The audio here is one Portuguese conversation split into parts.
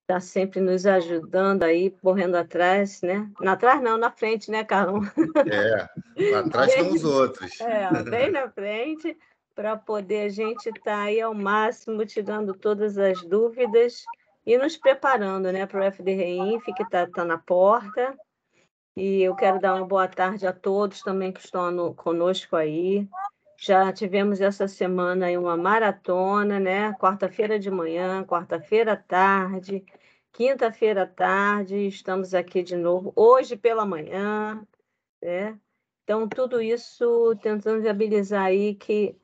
está sempre nos ajudando aí, correndo atrás, né? Atrás não, na frente, né, Carlão? Lá atrás estão os outros. Bem na frente, para poder a gente estar aí ao máximo, tirando todas as dúvidas e nos preparando, né, para o FDRINF, que está na porta. E eu quero dar uma boa tarde a todos também que estão conosco aí. Já tivemos essa semana aí uma maratona, né? Quarta-feira de manhã, quarta-feira à tarde, quinta-feira à tarde, estamos aqui de novo, hoje pela manhã, né? Então, tudo isso tentando viabilizar aí que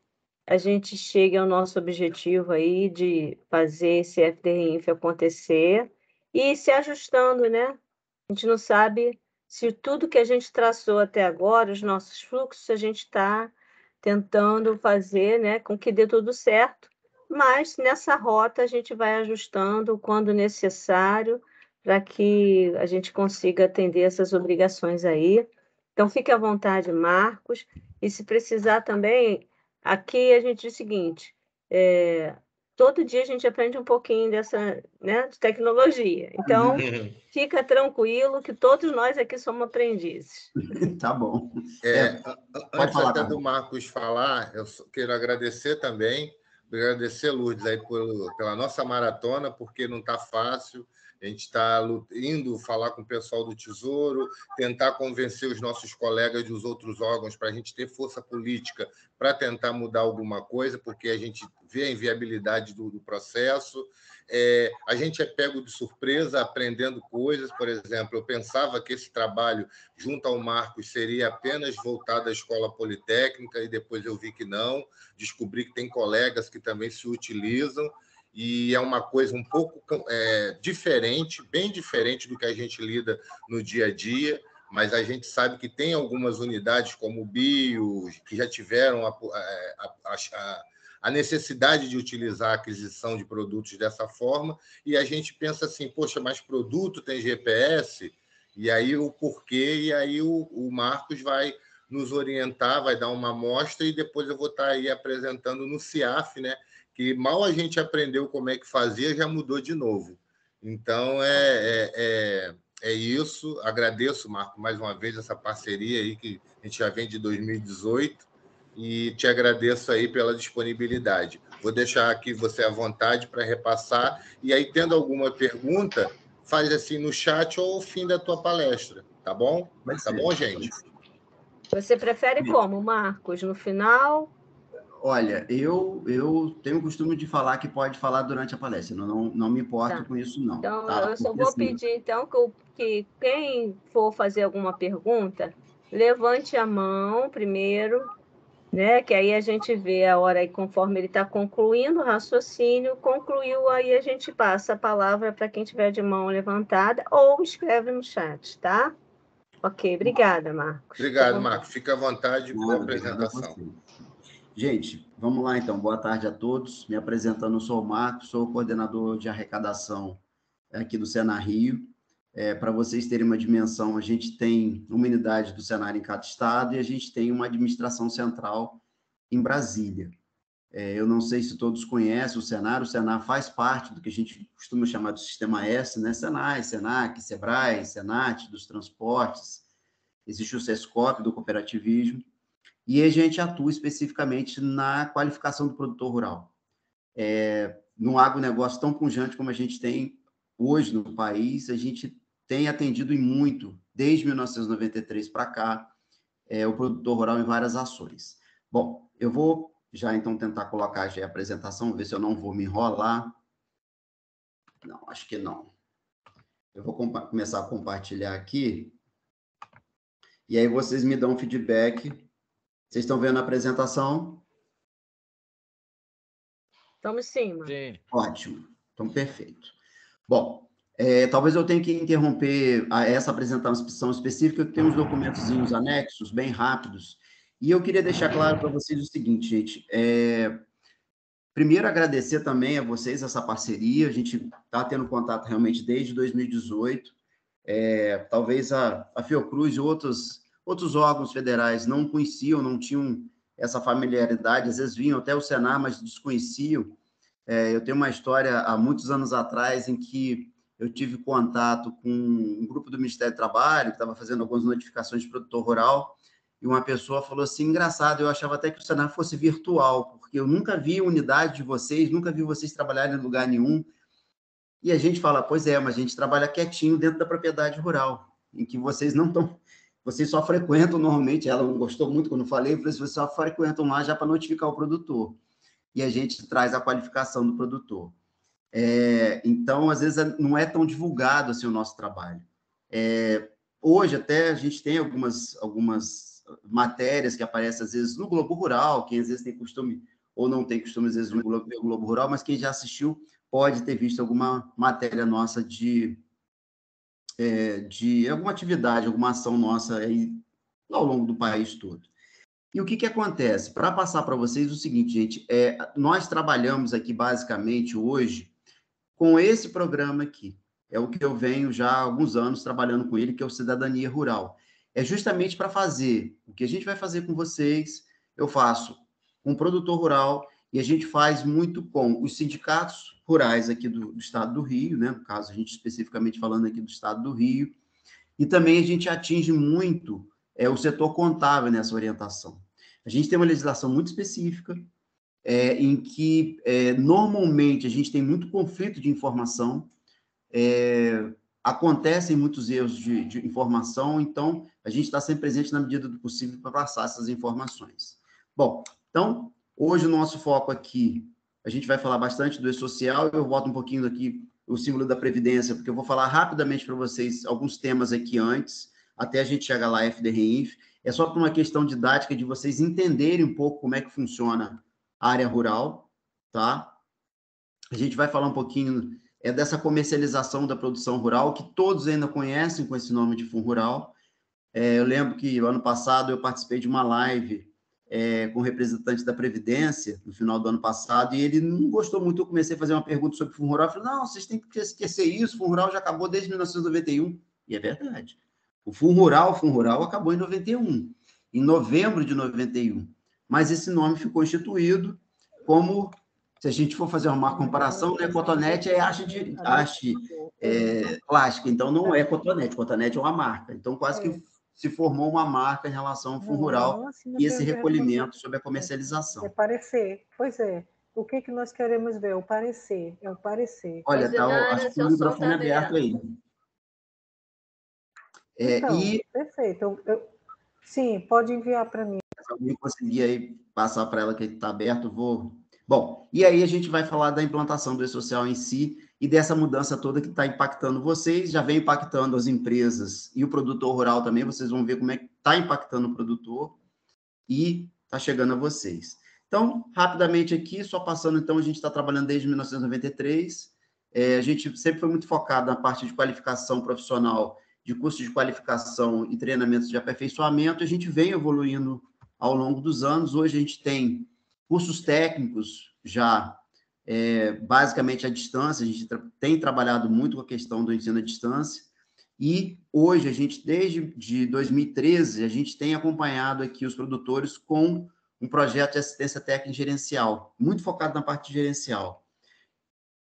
a gente chegue ao nosso objetivo aí de fazer esse FDRINF acontecer e se ajustando, né? A gente não sabe se tudo que a gente traçou até agora, os nossos fluxos, a gente está tentando fazer, né, com que dê tudo certo, mas nessa rota a gente vai ajustando quando necessário para que a gente consiga atender essas obrigações aí. Então, fique à vontade, Marcos, e se precisar também, aqui a gente diz o seguinte, todo dia a gente aprende um pouquinho dessa, né, de tecnologia. Então, fica tranquilo que todos nós aqui somos aprendizes. Tá bom. Antes falar, até do Marcos falar, eu quero agradecer também, agradecer, Lourdes, aí pela nossa maratona, porque não está fácil. A gente está indo falar com o pessoal do Tesouro, tentar convencer os nossos colegas dos outros órgãos para a gente ter força política para tentar mudar alguma coisa, porque a gente vê a inviabilidade do processo. A gente é pego de surpresa aprendendo coisas. Por exemplo, eu pensava que esse trabalho junto ao Marcos seria apenas voltado à escola politécnica e depois eu vi que não, descobri que tem colegas que também se utilizam e é uma coisa um pouco diferente, bem diferente do que a gente lida no dia a dia, mas a gente sabe que tem algumas unidades como o Bio, que já tiveram a necessidade de utilizar a aquisição de produtos dessa forma, e a gente pensa assim, poxa, mas produto tem GPS? E aí o porquê, e aí o Marcos vai nos orientar, vai dar uma amostra, e depois eu vou estar aí apresentando no CIAF, né? Que mal a gente aprendeu como é que fazia, já mudou de novo. Então, é isso. Agradeço, Marco, mais uma vez essa parceria aí que a gente já vem de 2018 e te agradeço aí pela disponibilidade. Vou deixar aqui você à vontade para repassar e aí, tendo alguma pergunta, faz assim no chat ou ao fim da tua palestra, tá bom? Tá bom, gente? Você prefere como, Marcos? No final? Olha, eu tenho o costume de falar que pode falar durante a palestra, não me importo com isso, não. Então, tá? eu só vou pedir, então, que quem for fazer alguma pergunta, levante a mão primeiro, né? Que aí a gente vê a hora, e conforme ele está concluindo o raciocínio, concluiu, aí a gente passa a palavra para quem tiver de mão levantada ou escreve no chat, tá? Ok, obrigada, Marcos. Obrigado, Marcos. Fica à vontade, boa apresentação. Gente, vamos lá, então. Boa tarde a todos. Me apresentando, eu sou o Marcos, sou o coordenador de arrecadação aqui do Senar Rio. Para vocês terem uma dimensão, a gente tem uma unidade do Senar em cada estado e a gente tem uma administração central em Brasília. Eu não sei se todos conhecem o Senar faz parte do que a gente costuma chamar de Sistema S, né? Senai, Senac, Sebrae, Senat, dos transportes, existe o Sescop, do cooperativismo, e a gente atua especificamente na qualificação do produtor rural. Num agronegócio tão pujante como a gente tem hoje no país, a gente tem atendido em muito, desde 1993 para cá, o produtor rural em várias ações. Bom, eu vou já então tentar colocar já a apresentação, ver se eu não vou me enrolar. Não, acho que não. Eu vou começar a compartilhar aqui, e aí vocês me dão um feedback. Vocês estão vendo a apresentação? Estamos sim, mano. Sim. Ótimo. Então, perfeito. Bom, talvez eu tenha que interromper essa apresentação específica, que tem uns documentozinhos anexos, bem rápidos, e eu queria deixar claro para vocês o seguinte, gente. Primeiro, agradecer também a vocês essa parceria. A gente está tendo contato realmente desde 2018. Talvez a Fiocruz e outros órgãos federais não conheciam, não tinham essa familiaridade, às vezes vinham até o Senar, mas desconheciam. Eu tenho uma história há muitos anos atrás em que eu tive contato com um grupo do Ministério do Trabalho, que estava fazendo algumas notificações de produtor rural, e uma pessoa falou assim, engraçado, eu achava até que o Senar fosse virtual, porque eu nunca vi unidade de vocês, nunca vi vocês trabalharem em lugar nenhum. E a gente fala, pois é, mas a gente trabalha quietinho dentro da propriedade rural, em que vocês não estão... Vocês só frequentam normalmente, ela não gostou muito quando eu falei, vocês só frequentam lá já para notificar o produtor. E a gente traz a qualificação do produtor. Então, às vezes, não é tão divulgado assim, o nosso trabalho. Hoje, até, a gente tem algumas matérias que aparecem, às vezes, no Globo Rural, quem às vezes tem costume ou não tem costume, às vezes, no Globo Rural, mas quem já assistiu pode ter visto alguma matéria nossa de alguma atividade, alguma ação nossa aí ao longo do país todo. E o que acontece? Para passar para vocês o seguinte, gente, nós trabalhamos aqui basicamente hoje com esse programa aqui. É o que eu venho já há alguns anos trabalhando com ele, que é o Cidadania Rural. É justamente para fazer o que a gente vai fazer com vocês, eu faço com o produtor rural, e a gente faz muito com os sindicatos rurais aqui do estado do Rio, né? No caso, a gente especificamente falando aqui do estado do Rio, e também a gente atinge muito o setor contábil nessa orientação. A gente tem uma legislação muito específica, em que, normalmente, a gente tem muito conflito de informação, acontecem muitos erros de informação, então, a gente está sempre presente na medida do possível para passar essas informações. Bom, então, hoje o nosso foco aqui, a gente vai falar bastante do E-Social, eu volto um pouquinho aqui o símbolo da Previdência, porque eu vou falar rapidamente para vocês alguns temas aqui antes, até a gente chegar lá, FDRINF. É só por uma questão didática de vocês entenderem um pouco como é que funciona a área rural, tá? A gente vai falar um pouquinho dessa comercialização da produção rural, que todos ainda conhecem com esse nome de Fundo Rural. Eu lembro que, ano passado, eu participei de uma live com o representante da Previdência, no final do ano passado, e ele não gostou muito. Eu comecei a fazer uma pergunta sobre Fundo Rural, eu falei, não, vocês têm que esquecer isso, o Fundo Rural já acabou desde 1991, e é verdade. O Fundo Rural acabou em 91, em novembro de 91, mas esse nome ficou instituído como, se a gente for fazer uma comparação, né, cotonete é haste plástica, então não é cotonete é uma marca, então quase que se formou uma marca em relação ao Fundo Rural e esse recolhimento sobre a comercialização. É parecer, pois é. O que nós queremos ver? O parecer, é o parecer. Olha, acho que o microfone aberto aí. Então, perfeito. Sim, pode enviar para mim. Se alguém conseguir aí passar para ela que está aberto, vou... Bom, e aí a gente vai falar da implantação do E-Social em si e dessa mudança toda que está impactando vocês, já vem impactando as empresas e o produtor rural também, vocês vão ver como é que está impactando o produtor e está chegando a vocês. Então, rapidamente aqui, só passando, então, a gente está trabalhando desde 1993, a gente sempre foi muito focado na parte de qualificação profissional, de cursos de qualificação e treinamentos de aperfeiçoamento, a gente vem evoluindo ao longo dos anos. Hoje a gente tem cursos técnicos já basicamente à distância, a gente tem trabalhado muito com a questão do ensino à distância, e hoje a gente, desde 2013, a gente tem acompanhado aqui os produtores com um projeto de assistência técnica gerencial, muito focado na parte gerencial.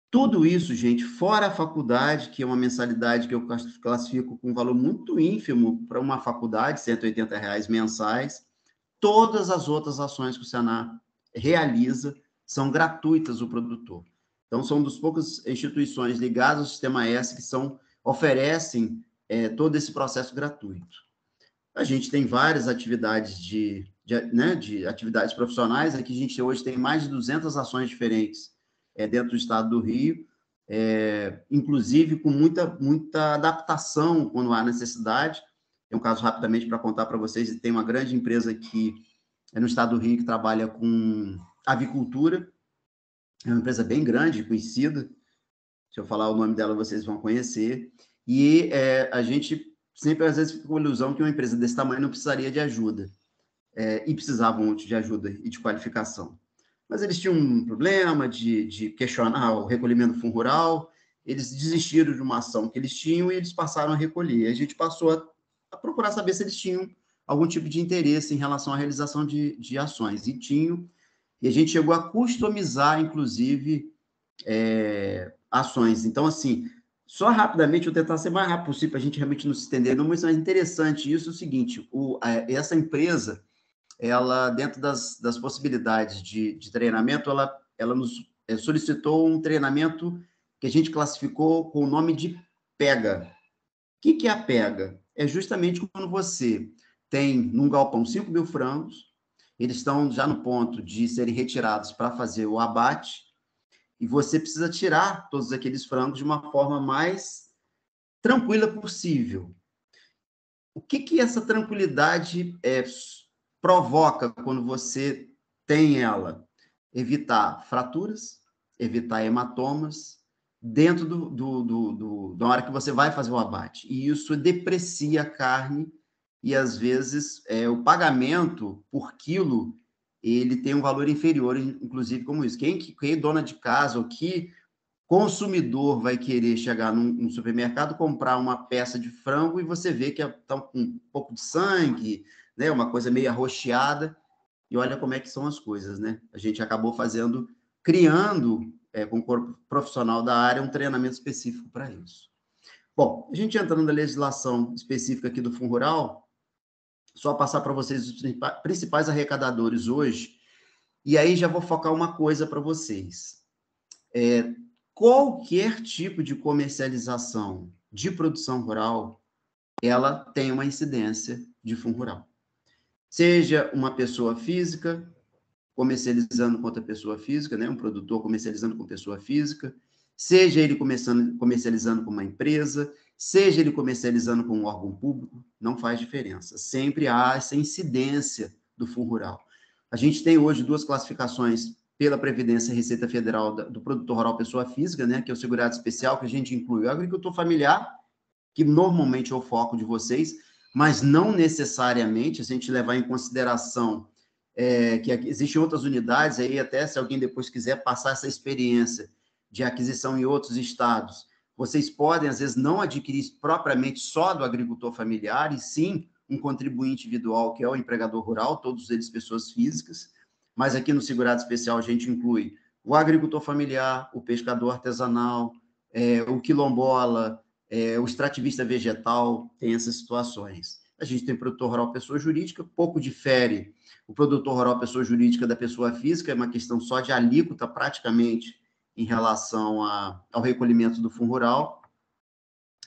Tudo isso, gente, fora a faculdade, que é uma mensalidade que eu classifico com um valor muito ínfimo para uma faculdade, R$ 180 mensais, todas as outras ações que o Senar realiza são gratuitas ao produtor. Então, são das poucas instituições ligadas ao Sistema S que oferecem todo esse processo gratuito. A gente tem várias atividades de atividades profissionais, aqui a gente hoje tem mais de 200 ações diferentes dentro do estado do Rio, inclusive com muita adaptação quando há necessidade. Tem um caso rapidamente para contar para vocês, tem uma grande empresa aqui no estado do Rio que trabalha com avicultura, é uma empresa bem grande, conhecida, se eu falar o nome dela vocês vão conhecer, e a gente sempre às vezes fica com a ilusão que uma empresa desse tamanho não precisaria de ajuda, e precisavam muito de ajuda e de qualificação. Mas eles tinham um problema de questionar o recolhimento do Fundo Rural, eles desistiram de uma ação que eles tinham e eles passaram a recolher. A gente passou a procurar saber se eles tinham algum tipo de interesse em relação à realização de ações, e tinham, e a gente chegou a customizar, inclusive, ações. Então, assim, Só rapidamente, eu vou tentar ser mais rápido possível para a gente realmente não se estender, não, mas é interessante isso, é o seguinte, essa empresa, ela, dentro das possibilidades de treinamento, ela nos solicitou um treinamento que a gente classificou com o nome de PEGA. O que é a PEGA? É justamente quando você tem num galpão 5.000 frangos, eles estão já no ponto de serem retirados para fazer o abate, e você precisa tirar todos aqueles frangos de uma forma mais tranquila possível. O que essa tranquilidade provoca quando você tem ela? Evitar fraturas, evitar hematomas, dentro da hora que você vai fazer o abate. E isso deprecia a carne e, às vezes, o pagamento por quilo, ele tem um valor inferior, inclusive, como isso. Quem é dona de casa, ou que consumidor vai querer chegar num supermercado, comprar uma peça de frango e você vê que está com um pouco de sangue, né? Uma coisa meio arroxeada, e olha como é que são as coisas, né? A gente acabou criando, com o corpo profissional da área, um treinamento específico para isso. Bom, a gente entrando na legislação específica aqui do Fundo Rural, só passar para vocês os principais arrecadadores hoje, e aí já vou focar uma coisa para vocês. Qualquer tipo de comercialização de produção rural, ela tem uma incidência de fundo rural. Seja uma pessoa física comercializando com outra pessoa física, né? Um produtor comercializando com pessoa física, seja ele comercializando com uma empresa, seja ele comercializando com um órgão público, não faz diferença. Sempre há essa incidência do fundo rural. A gente tem hoje duas classificações pela Previdência e Receita Federal do produtor rural pessoa física, né, que é o segurado especial, que a gente inclui o agricultor familiar, que normalmente é o foco de vocês, mas não necessariamente, se a gente levar em consideração que existem outras unidades, aí até se alguém depois quiser passar essa experiência de aquisição em outros estados, vocês podem, às vezes, não adquirir propriamente só do agricultor familiar, e sim um contribuinte individual, que é o empregador rural, todos eles pessoas físicas, mas aqui no segurado especial a gente inclui o agricultor familiar, o pescador artesanal, o quilombola, o extrativista vegetal, tem essas situações. A gente tem produtor rural pessoa jurídica, pouco difere o produtor rural pessoa jurídica da pessoa física, é uma questão só de alíquota praticamente em relação ao recolhimento do fundo rural.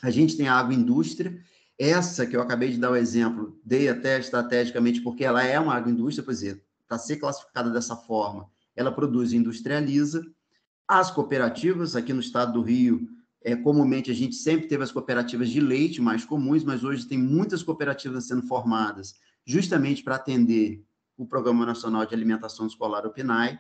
A gente tem a agroindústria, essa que eu acabei de dar o exemplo, dei até estrategicamente porque ela é uma agroindústria, por exemplo, para ser classificada dessa forma, ela produz e industrializa. As cooperativas, aqui no estado do Rio, comumente a gente sempre teve as cooperativas de leite mais comuns, mas hoje tem muitas cooperativas sendo formadas justamente para atender o Programa Nacional de Alimentação Escolar, o PNAE.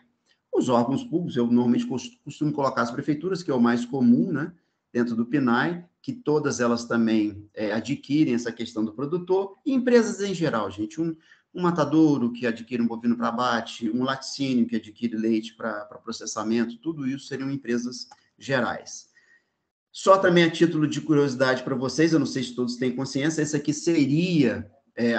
Os órgãos públicos, eu normalmente costumo colocar as prefeituras, que é o mais comum, né, dentro do PNAE, que todas elas também adquirem essa questão do produtor, e empresas em geral, gente, um matadouro que adquire um bovino para abate, um laticínio que adquire leite para processamento, tudo isso seriam empresas gerais. Só também a título de curiosidade para vocês, eu não sei se todos têm consciência, essa aqui seria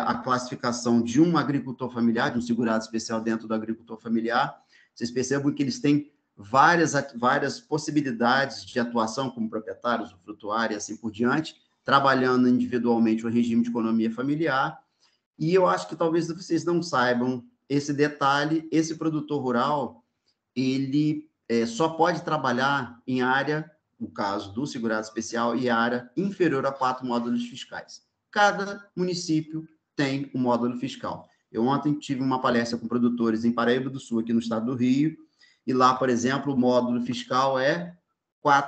a classificação de um agricultor familiar, de um segurado especial dentro do agricultor familiar. Vocês percebam que eles têm várias possibilidades de atuação como proprietários, frutuário e assim por diante, trabalhando individualmente o regime de economia familiar. E eu acho que talvez vocês não saibam esse detalhe, esse produtor rural, ele só pode trabalhar em área, no caso do segurado especial, e área inferior a 4 módulos fiscais. Cada município tem um módulo fiscal. Eu ontem tive uma palestra com produtores em Paraíba do Sul, aqui no estado do Rio, e lá, por exemplo, o módulo fiscal é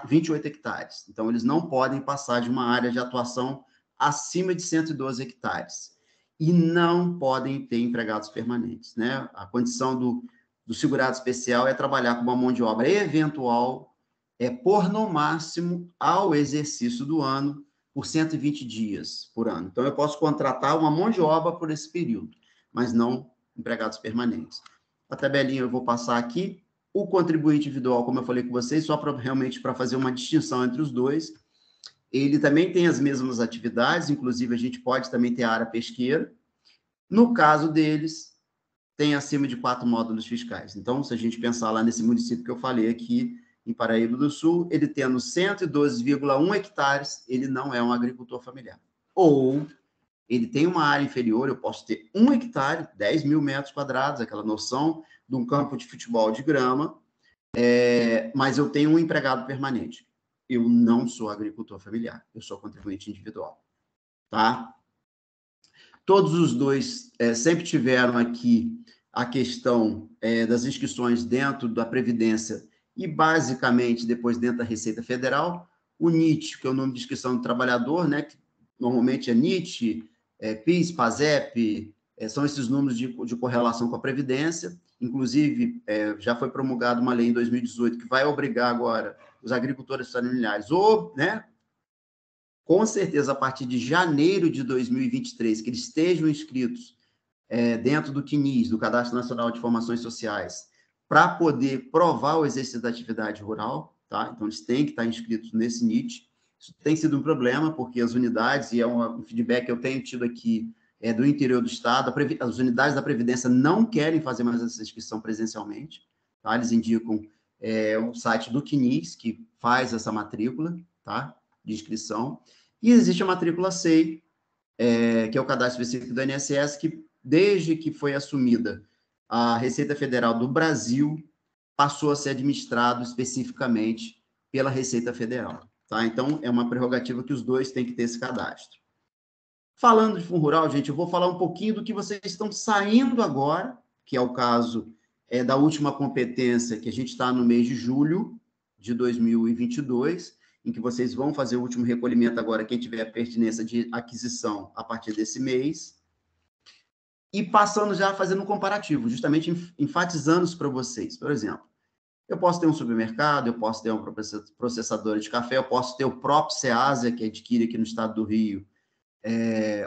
28 hectares. Então, eles não podem passar de uma área de atuação acima de 112 hectares. E não podem ter empregados permanentes, né? A condição do segurado especial é trabalhar com uma mão de obra eventual, por no máximo ao exercício do ano, por 120 dias por ano. Então, eu posso contratar uma mão de obra por esse período, mas não empregados permanentes. A tabelinha eu vou passar aqui. O contribuinte individual, como eu falei com vocês, só realmente para fazer uma distinção entre os dois, ele também tem as mesmas atividades, inclusive a gente pode também ter a área pesqueira. No caso deles, tem acima de 4 módulos fiscais. Então, se a gente pensar lá nesse município que eu falei aqui, em Paraíba do Sul, ele tendo 112,1 hectares, ele não é um agricultor familiar. Ou ele tem uma área inferior, eu posso ter 1 hectare, 10 mil metros quadrados, aquela noção de um campo de futebol de grama, mas eu tenho um empregado permanente. Eu não sou agricultor familiar, eu sou contribuinte individual. Tá? Todos os dois sempre tiveram aqui a questão das inscrições dentro da Previdência e, basicamente, depois dentro da Receita Federal. O NIT, que é o nome de inscrição do trabalhador, né, que normalmente é NIT, PIS, PASEP, são esses números de correlação com a Previdência. Inclusive, já foi promulgada uma lei em 2018 que vai obrigar agora os agricultores familiares, né, com certeza, a partir de janeiro de 2023, que eles estejam inscritos dentro do CNIS, do Cadastro Nacional de Informações Sociais, para poder provar o exercício da atividade rural, tá? Então, eles têm que estar inscritos nesse NIT. Isso tem sido um problema, porque as unidades, e é um feedback que eu tenho tido aqui do interior do estado, as unidades da Previdência não querem fazer mais essa inscrição presencialmente, tá? Eles indicam o site do CNIS, que faz essa matrícula, tá? De inscrição. E existe a matrícula SEI, que é o cadastro específico do INSS, que desde que foi assumida a Receita Federal do Brasil, passou a ser administrado especificamente pela Receita Federal. Tá? Então, é uma prerrogativa que os dois têm que ter esse cadastro. Falando de Fundo Rural, gente, eu vou falar um pouquinho do que vocês estão saindo agora, que é o caso da última competência, que a gente está no mês de julho de 2022, em que vocês vão fazer o último recolhimento agora, quem tiver a pertinência de aquisição a partir desse mês. E passando já fazendo um comparativo, justamente enfatizando isso para vocês. Por exemplo, eu posso ter um supermercado, eu posso ter uma processadora de café, eu posso ter o próprio Ceasa, que adquire aqui no estado do Rio,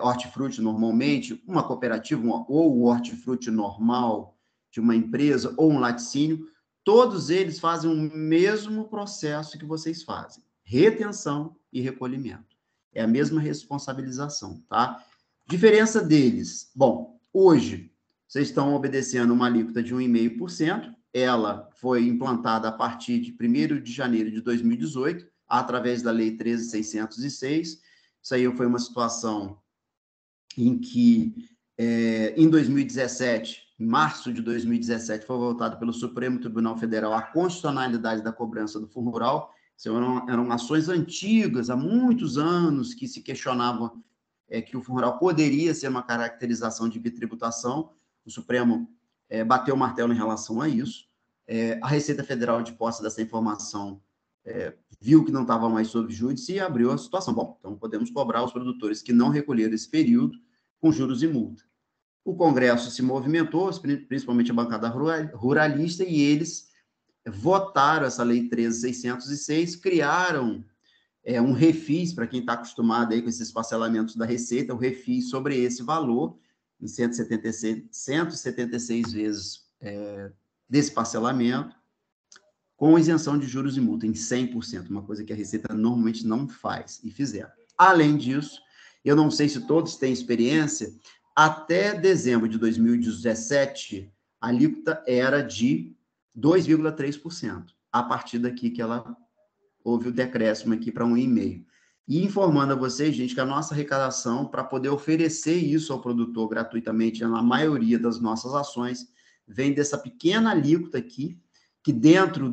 hortifruti normalmente, uma cooperativa, ou o hortifruti normal de uma empresa, ou um laticínio, todos eles fazem o mesmo processo que vocês fazem. Retenção e recolhimento. É a mesma responsabilização, tá? Diferença deles. Bom, hoje, vocês estão obedecendo uma alíquota de 1,5%. Ela foi implantada a partir de 1º de janeiro de 2018, através da Lei 13.606. Isso aí foi uma situação em que, em 2017, em março de 2017, foi votado pelo Supremo Tribunal Federal a constitucionalidade da cobrança do Fundo Rural. Eram ações antigas, há muitos anos, que se questionavam que o Fundo Rural poderia ser uma caracterização de bitributação. O Supremo bateu o martelo em relação a isso. A Receita Federal, de posse dessa informação, viu que não estava mais sob júdice e abriu a situação. Bom, então podemos cobrar os produtores que não recolheram esse período com juros e multa. O Congresso se movimentou, principalmente a bancada ruralista, e eles votaram essa Lei 13.606, criaram um refis, para quem está acostumado aí com esses parcelamentos da Receita, o refis sobre esse valor, em 176 vezes desse parcelamento, com isenção de juros e multa, em 100%, uma coisa que a Receita normalmente não faz, e fizeram. Além disso, eu não sei se todos têm experiência, até dezembro de 2017, a alíquota era de 2,3%. A partir daqui que houve o decréscimo aqui para 1,5%. E informando a vocês, gente, que a nossa arrecadação, para poder oferecer isso ao produtor gratuitamente, na maioria das nossas ações, vem dessa pequena alíquota aqui, que dentro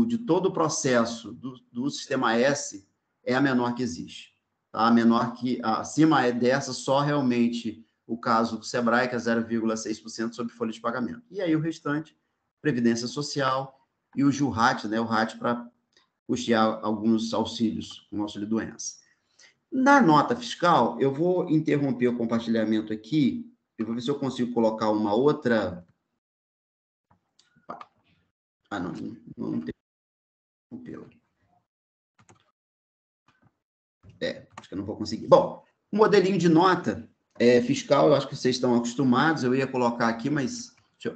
de todo o processo do Sistema S é a menor que existe. Tá? A menor que, acima dessa, só realmente o caso do Sebrae, que é 0,6% sobre folha de pagamento. E aí o restante, Previdência Social e o JURAT, né, o RAT para custear alguns auxílios, como auxílio-doença. Na nota fiscal, eu vou interromper o compartilhamento aqui, eu vou ver se eu consigo colocar uma outra... não interrompeu. Acho que eu não vou conseguir. Bom, o modelinho de nota fiscal, eu acho que vocês estão acostumados, eu ia colocar aqui, mas... deixa eu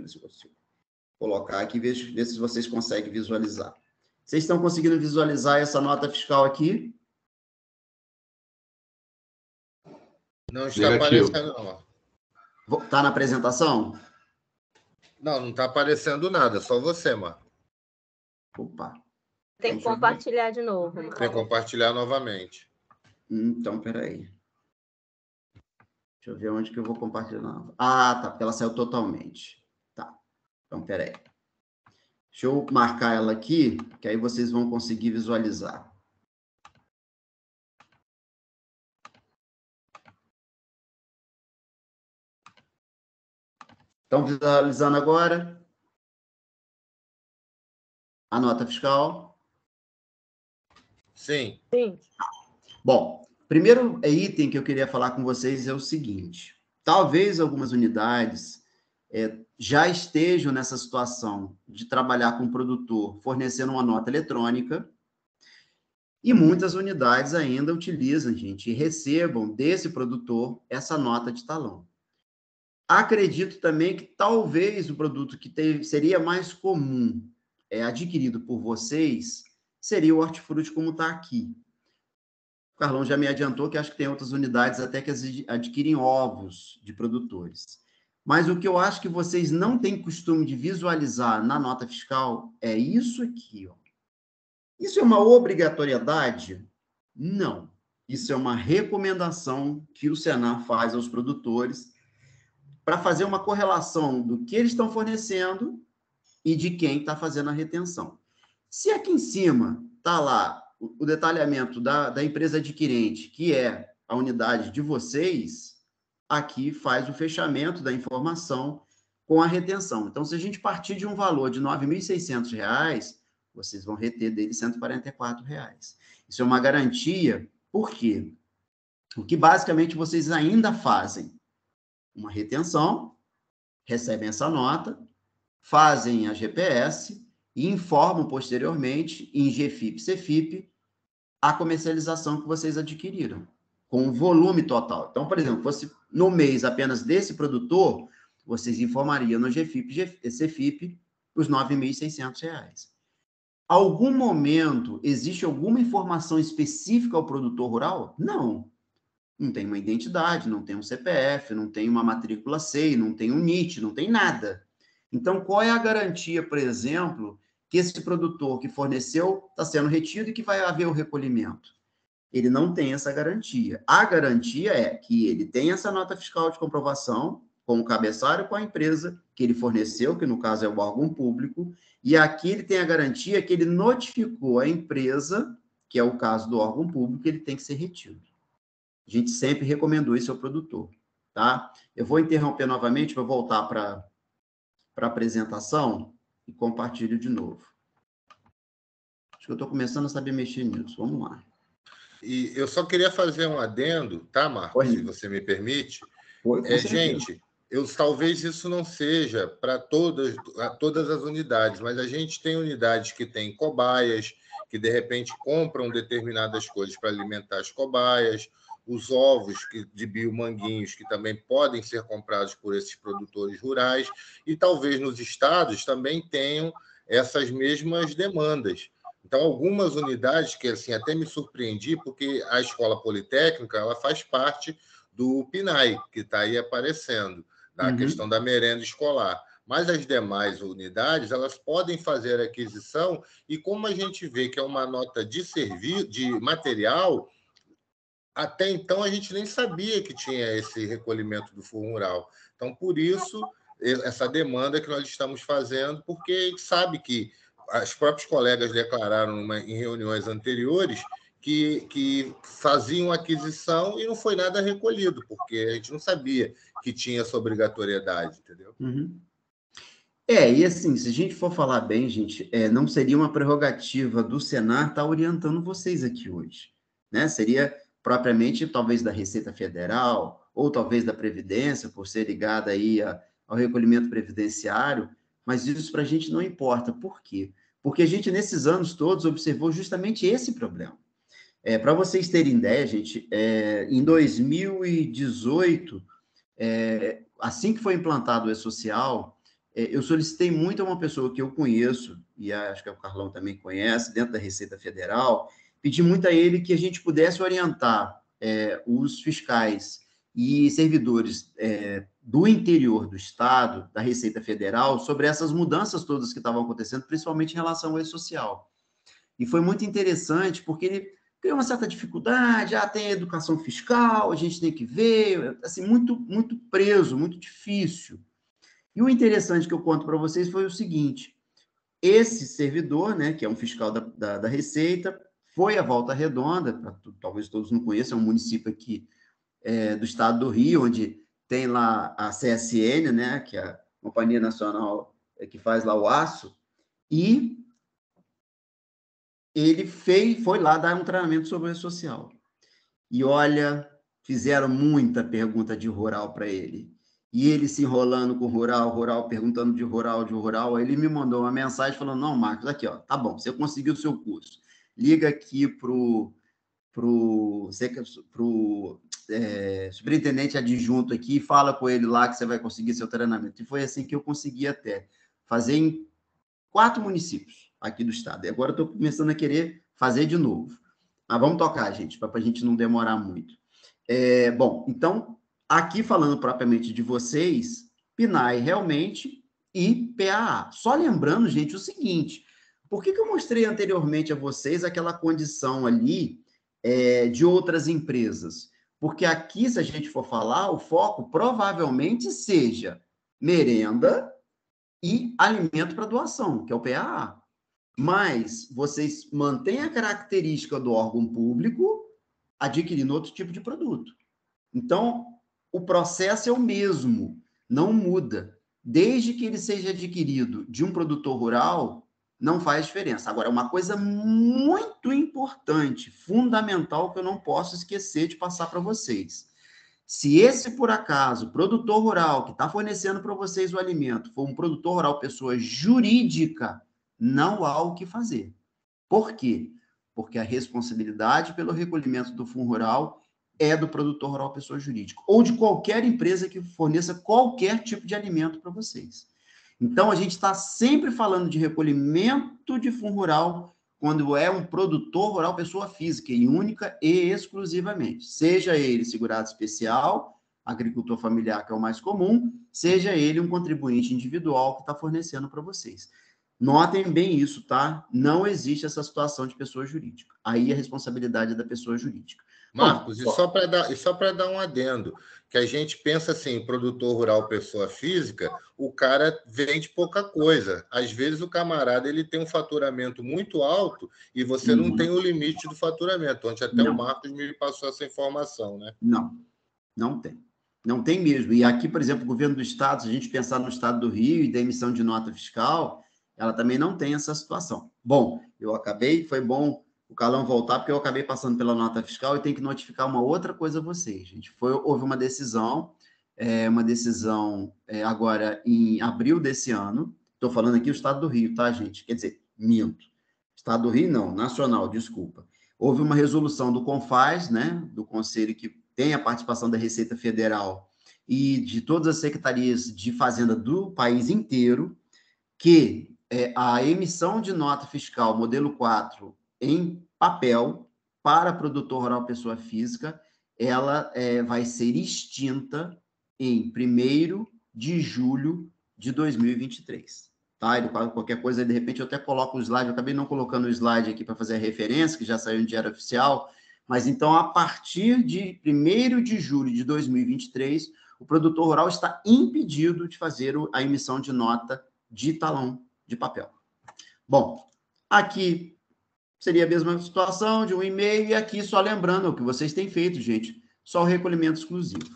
ver se eu consigo colocar aqui, ver se vocês conseguem visualizar. Vocês estão conseguindo visualizar essa nota fiscal aqui? Não está aparecendo, não. Está na apresentação? Não está aparecendo nada, só você, mano. Opa. Tem que compartilhar de novo. Tem que compartilhar novamente. Então, peraí. Deixa eu ver onde que eu vou compartilhar. Ah, tá, porque ela saiu totalmente. Tá. Então, peraí. Deixa eu marcar ela aqui, que aí vocês vão conseguir visualizar. Estão visualizando agora? A nota fiscal? Sim. Sim. Bom, primeiro item que eu queria falar com vocês é o seguinte. Talvez algumas unidades já estejam nessa situação de trabalhar com o produtor fornecendo uma nota eletrônica e muitas unidades ainda utilizam, gente, e recebam desse produtor essa nota de talão. Acredito também que talvez o produto que seria mais comum adquirido por vocês seria o hortifruti como está aqui. O Carlão já me adiantou que acho que tem outras unidades até que adquirem ovos de produtores. Mas o que eu acho que vocês não têm costume de visualizar na nota fiscal é isso aqui, ó. Isso é uma obrigatoriedade? Não. Isso é uma recomendação que o Senar faz aos produtores para fazer uma correlação do que eles estão fornecendo e de quem está fazendo a retenção. Se aqui em cima está lá o detalhamento da empresa adquirente, que é a unidade de vocês, aqui faz o fechamento da informação com a retenção. Então, se a gente partir de um valor de R$ 9.600, vocês vão reter dele R$ 144. Isso é uma garantia, por quê? Porque, basicamente, vocês ainda fazem uma retenção, recebem essa nota, fazem a GPS e informam posteriormente em GFIP, CFIP, a comercialização que vocês adquiriram, com o volume total. Então, por exemplo, fosse no mês apenas desse produtor, vocês informariam no GFIP, CFIP, os R$ 9.600. Algum momento, existe alguma informação específica ao produtor rural? Não. Não tem uma identidade, não tem um CPF, não tem uma matrícula SEI, não tem um NIT, não tem nada. Então, qual é a garantia, por exemplo, que esse produtor que forneceu está sendo retido e que vai haver o recolhimento? Ele não tem essa garantia. A garantia é que ele tem essa nota fiscal de comprovação com o cabeçalho, com a empresa que ele forneceu, que no caso é o órgão público, e aqui ele tem a garantia que ele notificou a empresa, que é o caso do órgão público, que ele tem que ser retido. A gente sempre recomendou isso ao produtor, tá? Eu vou interromper novamente para voltar para a apresentação e compartilho de novo. Acho que eu estou começando a saber mexer nisso. Vamos lá. E eu só queria fazer um adendo, tá, Marcos? Se você me permite. Gente, talvez isso não seja para todas as unidades, mas a gente tem unidades que têm cobaias, que de repente compram determinadas coisas para alimentar as cobaias, os ovos de biomanguinhos, que também podem ser comprados por esses produtores rurais, e talvez nos estados também tenham essas mesmas demandas. Então, algumas unidades que assim até me surpreendi, porque a Escola Politécnica ela faz parte do PNAE, que está aí aparecendo, na questão da merenda escolar. Mas as demais unidades, elas podem fazer a aquisição, e como a gente vê que é uma nota de material, até então a gente nem sabia que tinha esse recolhimento do Fundo Rural. Então, por isso, essa demanda que nós estamos fazendo, porque a gente sabe que os próprios colegas declararam em reuniões anteriores que faziam aquisição e não foi nada recolhido, porque a gente não sabia que tinha essa obrigatoriedade, entendeu? E assim, se a gente for falar bem, gente, não seria uma prerrogativa do Senar estar orientando vocês aqui hoje, né? Seria propriamente, talvez, da Receita Federal, ou talvez da Previdência, por ser ligada aí ao recolhimento previdenciário, mas isso para a gente não importa. Por quê? Porque a gente, nesses anos todos, observou justamente esse problema. Para vocês terem ideia, gente, em 2018, assim que foi implantado o E-Social, eu solicitei muito a uma pessoa que eu conheço, e acho que o Carlão também conhece, dentro da Receita Federal, pedi muito a ele que a gente pudesse orientar os fiscais e servidores do interior do Estado, da Receita Federal, sobre essas mudanças todas que estavam acontecendo, principalmente em relação ao e-social. E foi muito interessante, porque ele criou uma certa dificuldade, tem a educação fiscal, a gente tem que ver, assim, muito preso, muito difícil. E o interessante que eu conto para vocês foi o seguinte, esse servidor, né, que é um fiscal da Receita, foi a Volta Redonda, talvez todos não conheçam, é um município aqui do estado do Rio, onde tem lá a CSN, né, que é a Companhia Nacional que faz lá o aço, e ele foi lá dar um treinamento sobre o social. E olha, fizeram muita pergunta de rural para ele. E ele se enrolando com rural, perguntando de rural. Aí ele me mandou uma mensagem falando, não, Marcos, aqui, ó, tá bom, você conseguiu o seu curso. Liga aqui pro superintendente adjunto aqui, fala com ele lá que você vai conseguir seu treinamento. E foi assim que eu consegui até fazer em 4 municípios aqui do estado. E agora eu estou começando a querer fazer de novo. Mas vamos tocar, gente, para a gente não demorar muito. Bom, então, aqui falando propriamente de vocês, PNAE realmente e PAA. Só lembrando, gente, o seguinte, por que eu mostrei anteriormente a vocês aquela condição ali de outras empresas? Porque aqui, se a gente for falar, o foco provavelmente seja merenda e alimento para doação, que é o PAA. Mas vocês mantêm a característica do órgão público adquirindo outro tipo de produto. Então, o processo é o mesmo, não muda. Desde que ele seja adquirido de um produtor rural, não faz diferença. Agora, uma coisa muito importante, fundamental, que eu não posso esquecer de passar para vocês. Se esse, por acaso, produtor rural que está fornecendo para vocês o alimento for um produtor rural, pessoa jurídica, não há o que fazer. Por quê? Porque a responsabilidade pelo recolhimento do fundo rural é do produtor rural, pessoa jurídica, ou de qualquer empresa que forneça qualquer tipo de alimento para vocês. Então, a gente está sempre falando de recolhimento de fundo rural quando é um produtor rural, pessoa física, e única e exclusivamente. Seja ele segurado especial, agricultor familiar, que é o mais comum, seja ele um contribuinte individual que está fornecendo para vocês. Notem bem isso, tá? Não existe essa situação de pessoa jurídica. Aí a responsabilidade é da pessoa jurídica. Marcos, e só para dar um adendo, que a gente pensa assim, produtor rural, pessoa física, o cara vende pouca coisa. Às vezes o camarada ele tem um faturamento muito alto e você não tem o limite do faturamento. Ontem até o Marcos me passou essa informação, né? Não tem. Não tem mesmo. E aqui, por exemplo, o governo do estado, se a gente pensar no estado do Rio e da emissão de nota fiscal, ela também não tem essa situação. Bom, foi bom o Calão voltar, porque eu acabei passando pela nota fiscal e tenho que notificar uma outra coisa a vocês, gente. Houve uma decisão agora em abril desse ano, estou falando aqui o estado do Rio, tá, gente? Quer dizer, minto. Estado do Rio, não, nacional, desculpa. Houve uma resolução do CONFAS, né, do conselho que tem a participação da Receita Federal e de todas as secretarias de fazenda do país inteiro, que a emissão de nota fiscal modelo 4 em papel para produtor rural pessoa física, ela vai ser extinta em 1º de julho de 2023. Tá? Qualquer coisa, de repente, eu até coloco o slide, eu acabei não colocando o slide aqui para fazer a referência, que já saiu no Diário Oficial, mas então, a partir de 1º de julho de 2023, o produtor rural está impedido de fazer a emissão de nota de talão de papel. Bom, aqui seria a mesma situação de um e-mail, e aqui só lembrando o que vocês têm feito, gente, só o recolhimento exclusivo.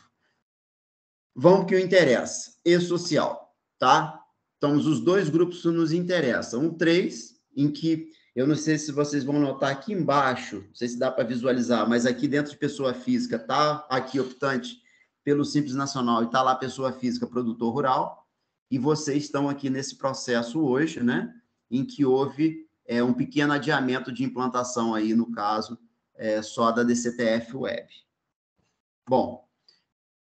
Vamos para o que interessa, e-social, tá? Então, os 2 grupos que nos interessam. 3, em que, eu não sei se vocês vão notar aqui embaixo, não sei se dá para visualizar, mas aqui dentro de pessoa física, tá aqui optante pelo Simples Nacional, e tá lá pessoa física, produtor rural, e vocês estão aqui nesse processo hoje, né, em que houve um pequeno adiamento de implantação aí, no caso, só da DCTF Web. Bom,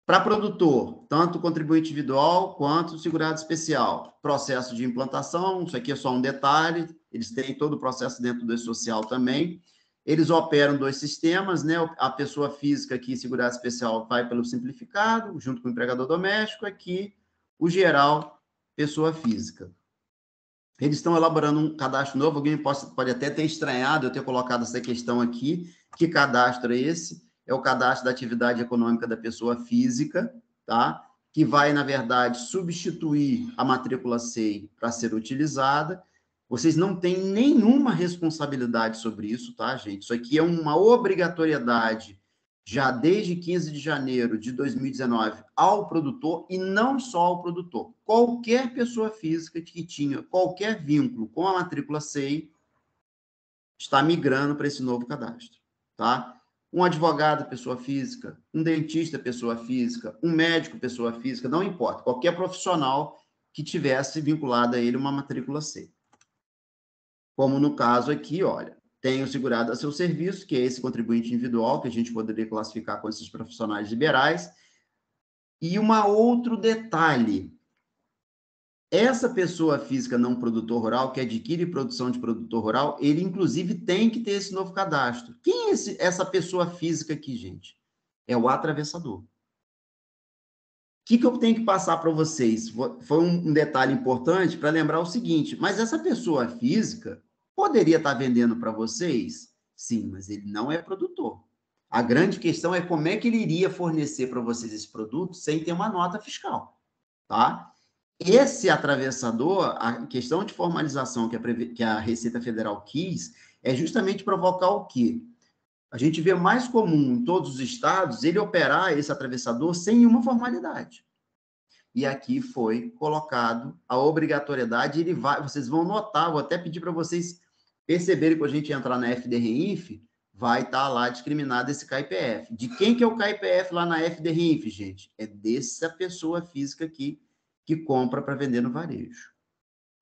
para produtor, tanto contribuinte individual quanto segurado especial, processo de implantação, isso aqui é só um detalhe, eles têm todo o processo dentro do e-social também, Eles operam 2 sistemas, né? A pessoa física aqui, segurado especial, vai pelo simplificado, junto com o empregador doméstico, aqui o geral, pessoa física. Eles estão elaborando um cadastro novo, alguém pode até ter estranhado eu ter colocado essa questão aqui. Que cadastro é esse? É o cadastro da atividade econômica da pessoa física, tá? Que vai, na verdade, substituir a matrícula SEI para ser utilizada. Vocês não têm nenhuma responsabilidade sobre isso, tá, gente? Isso aqui é uma obrigatoriedade já desde 15 de janeiro de 2019 ao produtor, e não só ao produtor. Qualquer pessoa física que tinha qualquer vínculo com a matrícula SEI está migrando para esse novo cadastro, tá? Um advogado, pessoa física, um dentista, pessoa física, um médico, pessoa física, não importa, qualquer profissional que tivesse vinculado a ele uma matrícula SEI. Como no caso aqui, olha, tenho segurado a seu serviço, que é esse contribuinte individual, que a gente poderia classificar com esses profissionais liberais. E outro detalhe, essa pessoa física não produtor rural, que adquire produção de produtor rural, ele, inclusive, tem que ter esse novo cadastro. Quem é essa pessoa física aqui, gente? É o atravessador. O que eu tenho que passar para vocês? Foi um detalhe importante para lembrar o seguinte, mas essa pessoa física poderia estar vendendo para vocês? Sim, mas ele não é produtor. A grande questão é como é que ele iria fornecer para vocês esse produto sem ter uma nota fiscal, tá? Esse atravessador, a questão de formalização que a Receita Federal quis, é justamente provocar o quê? A gente vê mais comum em todos os estados ele operar esse atravessador sem nenhuma formalidade. E aqui foi colocado a obrigatoriedade, vocês vão notar, vou até pedir para vocês perceberem que a gente entrar na FDRINF, vai estar lá discriminado esse KIPF. De quem que é o KIPF lá na FDRINF, gente? É dessa pessoa física aqui que compra para vender no varejo,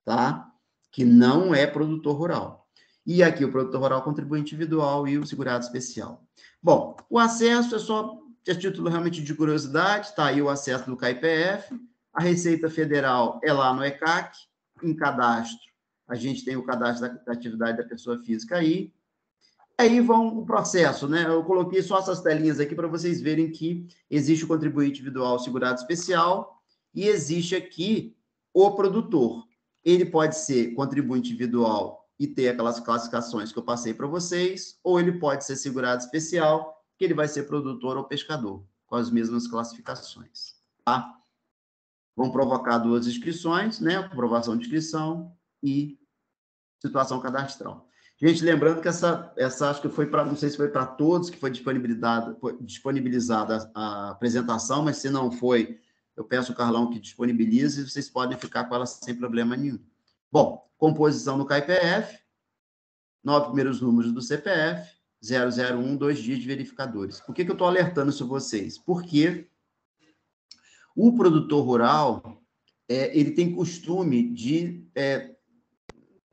tá? Que não é produtor rural. E aqui o produtor rural, contribuinte individual e o segurado especial. Bom, o acesso é só a título realmente de curiosidade, está aí o acesso do KIPF, a Receita Federal é lá no ECAC, em cadastro, a gente tem o cadastro da atividade da pessoa física aí vão o processo, né? Eu coloquei só essas telinhas aqui para vocês verem que existe o contribuinte individual segurado especial e existe aqui o produtor. Ele pode ser contribuinte individual e ter aquelas classificações que eu passei para vocês, ou ele pode ser segurado especial, que ele vai ser produtor ou pescador, com as mesmas classificações, tá? Vão provocar 2 inscrições, né? Comprovação de inscrição e situação cadastral. Gente, lembrando que essa acho que foi para, não sei se foi para todos que foi disponibilizada a apresentação, mas se não foi, eu peço ao Carlão que disponibilize e vocês podem ficar com ela sem problema nenhum. Bom, composição do KIPF, 9 primeiros números do CPF, 001, 2 dias de verificadores. Por que eu estou alertando isso a vocês? Porque o produtor rural, ele tem costume de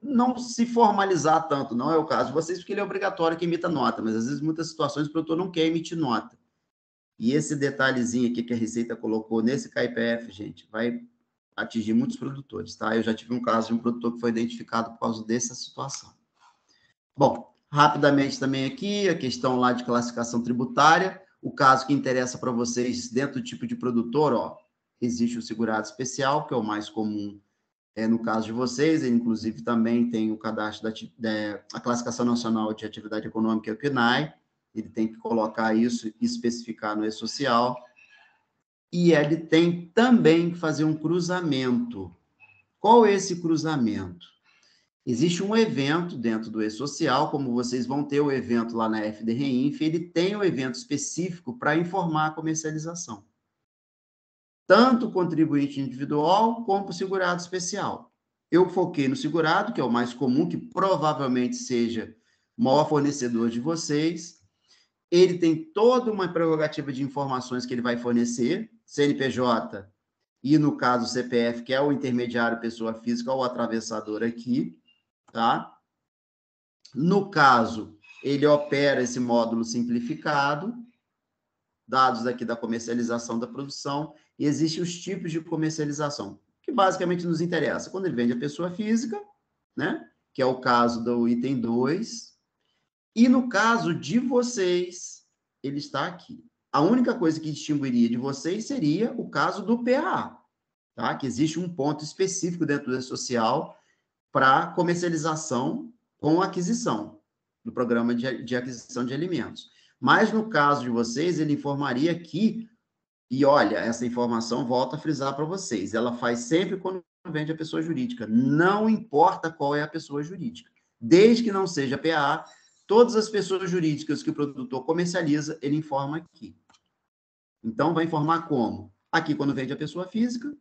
não se formalizar tanto, não é o caso de vocês, porque ele é obrigatório que emita nota, mas às vezes, em muitas situações, o produtor não quer emitir nota. E esse detalhezinho aqui que a Receita colocou nesse KIPF, gente, vai atingir muitos produtores, tá? Eu já tive um caso de um produtor que foi identificado por causa dessa situação. Bom, rapidamente também aqui, a questão lá de classificação tributária, o caso que interessa para vocês dentro do tipo de produtor, ó, existe o segurado especial, que é o mais comum no caso de vocês, ele, inclusive, também tem o cadastro da classificação nacional de atividade econômica, o CNAE, ele tem que colocar isso e especificar no E-Social, e ele tem também que fazer um cruzamento. Qual é esse cruzamento? Existe um evento dentro do E-Social, como vocês vão ter o evento lá na FDRINF, ele tem um evento específico para informar a comercialização. Tanto o contribuinte individual como o segurado especial. Eu foquei no segurado, que é o mais comum, que provavelmente seja o maior fornecedor de vocês. Ele tem toda uma prerrogativa de informações que ele vai fornecer, CNPJ e, no caso, o CPF, que é o intermediário pessoa física, ou atravessador aqui, tá? No caso, ele opera esse módulo simplificado, dados aqui da comercialização da produção, e existem os tipos de comercialização, que basicamente nos interessa. Quando ele vende a pessoa física, né, que é o caso do item 2, E no caso de vocês, ele está aqui. A única coisa que distinguiria de vocês seria o caso do PA, tá? Que existe um ponto específico dentro do E-Social para comercialização com aquisição, do programa de aquisição de alimentos. Mas no caso de vocês, ele informaria que, e olha, essa informação, volta a frisar para vocês, ela faz sempre quando vende a pessoa jurídica, não importa qual é a pessoa jurídica. Desde que não seja PA, todas as pessoas jurídicas que o produtor comercializa, ele informa aqui. Então, vai informar como? Aqui, quando vende a pessoa física,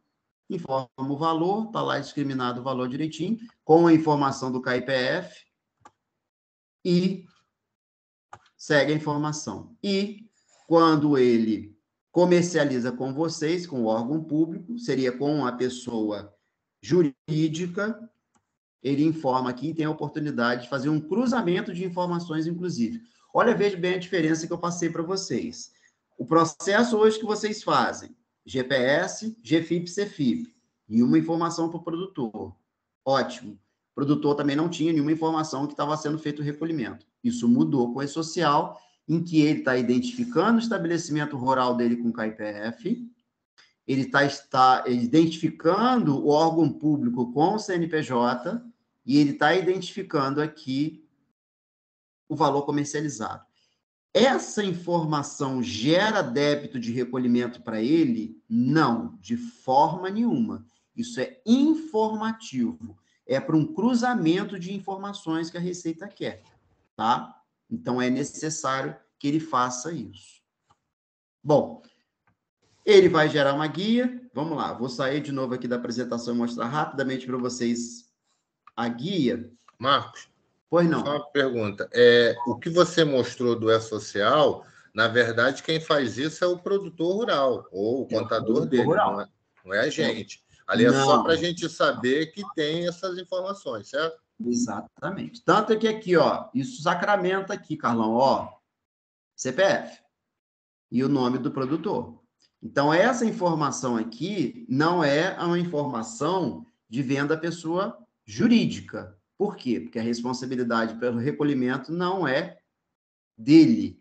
informa o valor, está lá discriminado o valor direitinho, com a informação do KIPF, e segue a informação. E, quando ele comercializa com vocês, com o órgão público, seria com a pessoa jurídica, ele informa aqui e tem a oportunidade de fazer um cruzamento de informações, inclusive. Olha, veja bem a diferença que eu passei para vocês. O processo hoje que vocês fazem, GPS, GFIP, CFIP, e uma informação para o produtor. Ótimo. O produtor também não tinha nenhuma informação que estava sendo feito o recolhimento. Isso mudou com o E-Social, em que ele está identificando o estabelecimento rural dele com o KIPF, ele está identificando o órgão público com o CNPJ, e ele está identificando aqui o valor comercializado. Essa informação gera débito de recolhimento para ele? Não, de forma nenhuma. Isso é informativo. É para um cruzamento de informações que a Receita quer, tá? Então, é necessário que ele faça isso. Bom, ele vai gerar uma guia. Vamos lá, vou sair de novo aqui da apresentação e mostrar rapidamente para vocês a guia. Marcos, pois não. Só uma pergunta. O que você mostrou do E-Social, na verdade, quem faz isso é o produtor rural, ou o contador dele, não é a gente. Ali é só para a gente saber que tem essas informações, certo? Exatamente. Tanto é que aqui, ó, isso sacramenta aqui, Carlão, ó, CPF e o nome do produtor. Então, essa informação aqui não é uma informação de venda à pessoa jurídica. Por quê? Porque a responsabilidade pelo recolhimento não é dele.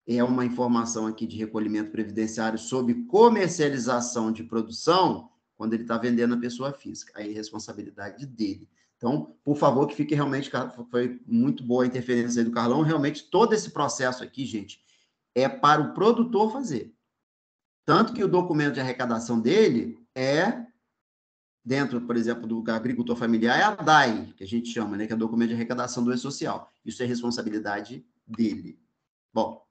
É uma informação aqui de recolhimento previdenciário sobre comercialização de produção, quando ele está vendendo a pessoa física. Aí é responsabilidade dele. Então, por favor, que fique realmente... Foi muito boa a interferência aí do Carlão. Realmente, todo esse processo aqui, gente, é para o produtor fazer. Tanto que o documento de arrecadação dele é, dentro, por exemplo, do agricultor familiar, é a DAI, que a gente chama, né, que é o documento de arrecadação do E-Social. Isso é responsabilidade dele. Bom,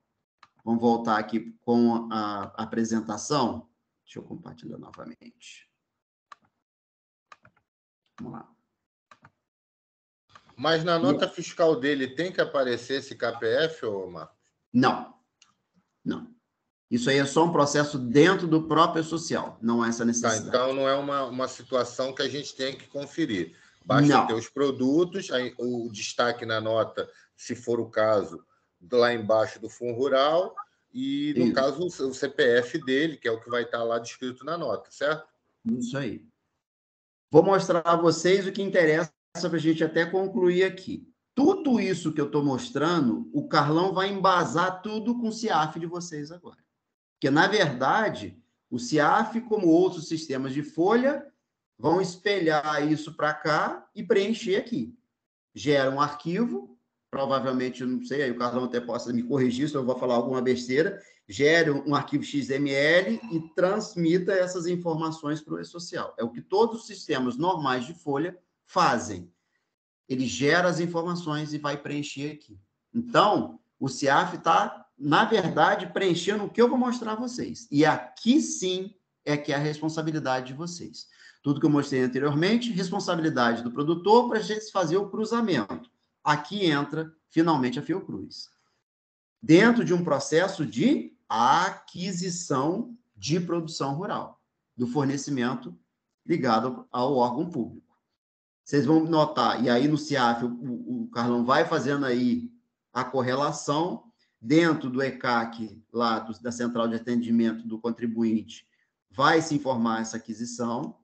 vamos voltar aqui com a apresentação. Deixa eu compartilhar novamente. Vamos lá. Mas na nota fiscal dele tem que aparecer esse KPF, ou Marcos? Não. Não. Isso aí é só um processo dentro do próprio social, não há essa necessidade. Tá, então não é uma situação que a gente tem que conferir. Basta ter os produtos, o destaque na nota, se for o caso, lá embaixo do Fundo Rural, e, no caso, o CPF dele, que é o que vai estar lá descrito na nota, certo? Isso aí. Vou mostrar a vocês o que interessa para a gente até concluir aqui. Tudo isso que eu estou mostrando, o Carlão vai embasar tudo com o CIAF de vocês agora. Porque, na verdade, o CIAF, como outros sistemas de folha, vão espelhar isso para cá e preencher aqui. Gera um arquivo, provavelmente, não sei, aí o Carlão até possa me corrigir se eu vou falar alguma besteira, gera um arquivo XML e transmita essas informações para o E-Social. É o que todos os sistemas normais de folha fazem. Ele gera as informações e vai preencher aqui. Então, o CIAF está, na verdade, preenchendo o que eu vou mostrar a vocês. E aqui, sim, é que é a responsabilidade de vocês. Tudo que eu mostrei anteriormente, responsabilidade do produtor para a gente fazer o cruzamento. Aqui entra, finalmente, a Fiocruz. Dentro de um processo de aquisição de produção rural, do fornecimento ligado ao órgão público. Vocês vão notar, e aí no CIAF o Carlão vai fazendo aí a correlação, dentro do ECAC, lá da Central de Atendimento do Contribuinte, vai se informar essa aquisição.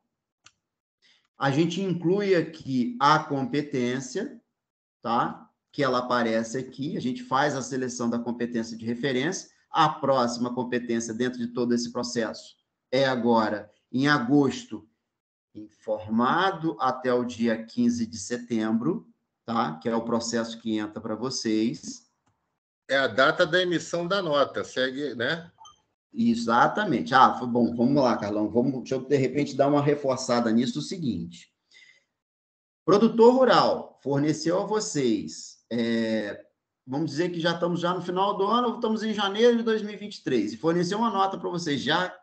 A gente inclui aqui a competência, tá? que ela aparece aqui, a gente faz a seleção da competência de referência, a próxima competência dentro de todo esse processo é agora, em agosto, informado até o dia 15 de setembro, tá? Que é o processo que entra para vocês. É a data da emissão da nota, segue, né? Exatamente. Foi bom, vamos lá, Carlão. Deixa eu, de repente, dar uma reforçada nisso, o seguinte. Produtor rural forneceu a vocês, vamos dizer que já estamos no final do ano, estamos em janeiro de 2023, e forneceu uma nota para vocês já,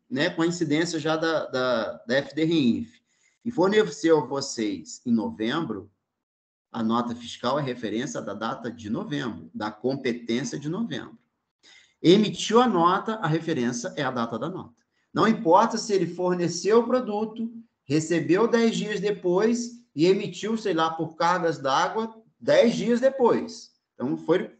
né, com a incidência já da FDRINF, e forneceu a vocês em novembro, a nota fiscal é referência da data de novembro, da competência de novembro. Emitiu a nota, a referência é a data da nota. Não importa se ele forneceu o produto, recebeu 10 dias depois e emitiu, sei lá, por cargas d'água 10 dias depois. Então, foi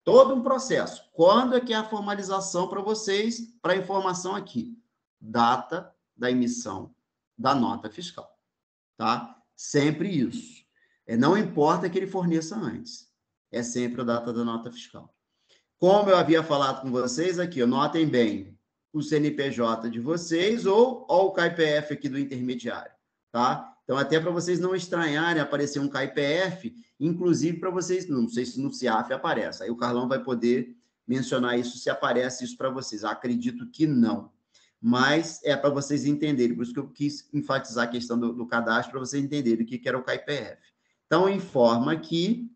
todo um processo. Quando é que é a formalização para vocês, para a informação aqui? Data da emissão da nota fiscal. Tá? Sempre isso. Não importa que ele forneça antes. É sempre a data da nota fiscal. Como eu havia falado com vocês aqui, notem bem o CNPJ de vocês ou o CAIPF aqui do intermediário, tá? Então, até para vocês não estranharem aparecer um CAIPF, inclusive para vocês, não sei se no CIAF aparece, aí o Carlão vai poder mencionar isso, se aparece isso para vocês. Acredito que não, mas é para vocês entenderem, por isso que eu quis enfatizar a questão do cadastro, para vocês entenderem o que era o CAIPF. Então, informa aqui,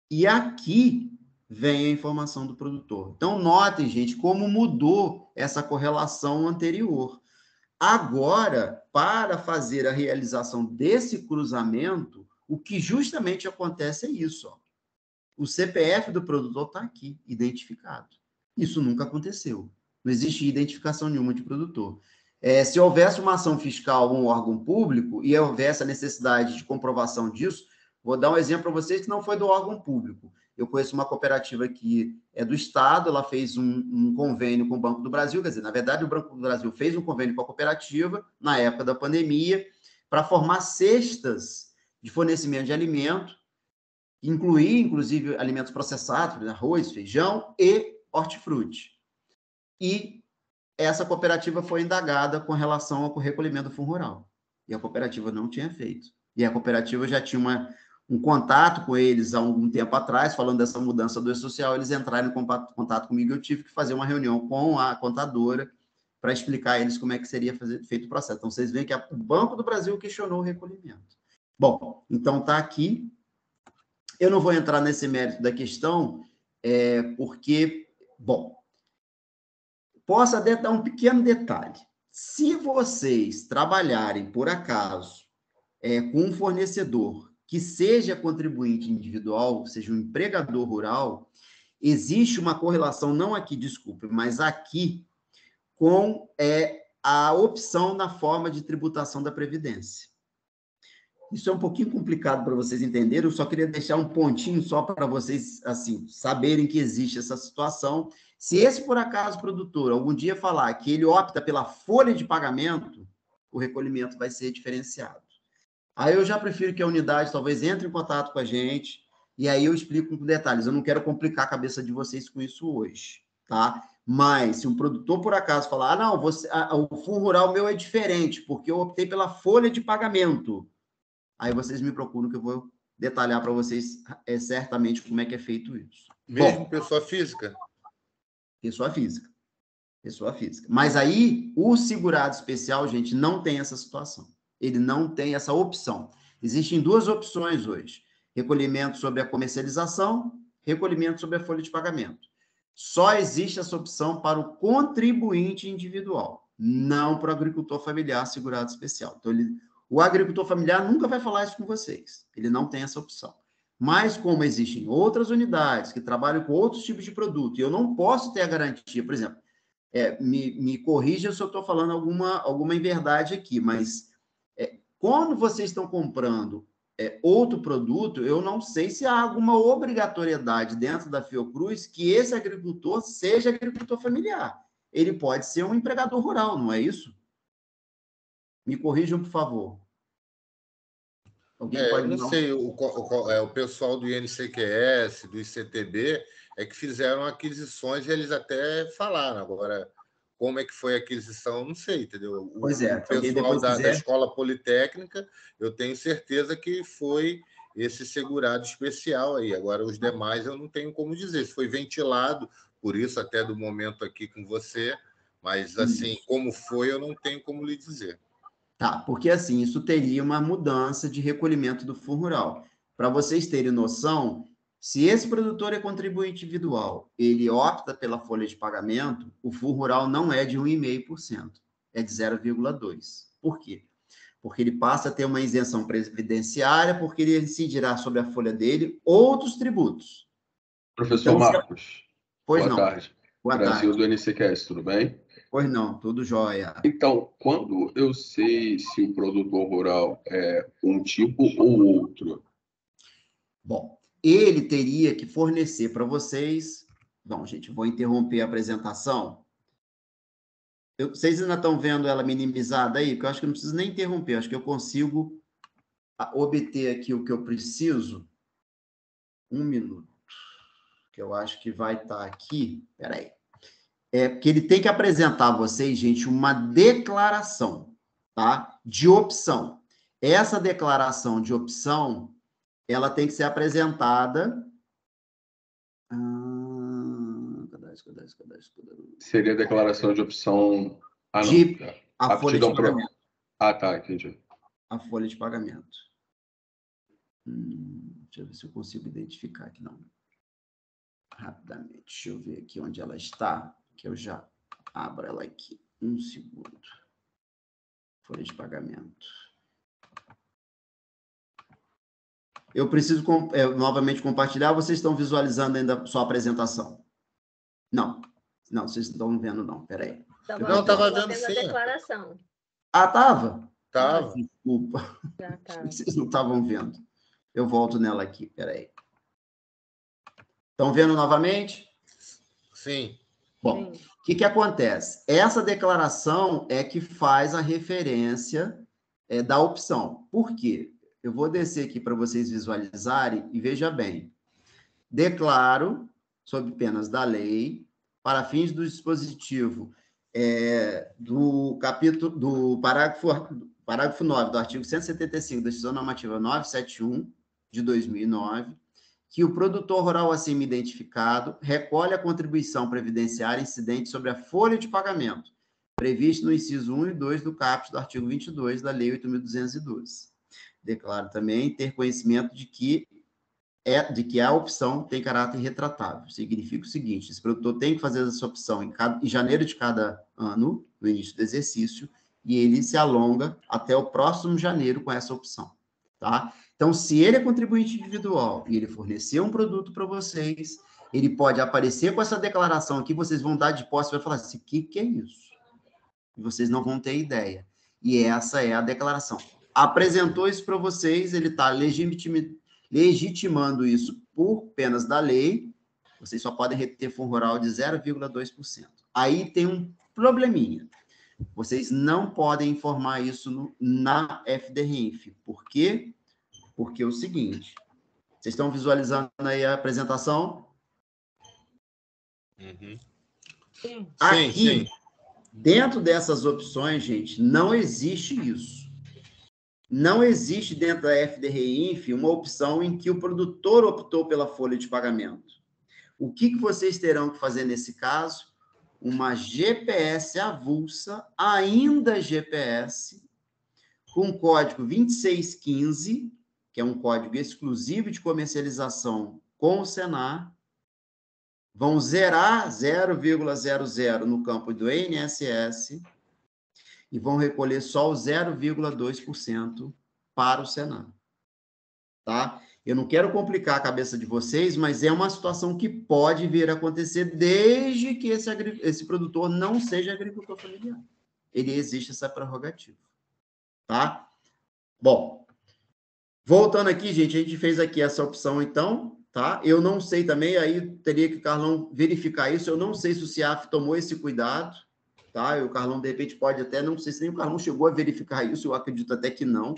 e aqui vem a informação do produtor. Então, notem, gente, como mudou essa correlação anterior. Agora, para fazer a realização desse cruzamento, o que justamente acontece é isso. O CPF do produtor está aqui, identificado. Isso nunca aconteceu. Não existe identificação nenhuma de produtor. Se houvesse uma ação fiscal ou um órgão público e houvesse a necessidade de comprovação disso, vou dar um exemplo para vocês que não foi do órgão público. Eu conheço uma cooperativa que é do Estado, ela fez um convênio com o Banco do Brasil, quer dizer, na verdade, o Banco do Brasil fez um convênio com a cooperativa, na época da pandemia, para formar cestas de fornecimento de alimento, incluir, inclusive, alimentos processados, arroz, feijão e hortifruti. E essa cooperativa foi indagada com relação ao recolhimento do fundo rural. E a cooperativa não tinha feito. E a cooperativa já tinha um contato com eles há algum tempo atrás, falando dessa mudança do E-Social, eles entraram em contato comigo, eu tive que fazer uma reunião com a contadora para explicar a eles como é que seria feito o processo. Então, vocês veem que o Banco do Brasil questionou o recolhimento. Bom, então está aqui. Eu não vou entrar nesse mérito da questão, porque, bom, posso até dar um pequeno detalhe. Se vocês trabalharem, por acaso, com um fornecedor que seja contribuinte individual, seja um empregador rural, existe uma correlação, não aqui, desculpe, mas aqui, com a opção na forma de tributação da Previdência. Isso é um pouquinho complicado para vocês entenderem, eu só queria deixar um pontinho só para vocês, assim, saberem que existe essa situação. Se esse, por acaso, produtor, algum dia falar que ele opta pela folha de pagamento, o recolhimento vai ser diferenciado. Aí eu já prefiro que a unidade talvez entre em contato com a gente, e aí eu explico com detalhes. Eu não quero complicar a cabeça de vocês com isso hoje, tá? Mas se um produtor, por acaso, falar, não, o fundo rural meu é diferente, porque eu optei pela folha de pagamento, aí vocês me procuram que eu vou detalhar para vocês certamente como é que é feito isso. Mesmo pessoa física? Pessoa física. Pessoa física. Mas aí, o segurado especial, gente, não tem essa situação. Ele não tem essa opção. Existem duas opções hoje. Recolhimento sobre a comercialização, recolhimento sobre a folha de pagamento. Só existe essa opção para o contribuinte individual, não para o agricultor familiar segurado especial. Então, o agricultor familiar nunca vai falar isso com vocês. Ele não tem essa opção. Mas, como existem outras unidades que trabalham com outros tipos de produto, e eu não posso ter a garantia, por exemplo, me corrija se eu estou falando alguma inverdade aqui, mas quando vocês estão comprando outro produto, eu não sei se há alguma obrigatoriedade dentro da Fiocruz que esse agricultor seja agricultor familiar. Ele pode ser um empregador rural, não é isso? Me corrijam, por favor. Alguém pode não sei, o pessoal do INCQS, do ICTB, é que fizeram aquisições e eles até falaram. Agora, como é que foi a aquisição, não sei, entendeu? Pois é, O pessoal da Escola Politécnica, eu tenho certeza que foi esse segurado especial aí. Agora, os demais eu não tenho como dizer. Se foi ventilado, por isso até do momento aqui com você, mas assim, como foi, eu não tenho como lhe dizer. Tá, porque assim, isso teria uma mudança de recolhimento do fundo rural. Para vocês terem noção, se esse produtor é contribuinte individual, ele opta pela folha de pagamento, o fundo rural não é de 1,5%, é de 0,2%. Por quê? Porque ele passa a ter uma isenção previdenciária, porque ele incidirá sobre a folha dele outros tributos. Professor Marcos, pois boa não. tarde. Boa Brasil tarde. do NCQS, tudo bem? Pois não, tudo jóia. Então, quando eu sei se o produtor rural é um tipo ou outro? Bom, ele teria que fornecer para vocês... Bom, gente, vou interromper a apresentação. Vocês ainda estão vendo ela minimizada aí? Porque eu acho que eu não preciso nem interromper, acho que eu consigo obter aqui o que eu preciso. Um minuto. Que eu acho que vai estar aqui. Espera aí. Porque ele tem que apresentar a vocês, gente, uma declaração, tá? De opção. Essa declaração de opção, ela tem que ser apresentada... Seria a declaração de opção... Ah, não. A folha de pagamento. Ah, tá, entendi. A folha de pagamento. Deixa eu ver se eu consigo identificar aqui, não. Rapidamente. Deixa eu ver aqui onde ela está, que eu já abro ela aqui. Um segundo. Folha de pagamento. Eu preciso novamente compartilhar. Vocês estão visualizando ainda sua apresentação? Não. Não, vocês não estão vendo, não. Peraí. Não, estava vendo sim. A declaração. Ah, estava? Estava. Desculpa. Vocês não estavam vendo. Eu volto nela aqui. Peraí. Estão vendo novamente? Sim. Bom, o que acontece? Essa declaração é que faz a referência da opção. Por quê? Eu vou descer aqui para vocês visualizarem e veja bem. Declaro, sob penas da lei, para fins do dispositivo do capítulo, do parágrafo 9 do artigo 175 da Decisão Normativa 971 de 2009, que o produtor rural acima identificado recolhe a contribuição previdenciária incidente sobre a folha de pagamento, prevista no inciso 1 e 2 do caput do artigo 22 da Lei 8.212. Declaro também ter conhecimento de que a opção tem caráter retratável. Significa o seguinte: esse produtor tem que fazer essa opção em janeiro de cada ano, no início do exercício, e ele se alonga até o próximo janeiro com essa opção. Tá? Então, se ele é contribuinte individual e ele fornecer um produto para vocês, ele pode aparecer com essa declaração aqui, vocês vão dar de posse e vai falar assim: o que é isso? E vocês não vão ter ideia. E essa é a declaração. Apresentou isso para vocês, ele está legitimando isso por penas da lei, vocês só podem reter fundo rural de 0,2%. Aí tem um probleminha. Vocês não podem informar isso na FDRINF. Por quê? Porque é o seguinte, vocês estão visualizando aí a apresentação? Sim. Aqui, sim. Dentro dessas opções, gente, não existe isso. Não existe dentro da FDRINF uma opção em que o produtor optou pela folha de pagamento. O que vocês terão que fazer nesse caso? Uma GPS avulsa, ainda GPS, com código 2615, que é um código exclusivo de comercialização com o Senar, vão zerar 0,00 no campo do INSS e vão recolher só o 0,2% para o Senar. Tá? Eu não quero complicar a cabeça de vocês, mas é uma situação que pode vir a acontecer desde que esse produtor não seja agricultor familiar. Ele existe essa prerrogativa. Tá? Bom, voltando aqui, gente, a gente fez aqui essa opção, então, tá? Eu não sei também, aí teria que o Carlão verificar isso, eu não sei se o CIAF tomou esse cuidado, tá? E o Carlão, de repente, pode até, não sei se nem o Carlão chegou a verificar isso, eu acredito até que não.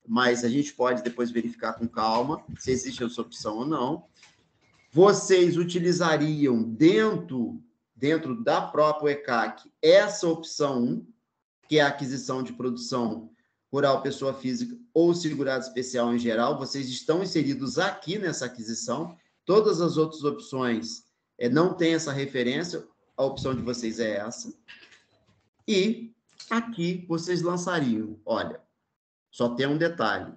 mas a gente pode depois verificar com calma se existe essa opção ou não. Vocês utilizariam dentro da própria ECAC essa opção 1, que é a aquisição de produção rural, pessoa física ou segurado especial em geral. Vocês estão inseridos aqui nessa aquisição. Todas as outras opções não têm essa referência. A opção de vocês é essa. E aqui vocês lançariam, olha, só tem um detalhe.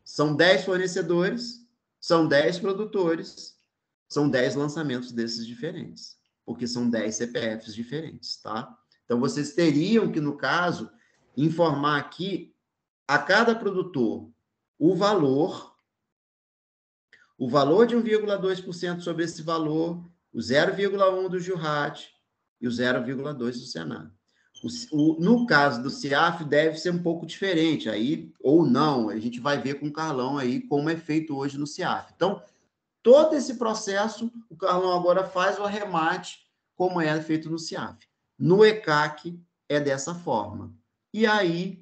São 10 fornecedores, são 10 produtores, são 10 lançamentos desses diferentes, porque são 10 CPFs diferentes, tá? Então, vocês teriam que, no caso, informar aqui a cada produtor o valor de 1,2% sobre esse valor, o 0,1% do Jurrat e o 0,2% do Senar. No caso do CIAF, deve ser um pouco diferente, aí, ou não, a gente vai ver com o Carlão aí como é feito hoje no CIAF. Então, todo esse processo, o Carlão agora faz o arremate como é feito no CIAF. No ECAC, é dessa forma. E aí,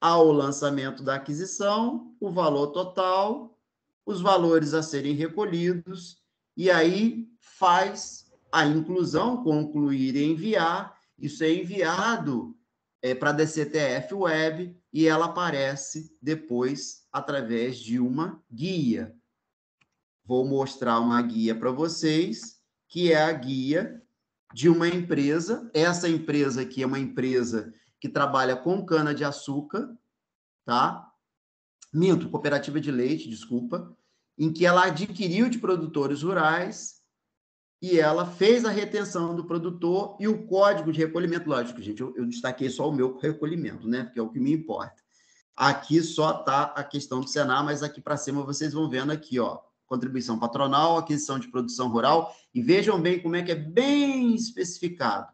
ao lançamento da aquisição, o valor total, os valores a serem recolhidos, e aí faz a inclusão, concluir e enviar. Isso é enviado para a DCTF Web e ela aparece depois através de uma guia. Vou mostrar uma guia para vocês, que é a guia de uma empresa. Essa empresa aqui é uma empresa que trabalha com cana-de-açúcar, tá? Minto, cooperativa de leite, desculpa, em que ela adquiriu de produtores rurais e ela fez a retenção do produtor e o código de recolhimento. Lógico, gente, eu destaquei só o meu recolhimento, né? Porque é o que me importa. Aqui só está a questão do Senar, mas aqui para cima vocês vão vendo aqui, ó, contribuição patronal, aquisição de produção rural, e vejam bem como é que é bem especificado.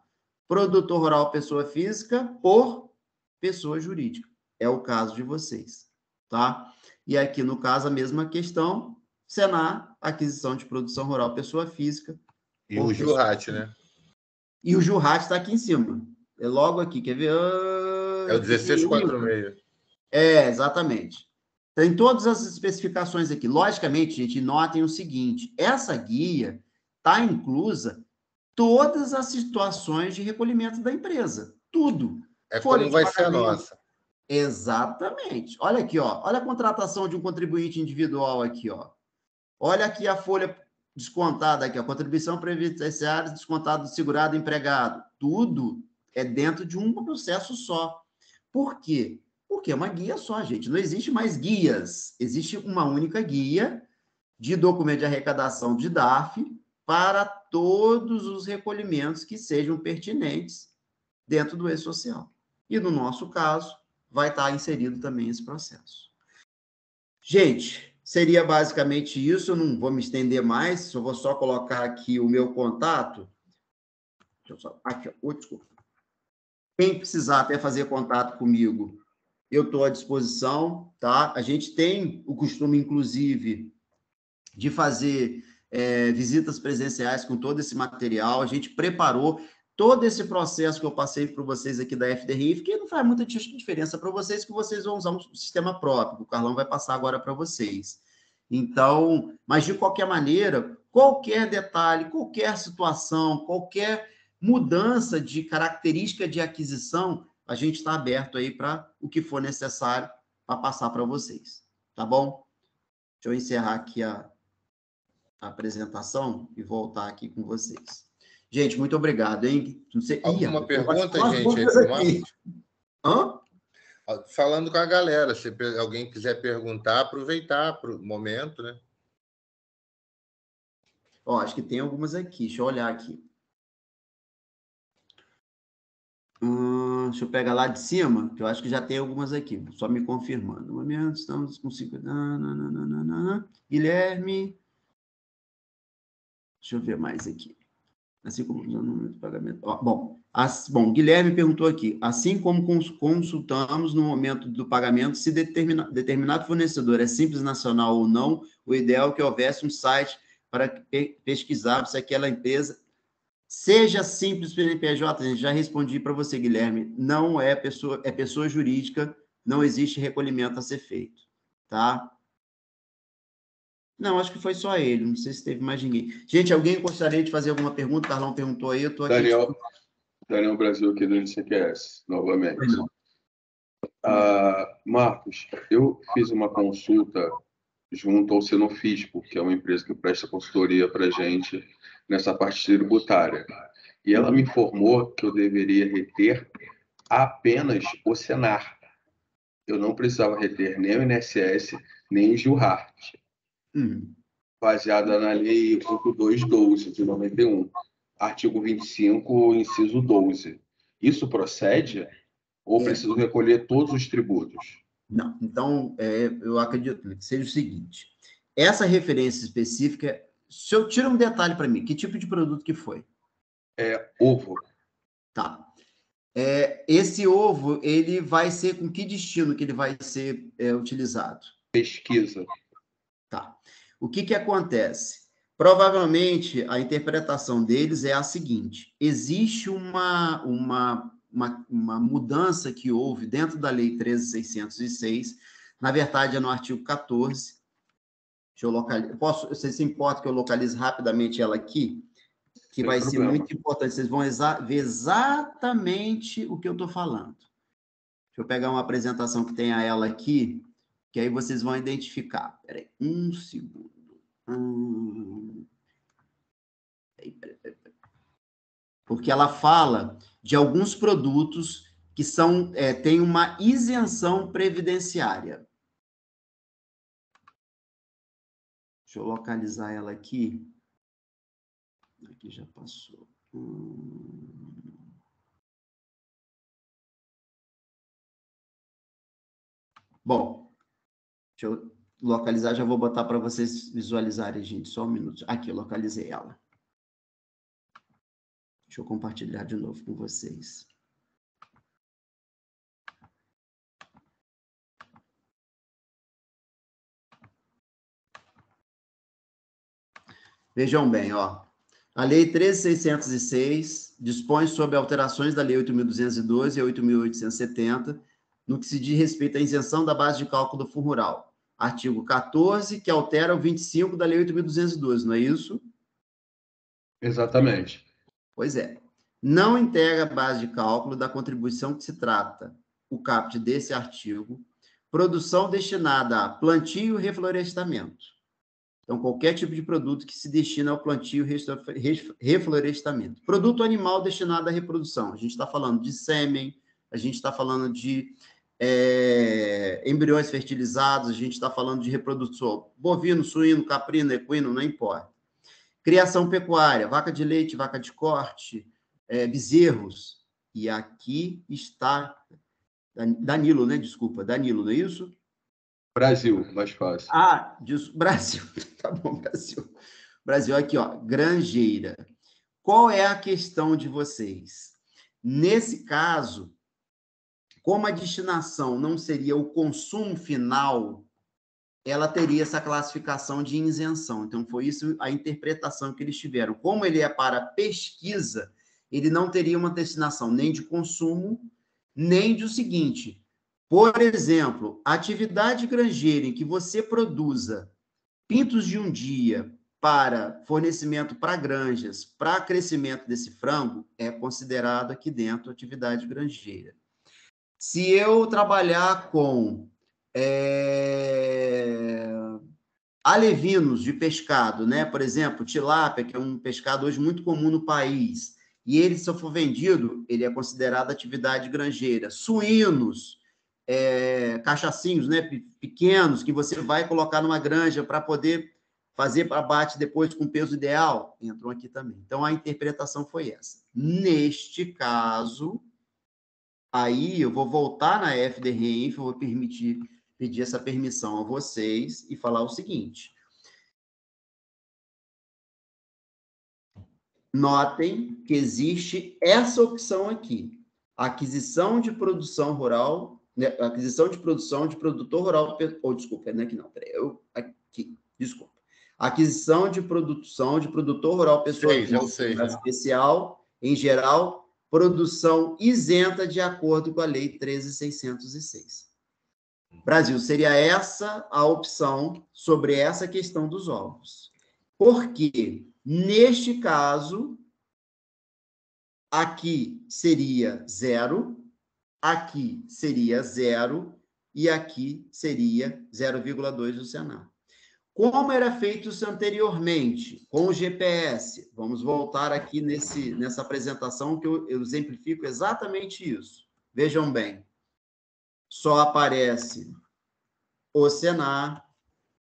Produtor rural, pessoa física, por pessoa jurídica. É o caso de vocês, tá? E aqui, no caso, a mesma questão, Senar, aquisição de produção rural, pessoa física. E o Jurrat, né? E o Jurrat está aqui em cima. É logo aqui, quer ver? É o 1646. Exatamente. Tem todas as especificações aqui. Logicamente, gente, notem o seguinte, essa guia está inclusa todas as situações de recolhimento da empresa. Tudo. É como vai ser a nossa. Exatamente. Olha aqui, ó. Olha a contratação de um contribuinte individual aqui, ó. Olha aqui a folha descontada aqui, a contribuição previdenciária descontada do segurado empregado. Tudo é dentro de um processo só. Por quê? Porque é uma guia só, gente. Não existe mais guias. Existe uma única guia de documento de arrecadação de DARF para todos os recolhimentos que sejam pertinentes dentro do E-Social. E, no nosso caso, vai estar inserido também esse processo. Gente, seria basicamente isso. Eu não vou me estender mais, eu vou só colocar aqui o meu contato. Deixa eu só... Aqui, ó. Desculpa. Quem precisar até fazer contato comigo, eu estou à disposição, tá? A gente tem o costume, inclusive, de fazer visitas presenciais com todo esse material. A gente preparou todo esse processo que eu passei para vocês aqui da FDRI, que não faz muita diferença para vocês, que vocês vão usar um sistema próprio. O Carlão vai passar agora para vocês. Então, mas de qualquer maneira, qualquer detalhe, qualquer situação, qualquer mudança de característica de aquisição, a gente está aberto aí para o que for necessário para passar para vocês, tá bom? Deixa eu encerrar aqui a apresentação e voltar aqui com vocês. Gente, muito obrigado, hein? Não sei... Alguma pergunta, gente, aí pro Marcos? Hã? Falando com a galera, se alguém quiser perguntar, aproveitar para o momento, né? Ó, acho que tem algumas aqui, deixa eu olhar aqui. Deixa eu pegar lá de cima, que eu acho que já tem algumas aqui, só me confirmando. No momento, estamos com 50... Guilherme... Deixa eu ver mais aqui. Assim como o número de pagamento... Bom, Guilherme perguntou aqui, assim como consultamos no momento do pagamento, se determinado fornecedor é simples nacional ou não, o ideal é que houvesse um site para pesquisar se aquela empresa seja simples PNPJ. Já respondi para você, Guilherme, não é pessoa, é pessoa jurídica não existe recolhimento a ser feito, tá? Não, acho que foi só ele, não sei se teve mais ninguém. Gente, alguém gostaria de fazer alguma pergunta? O Carlão perguntou aí, eu estou aqui. Daniel Brasil, aqui do NCQS, novamente. Marcos, eu fiz uma consulta junto ao Senofisco, que é uma empresa que presta consultoria para a gente nessa parte tributária. E ela me informou que eu deveria reter apenas o Senar. Eu não precisava reter nem o INSS, nem o Gilhart. Baseada na Lei 8212 de 91, artigo 25, inciso 12. Isso procede ou preciso recolher todos os tributos? Não, então, eu acredito que seja o seguinte, essa referência específica, se eu tiro um detalhe para mim, que tipo de produto que foi? Ovo. Tá. Esse ovo, ele vai ser com que destino que ele vai ser utilizado? Pesquisa. Tá. O que acontece? Provavelmente, a interpretação deles é a seguinte, existe uma mudança que houve dentro da Lei 13.606, na verdade é no artigo 14, deixa eu localizar, vocês se importam que eu localize rapidamente ela aqui? Que vai ser muito importante, vocês vão ver exatamente o que eu estou falando. Deixa eu pegar uma apresentação que tenha ela aqui, que aí vocês vão identificar. Espera aí, um segundo. Porque ela fala de alguns produtos que têm uma isenção previdenciária. Deixa eu localizar ela aqui. Aqui já passou. Bom, deixa eu localizar, já vou botar para vocês visualizarem, gente. Só um minuto. Aqui, eu localizei ela. Deixa eu compartilhar de novo com vocês. Vejam bem, ó. A Lei 13.606 dispõe sobre alterações da Lei 8.212 e 8.870, no que se diz respeito à isenção da base de cálculo do Fundo Rural. Artigo 14, que altera o 25 da Lei 8.212, não é isso? Exatamente. Pois é. Não integra a base de cálculo da contribuição que se trata, o caput desse artigo, produção destinada a plantio e reflorestamento. Então, qualquer tipo de produto que se destina ao plantio e reflorestamento. Produto animal destinado à reprodução. A gente está falando de sêmen, a gente está falando de embriões fertilizados, a gente está falando de reprodução bovino, suíno, caprino, equino, não importa. Criação pecuária, vaca de leite, vaca de corte, bezerros. E aqui está Danilo, né? Desculpa, Danilo, não é isso? Brasil, mais fácil. Brasil. Tá bom, Brasil. Brasil, aqui, ó, granjeira. Qual é a questão de vocês? Nesse caso, como a destinação não seria o consumo final, ela teria essa classificação de isenção. Então, foi isso a interpretação que eles tiveram. Como ele é para pesquisa, ele não teria uma destinação nem de consumo, nem de o seguinte... Por exemplo, a atividade granjeira em que você produza pintos de um dia para fornecimento para granjas, para crescimento desse frango, é considerado aqui dentro atividade granjeira. Se eu trabalhar com alevinos de pescado, né? Por exemplo, tilápia, que é um pescado hoje muito comum no país, e ele, se for vendido, ele é considerado atividade granjeira. Suínos, cachacinhos, né, pequenos, que você vai colocar numa granja para poder fazer abate depois com peso ideal, entram aqui também. Então, a interpretação foi essa. Neste caso, aí eu vou voltar na FDREINF, eu vou pedir essa permissão a vocês e falar o seguinte. Notem que existe essa opção aqui, aquisição de produção rural, aquisição de produção de produtor rural, desculpa, não é aqui não, peraí, desculpa. Aquisição de produção de produtor rural pessoa especial, em geral, produção isenta de acordo com a Lei 13.606. Brasil, seria essa a opção sobre essa questão dos ovos. Porque, neste caso, aqui seria 0, aqui seria 0 e aqui seria 0,2 do Senar. Como era feito isso anteriormente, com o GPS? Vamos voltar aqui nessa apresentação que eu exemplifico exatamente isso. Vejam bem, só aparece o Senar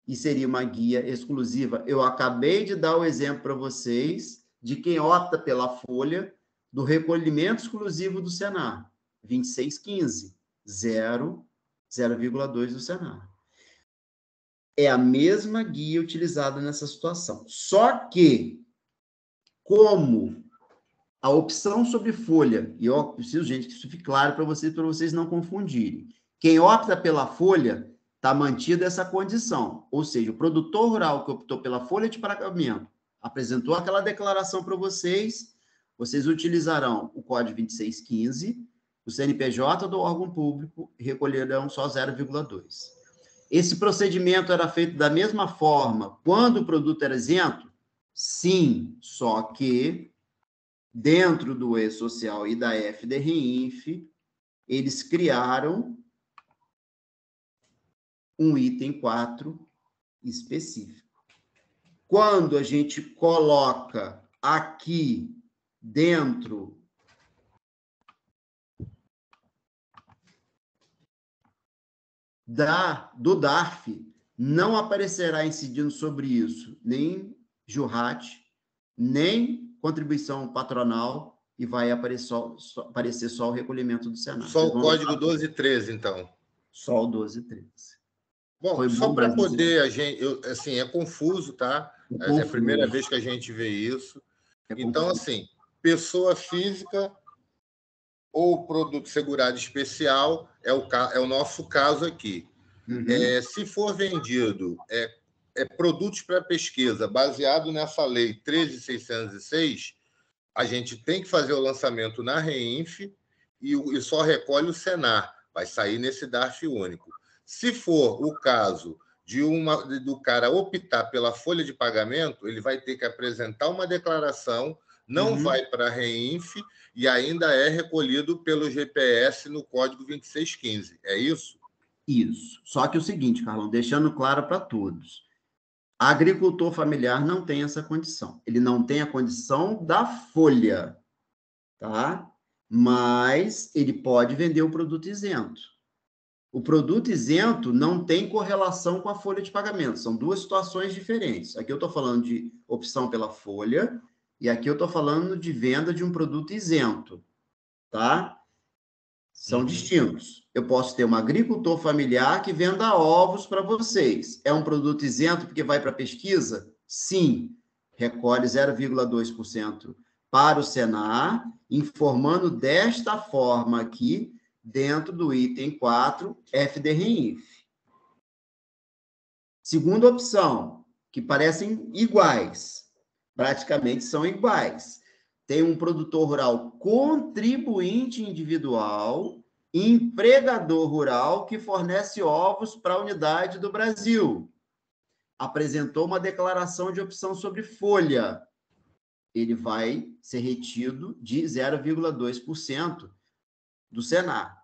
e seria uma guia exclusiva. Eu acabei de dar o exemplo para vocês de quem opta pela folha do recolhimento exclusivo do Senar, 2615, 0,2 do Senar. É a mesma guia utilizada nessa situação. Só que, como a opção sobre folha, e eu preciso, gente, que isso fique claro para vocês não confundirem. Quem opta pela folha está mantida essa condição. Ou seja, o produtor rural que optou pela folha de pagamento apresentou aquela declaração para vocês, vocês utilizarão o código 2615, o CNPJ do órgão público e recolherão só 0,2. Esse procedimento era feito da mesma forma quando o produto era isento? Sim, só que dentro do E-Social e da FDRINF, eles criaram um item 4 específico. Quando a gente coloca aqui dentro do DARF, não aparecerá incidindo sobre isso nem JURAT, nem contribuição patronal, e vai aparecer só o recolhimento do Senar. Só o código 1213, então. Só o 1213. Bom, só para poder a gente... assim, é confuso, tá? É a primeira vez que a gente vê isso. Então, assim, pessoa física ou produto segurado especial é o nosso caso aqui. Uhum. Se for vendido produtos para pesquisa baseado nessa lei 13.606, a gente tem que fazer o lançamento na REINF e só recolhe o Senar. Vai sair nesse DARF único. Se for o caso do cara optar pela folha de pagamento, ele vai ter que apresentar uma declaração, não vai para a REINF e ainda é recolhido pelo GPS no código 2615. É isso? Isso. Só que o seguinte, Carlão, deixando claro para todos, agricultor familiar não tem essa condição. Ele não tem a condição da folha, tá? Mas ele pode vender o produto isento. O produto isento não tem correlação com a folha de pagamento. São duas situações diferentes. Aqui eu estou falando de opção pela folha e aqui eu estou falando de venda de um produto isento, tá? São distintos. Eu posso ter um agricultor familiar que venda ovos para vocês. É um produto isento porque vai para pesquisa? Sim. Recolhe 0,2% para o Senar, informando desta forma aqui, dentro do item 4, FDRINF. Segunda opção, que parecem iguais, praticamente são iguais. Tem um produtor rural contribuinte individual, empregador rural que fornece ovos para a unidade do Brasil. Apresentou uma declaração de opção sobre folha. Ele vai ser retido de 0,2% do Senar.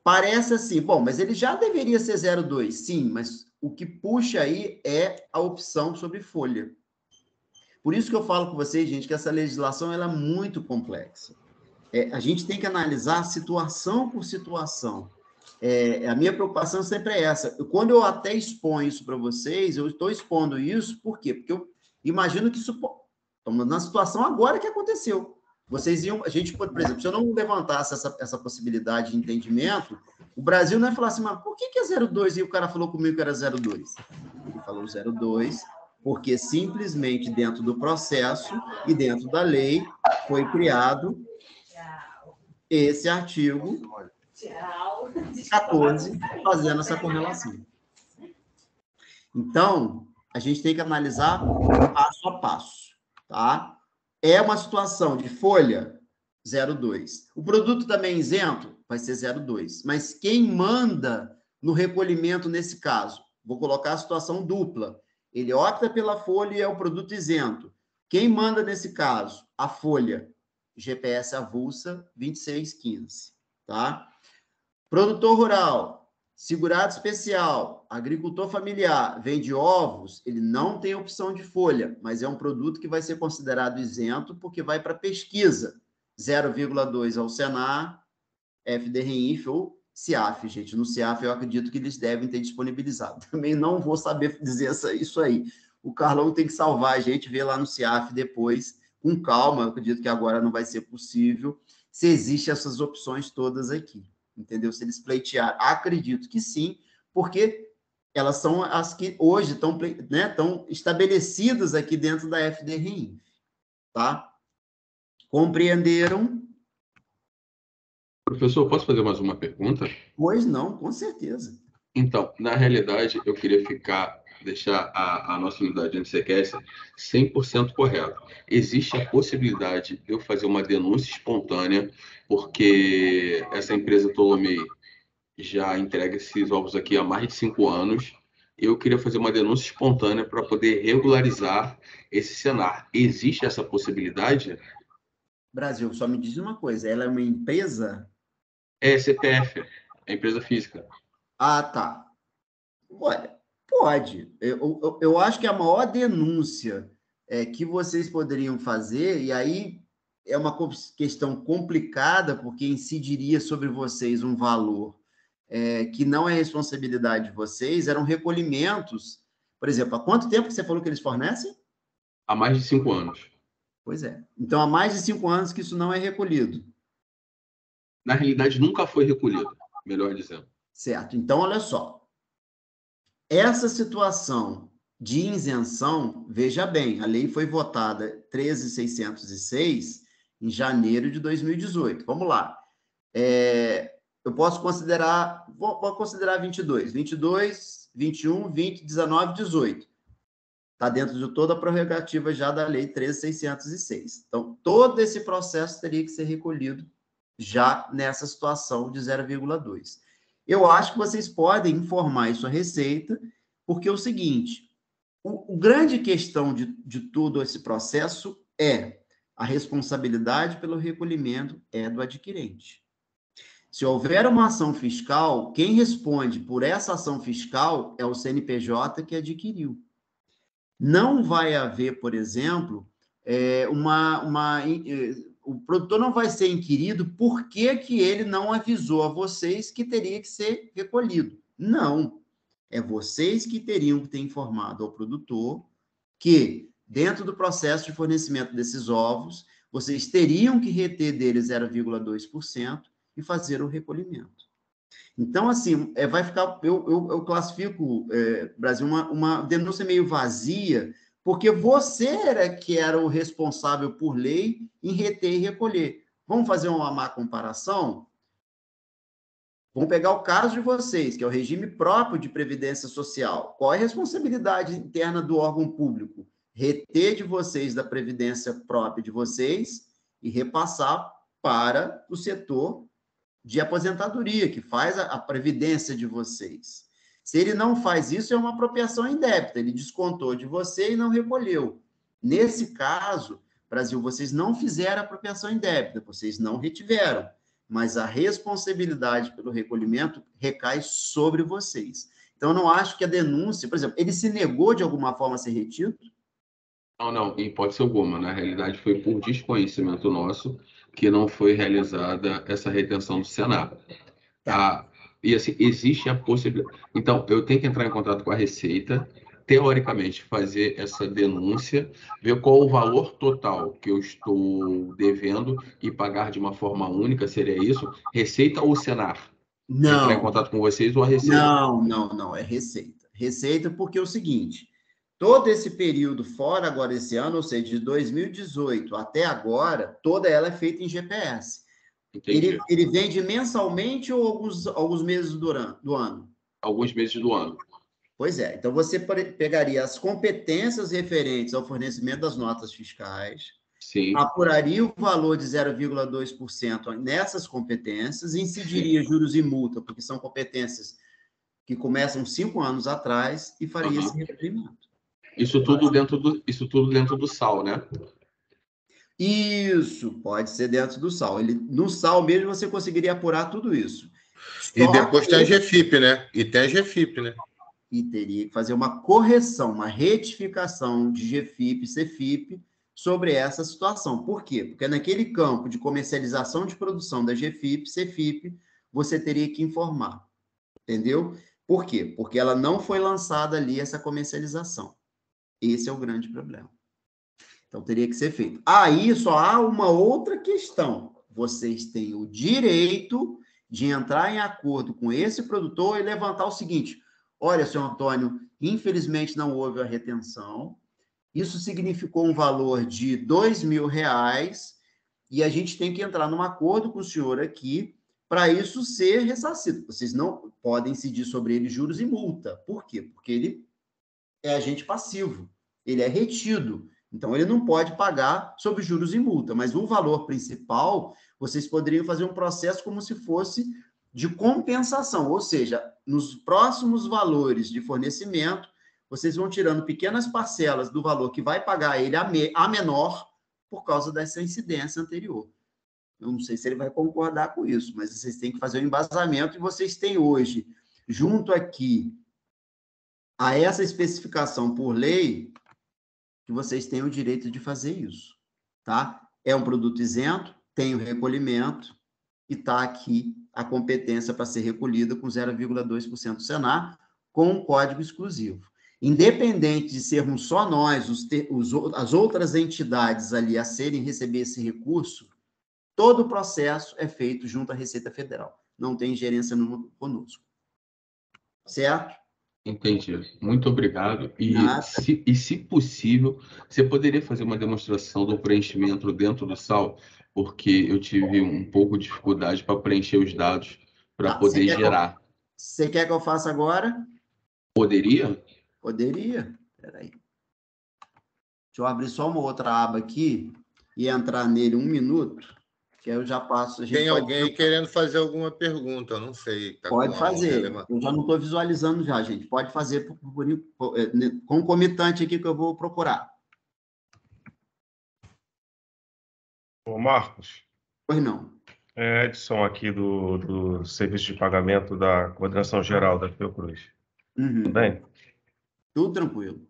Parece assim, bom, mas ele já deveria ser 0,2%. Sim, mas o que puxa aí é a opção sobre folha. Por isso que eu falo com vocês, gente, que essa legislação ela é muito complexa. A gente tem que analisar situação por situação. A minha preocupação sempre é essa. Quando eu até exponho isso para vocês, eu estou expondo isso, por quê? Porque eu imagino que isso... Estamos na situação agora que aconteceu. Vocês iam... A gente, por exemplo, se eu não levantasse essa possibilidade de entendimento, o Brasil não ia falar assim, mas por que é 0,2 e o cara falou comigo que era 0,2? Ele falou 0,2 porque simplesmente dentro do processo e dentro da lei foi criado esse artigo 14 fazendo essa correlação. Então, a gente tem que analisar passo a passo, tá? É uma situação de folha, 0,2. O produto também isento vai ser 0,2. Mas quem manda no recolhimento nesse caso? Vou colocar a situação dupla. Ele opta pela folha e é o produto isento. Quem manda nesse caso? A folha. GPS avulsa 2615, tá? Produtor rural, segurado especial, agricultor familiar, vende ovos, ele não tem opção de folha, mas é um produto que vai ser considerado isento porque vai para pesquisa. 0,2 ao Senar, FDRINF ou CIAF, gente. No CIAF eu acredito que eles devem ter disponibilizado. Também não vou saber dizer isso aí. O Carlão tem que salvar a gente, ver lá no CIAF depois, com calma. Eu acredito que agora não vai ser possível, se existem essas opções todas aqui. Entendeu? Se eles pleitearem, acredito que sim, porque elas são as que hoje estão, né, estão estabelecidas aqui dentro da FDRINF. Tá? Compreenderam? Professor, posso fazer mais uma pergunta? Pois não, com certeza. Então, na realidade, eu queria deixar a nossa unidade anti-sequestro 100% correta. Existe a possibilidade de eu fazer uma denúncia espontânea, porque essa empresa Ptolomei já entrega esses ovos aqui há mais de 5 anos. Eu queria fazer uma denúncia espontânea para poder regularizar esse Senar. Existe essa possibilidade? Brasil, só me diz uma coisa, ela é uma empresa? É CPF, é empresa física. Ah, tá. Olha, pode. Eu acho que a maior denúncia que vocês poderiam fazer, e aí é uma questão complicada, porque incidiria sobre vocês um valor que não é responsabilidade de vocês, eram recolhimentos. Por exemplo, há quanto tempo que você falou que eles fornecem? Há mais de 5 anos. Pois é. Então, há mais de 5 anos que isso não é recolhido. Na realidade, nunca foi recolhido, melhor dizendo. Certo. Então, olha só. Essa situação de isenção, veja bem, a lei foi votada 13.606 em janeiro de 2018. Vamos lá. Eu posso considerar, vou considerar 22, 21, 20, 19, 18. Está dentro de toda a prerrogativa já da lei 13.606. Então, todo esse processo teria que ser recolhido já nessa situação de 0,2. Eu acho que vocês podem informar isso à Receita, porque é o seguinte, o grande questão de todo esse processo é a responsabilidade pelo recolhimento é do adquirente. Se houver uma ação fiscal, quem responde por essa ação fiscal é o CNPJ que adquiriu. Não vai haver, por exemplo, o produtor não vai ser inquirido por que ele não avisou a vocês que teria que ser recolhido. Não. É vocês que teriam que ter informado ao produtor que, dentro do processo de fornecimento desses ovos, vocês teriam que reter dele 0,2% e fazer o recolhimento. Então, assim, vai ficar... Eu classifico, Brasil, uma denúncia meio vazia, porque você era o responsável por lei em reter e recolher. Vamos fazer uma má comparação? Vamos pegar o caso de vocês, que é o regime próprio de previdência social. Qual é a responsabilidade interna do órgão público? Reter de vocês da previdência própria de vocês e repassar para o setor de aposentadoria, que faz a previdência de vocês. Se ele não faz isso, é uma apropriação indébita. Ele descontou de você e não recolheu. Nesse caso, Brasil, vocês não fizeram a apropriação indébita, vocês não retiveram, mas a responsabilidade pelo recolhimento recai sobre vocês. Então, eu não acho que a denúncia... Por exemplo, ele se negou de alguma forma a ser retido? Não, em hipótese alguma. Na realidade, foi por desconhecimento nosso que não foi realizada essa retenção do Senar. Tá. E assim, existe a possibilidade. Então, eu tenho que entrar em contato com a Receita, teoricamente, fazer essa denúncia, ver qual o valor total que eu estou devendo e pagar de uma forma única, seria isso? Receita ou Senar? Não. Entrar em contato com vocês ou a Receita? Não, é Receita. Receita porque é o seguinte, todo esse período fora agora esse ano, ou seja, de 2018 até agora, toda ela é feita em GPS. Ele vende mensalmente ou alguns meses do ano? Alguns meses do ano. Pois é. Então, você pegaria as competências referentes ao fornecimento das notas fiscais, sim, apuraria o valor de 0,2% nessas competências, incidiria juros e multa, porque são competências que começam 5 anos atrás e faria esse recolhimento. Isso tudo dentro do SAL, né? Isso, pode ser dentro do SAL. No SAL mesmo você conseguiria apurar tudo isso. E depois tem a GFIP, né? E tem a GFIP, né? E teria que fazer uma correção, uma retificação de GFIP, CFIP sobre essa situação. Por quê? Porque naquele campo de comercialização de produção da GFIP, CFIP, você teria que informar. Entendeu? Por quê? Porque ela não foi lançada ali, essa comercialização. Esse é o grande problema. Então, teria que ser feito. Aí, só há uma outra questão. Vocês têm o direito de entrar em acordo com esse produtor e levantar o seguinte: olha, senhor Antônio, infelizmente não houve a retenção, isso significou um valor de R$2.000 e a gente tem que entrar num acordo com o senhor aqui para isso ser ressarcido. Vocês não podem incidir sobre ele juros e multa. Por quê? Porque ele é agente passivo, ele é retido. Então, ele não pode pagar sobre juros e multa, mas o valor principal, vocês poderiam fazer um processo como se fosse de compensação, ou seja, nos próximos valores de fornecimento, vocês vão tirando pequenas parcelas do valor que vai pagar ele a menor por causa dessa incidência anterior. Eu não sei se ele vai concordar com isso, mas vocês têm que fazer um embasamento e vocês têm hoje, junto aqui a essa especificação por lei, que vocês têm o direito de fazer isso, tá? É um produto isento, tem o recolhimento e está aqui a competência para ser recolhida com 0,2% do Senar, com um código exclusivo. Independente de sermos só nós, as outras entidades ali a receber esse recurso, todo o processo é feito junto à Receita Federal. Não tem ingerência conosco. Certo? Entendi. Muito obrigado. E se possível, você poderia fazer uma demonstração do preenchimento dentro do SAL? Porque eu tive um pouco de dificuldade para preencher os dados para poder gerar. Você quer que eu faça agora? Poderia? Poderia. Espera aí. Deixa eu abrir só uma outra aba aqui e entrar nele 1 minuto, que aí eu já passo. Tem alguém aí querendo fazer alguma pergunta, eu não sei. Tá, pode fazer. Eu já não estou visualizando já, gente. Pode fazer concomitante aqui que eu vou procurar. Ô, Marcos. Pois não. É Edson aqui do Serviço de Pagamento da Coordenação Geral da Fiocruz. Uhum. Tudo bem? Tudo tranquilo.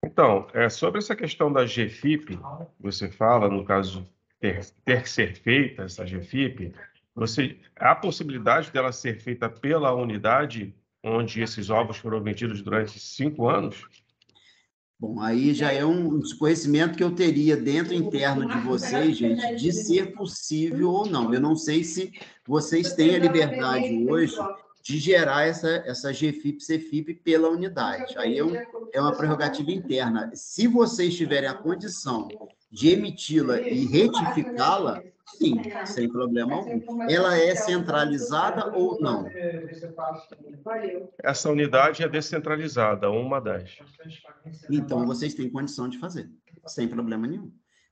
Então, sobre essa questão da GFIP, você fala, no caso de ter que ser feita essa GFIP, há a possibilidade dela ser feita pela unidade onde esses ovos foram vendidos durante 5 anos? Bom, aí já é um desconhecimento que eu teria dentro interno de vocês, gente, de ser possível ou não. Eu não sei se vocês têm a liberdade hoje de gerar essa GFIP, CFIP pela unidade. Aí é uma prerrogativa interna. Se vocês tiverem a condição de emiti-la e retificá-la, sim, sem problema algum. Ela é centralizada ou não? Essa unidade é descentralizada, uma das. Então, vocês têm condição de fazer, sem problema nenhum.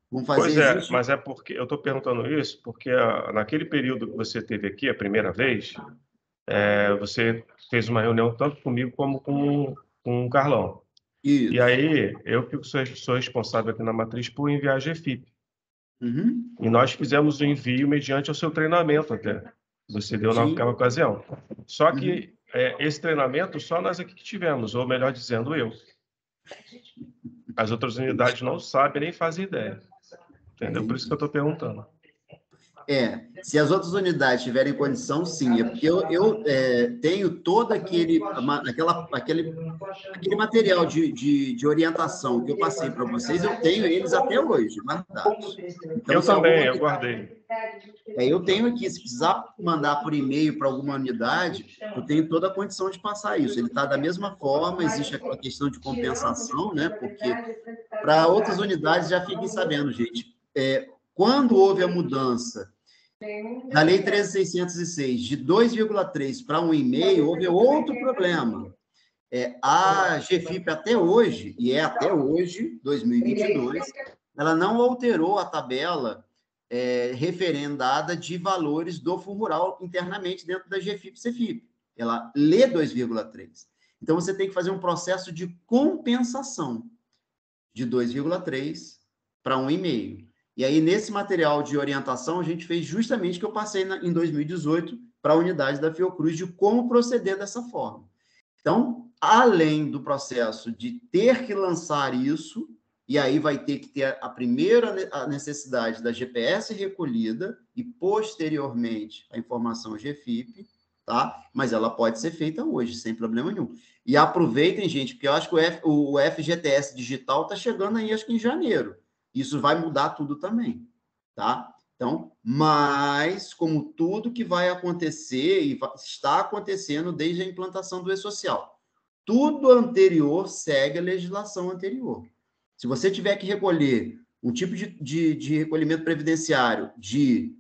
Vamos fazer mas é porque eu estou perguntando isso porque naquele período que você teve aqui, a primeira vez, você fez uma reunião tanto comigo como com o Carlão. Isso. E aí, eu que sou responsável aqui na Matriz por enviar a GFIP. Uhum. E nós fizemos o envio mediante o seu treinamento até. Você deu naquela ocasião. Só que esse treinamento só nós aqui que tivemos, ou melhor dizendo, eu. As outras unidades não sabem nem fazem ideia. Entendeu? Por isso que eu estou perguntando. Se as outras unidades tiverem condição, sim. Eu tenho todo aquele material de orientação que eu passei para vocês, eu tenho eles até hoje, guardados. Então, eu também, eu guardei. Eu tenho aqui, se precisar mandar por e-mail para alguma unidade, eu tenho toda a condição de passar isso. Ele está da mesma forma, existe aquela questão de compensação, né? Porque para outras unidades já fiquem sabendo, gente. Quando houve a mudança da Lei 13.606, de 2,3 para 1,5, houve outro problema. A GFIP até hoje, e até hoje, 2022, ela não alterou a tabela referendada de valores do Fundo Rural internamente dentro da GFIP-CFIP. ela lê 2,3. Então, você tem que fazer um processo de compensação de 2,3 para 1,5. E aí, nesse material de orientação, a gente fez justamente o que eu passei em 2018 para a unidade da Fiocruz de como proceder dessa forma. Então, além do processo de ter que lançar isso, e aí vai ter que ter a primeira necessidade da GPS recolhida e, posteriormente, a informação GFIP, tá? Mas ela pode ser feita hoje, sem problema nenhum. E aproveitem, gente, porque eu acho que o FGTS digital está chegando aí, acho que em janeiro. Isso vai mudar tudo também, tá? Então, mas, como tudo que vai acontecer e está acontecendo desde a implantação do E-Social, tudo anterior segue a legislação anterior. Se você tiver que recolher um tipo de recolhimento previdenciário de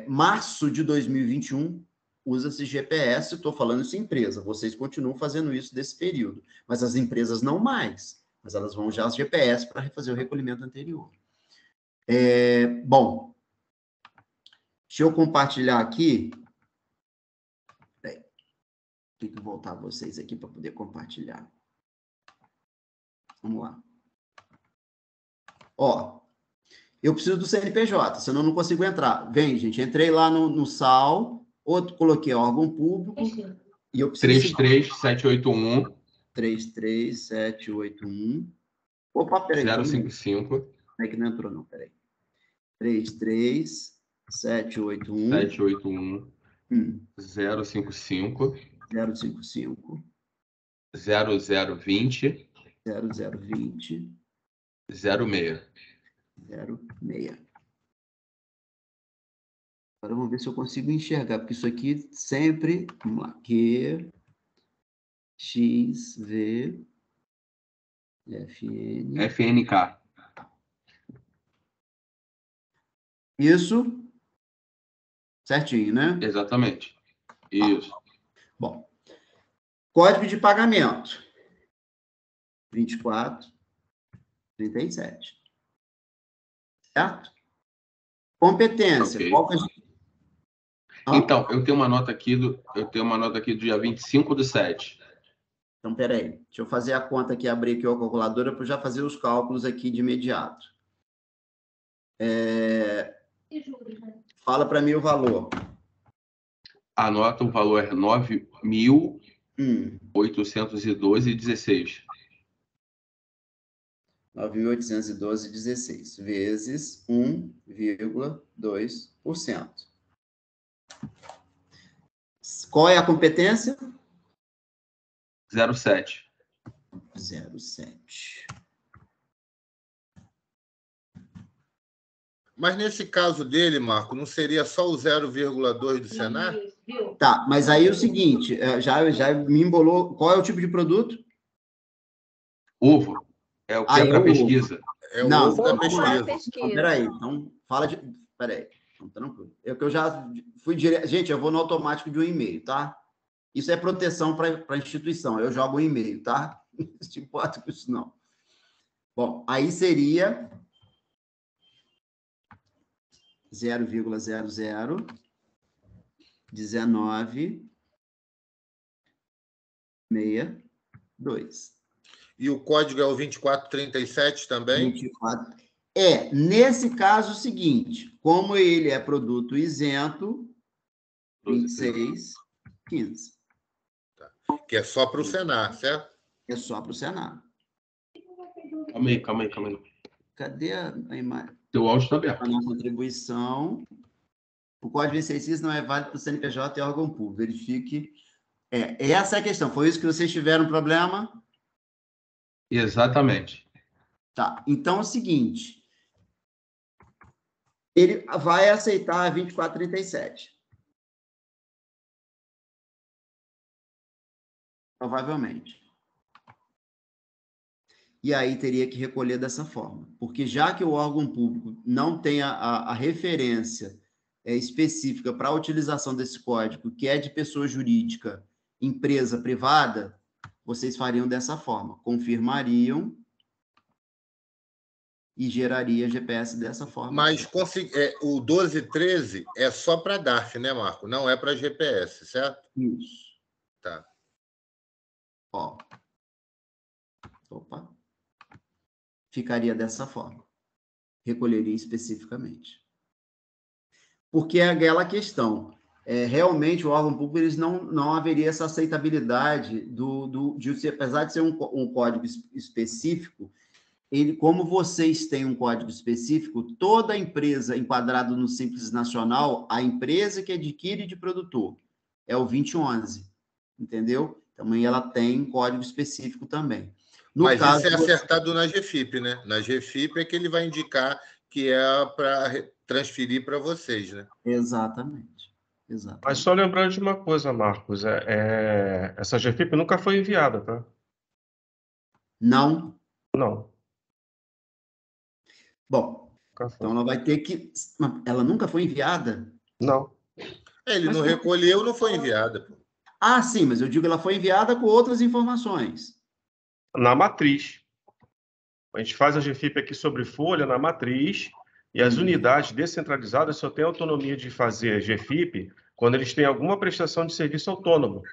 março de 2021, usa-se GPS, estou falando isso em empresa, vocês continuam fazendo isso desse período, mas as empresas não mais, mas elas vão usar as GPS para fazer o recolhimento anterior. Bom, deixa eu compartilhar aqui. Peraí, tenho que voltar vocês aqui para poder compartilhar. Vamos lá. Ó, eu preciso do CNPJ, senão eu não consigo entrar. Vem, gente, entrei lá no SAL, coloquei órgão público, e eu preciso... 33781. 33781. Opa, peraí. 055. É que não entrou, não, peraí. 33781. 781. 055. 055. 0020. 0020. 06. 06. Agora vamos ver se eu consigo enxergar, porque isso aqui sempre... Vamos lá. Q, X, V, FN... FNK. Isso? Certinho, né? Exatamente. Isso. Bom. Código de pagamento. 2437. Certo? Competência. Okay. Qual que a gente... Então, eu tenho uma nota aqui do dia 25/7. Então, peraí. Deixa eu fazer a conta aqui, abrir aqui a calculadora para eu já fazer os cálculos aqui de imediato. Fala para mim o valor. A nota, o valor é 9.812,16. 9.812,16 vezes 1,2%. Qual é a competência? 07. 07. Mas nesse caso dele, Marco, não seria só o 0,2 do Senar? Tá, mas aí é o seguinte, já me embolou. Qual é o tipo de produto? Ovo. É o que é para pesquisa. É o Não, ovo da pesquisa. pesquisa. Então, peraí, então fala de... Peraí, então, tranquilo. Eu já fui direto... Gente, eu vou no automático de um e-mail, tá? Isso é proteção para a instituição. Eu jogo um e-mail, tá? Não se importa com isso, não. Bom, aí seria 0,001962. E o código é o 2437 também? 24. Nesse caso, o seguinte, como ele é produto isento, 26,15. Tá. Que é só para o Senar, certo? É só para o Senar. Calma aí. Cadê a imagem? Teu áudio está aberto. A nossa contribuição. O código 26,15 não é válido para o CNPJ e órgão público. Verifique. Essa é a questão. Foi isso que vocês tiveram problema? Exatamente. Tá. Então, é o seguinte. Ele vai aceitar a 2437. Provavelmente. E aí teria que recolher dessa forma. Porque já que o órgão público não tem a referência específica para a utilização desse código, que é de pessoa jurídica, empresa privada, vocês fariam dessa forma. Confirmariam e geraria GPS dessa forma. Mas o 1213 é só para DARF, né, Marco? Não é para GPS, certo? Isso. Tá. Ó. Opa. Ficaria dessa forma. Recolheria especificamente. Porque é aquela questão. Realmente, o órgão público eles não haveria essa aceitabilidade apesar de ser um código específico, como vocês têm um código específico, toda empresa enquadrada no Simples Nacional, a empresa que adquire de produtor, é o 2011, entendeu? Também ela tem um código específico também. Mas caso, isso é acertado na GFIP, né? Na GFIP é que ele vai indicar que é para transferir para vocês, né? Exatamente. Mas só lembrando de uma coisa, Marcos, essa GFIP nunca foi enviada, tá? Não? Não. Bom, então ela vai ter que... Ela nunca foi enviada? Não. Ele não recolheu, não foi enviada. Pô. Ah, sim, mas eu digo que ela foi enviada com outras informações. Na matriz. A gente faz a GFIP aqui sobre folha, na matriz, e as unidades descentralizadas só têm autonomia de fazer GFIP quando eles têm alguma prestação de serviço autônomo.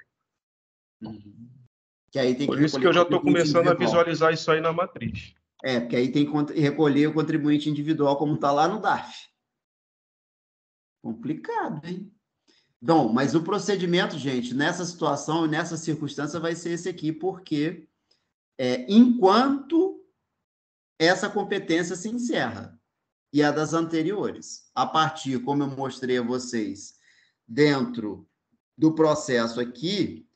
Que aí tem Por isso que eu já estou começando a visualizar isso aí na matriz. Porque aí tem que recolher o contribuinte individual, como está lá no DARF. Complicado, hein? Bom, mas o procedimento, gente, nessa situação, nessa circunstância, vai ser esse aqui, porque enquanto essa competência se encerra, e a das anteriores, a partir, como eu mostrei a vocês, dentro do processo aqui,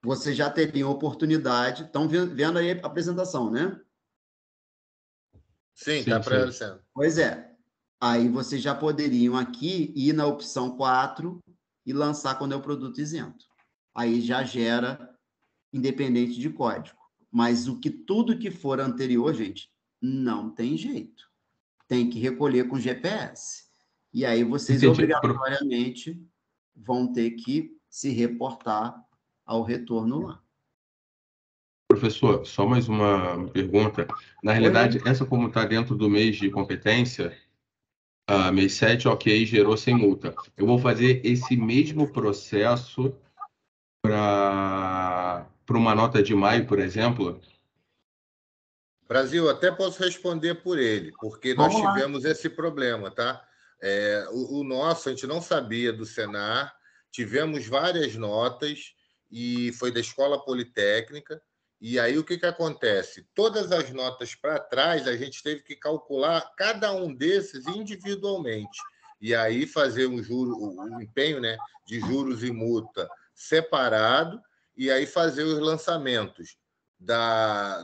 você já teria oportunidade... Estão vendo aí a apresentação, né? Sim, está aparecendo. Pois é. Aí vocês já poderiam aqui ir na opção 4 e lançar quando é o produto isento. Aí já gera independente de código. Mas tudo que for anterior, gente, não tem jeito. Tem que recolher com GPS. E aí vocês obrigatoriamente vão ter que se reportar ao retorno lá. Professor, só mais uma pergunta. Na realidade, essa como está dentro do mês de competência, mês 7, ok, gerou sem multa. Eu vou fazer esse mesmo processo para uma nota de maio, por exemplo? Brasil, até posso responder por ele, porque nós tivemos esse problema, tá? O nosso, a gente não sabia do Senar, tivemos várias notas, e foi da Escola Politécnica, e aí o que acontece? Todas as notas para trás, a gente teve que calcular cada um desses individualmente, e aí fazer um empenho, né, de juros e multa separado, e aí fazer os lançamentos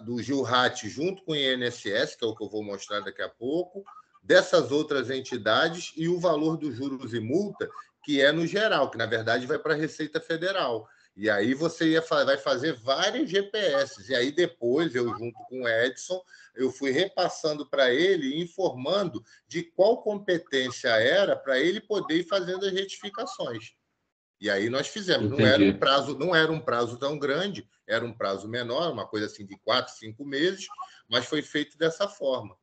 do Gilrat junto com o INSS, que é o que eu vou mostrar daqui a pouco, dessas outras entidades, e o valor dos juros e multa, que é no geral, que na verdade vai para a Receita Federal. E aí você vai fazer vários GPS. E aí depois, eu junto com o Edson, eu fui repassando para ele, informando de qual competência era, para ele poder ir fazendo as retificações. E aí nós fizemos. Não era um prazo tão grande, era um prazo menor, uma coisa assim de 4, 5 meses, mas foi feito dessa forma.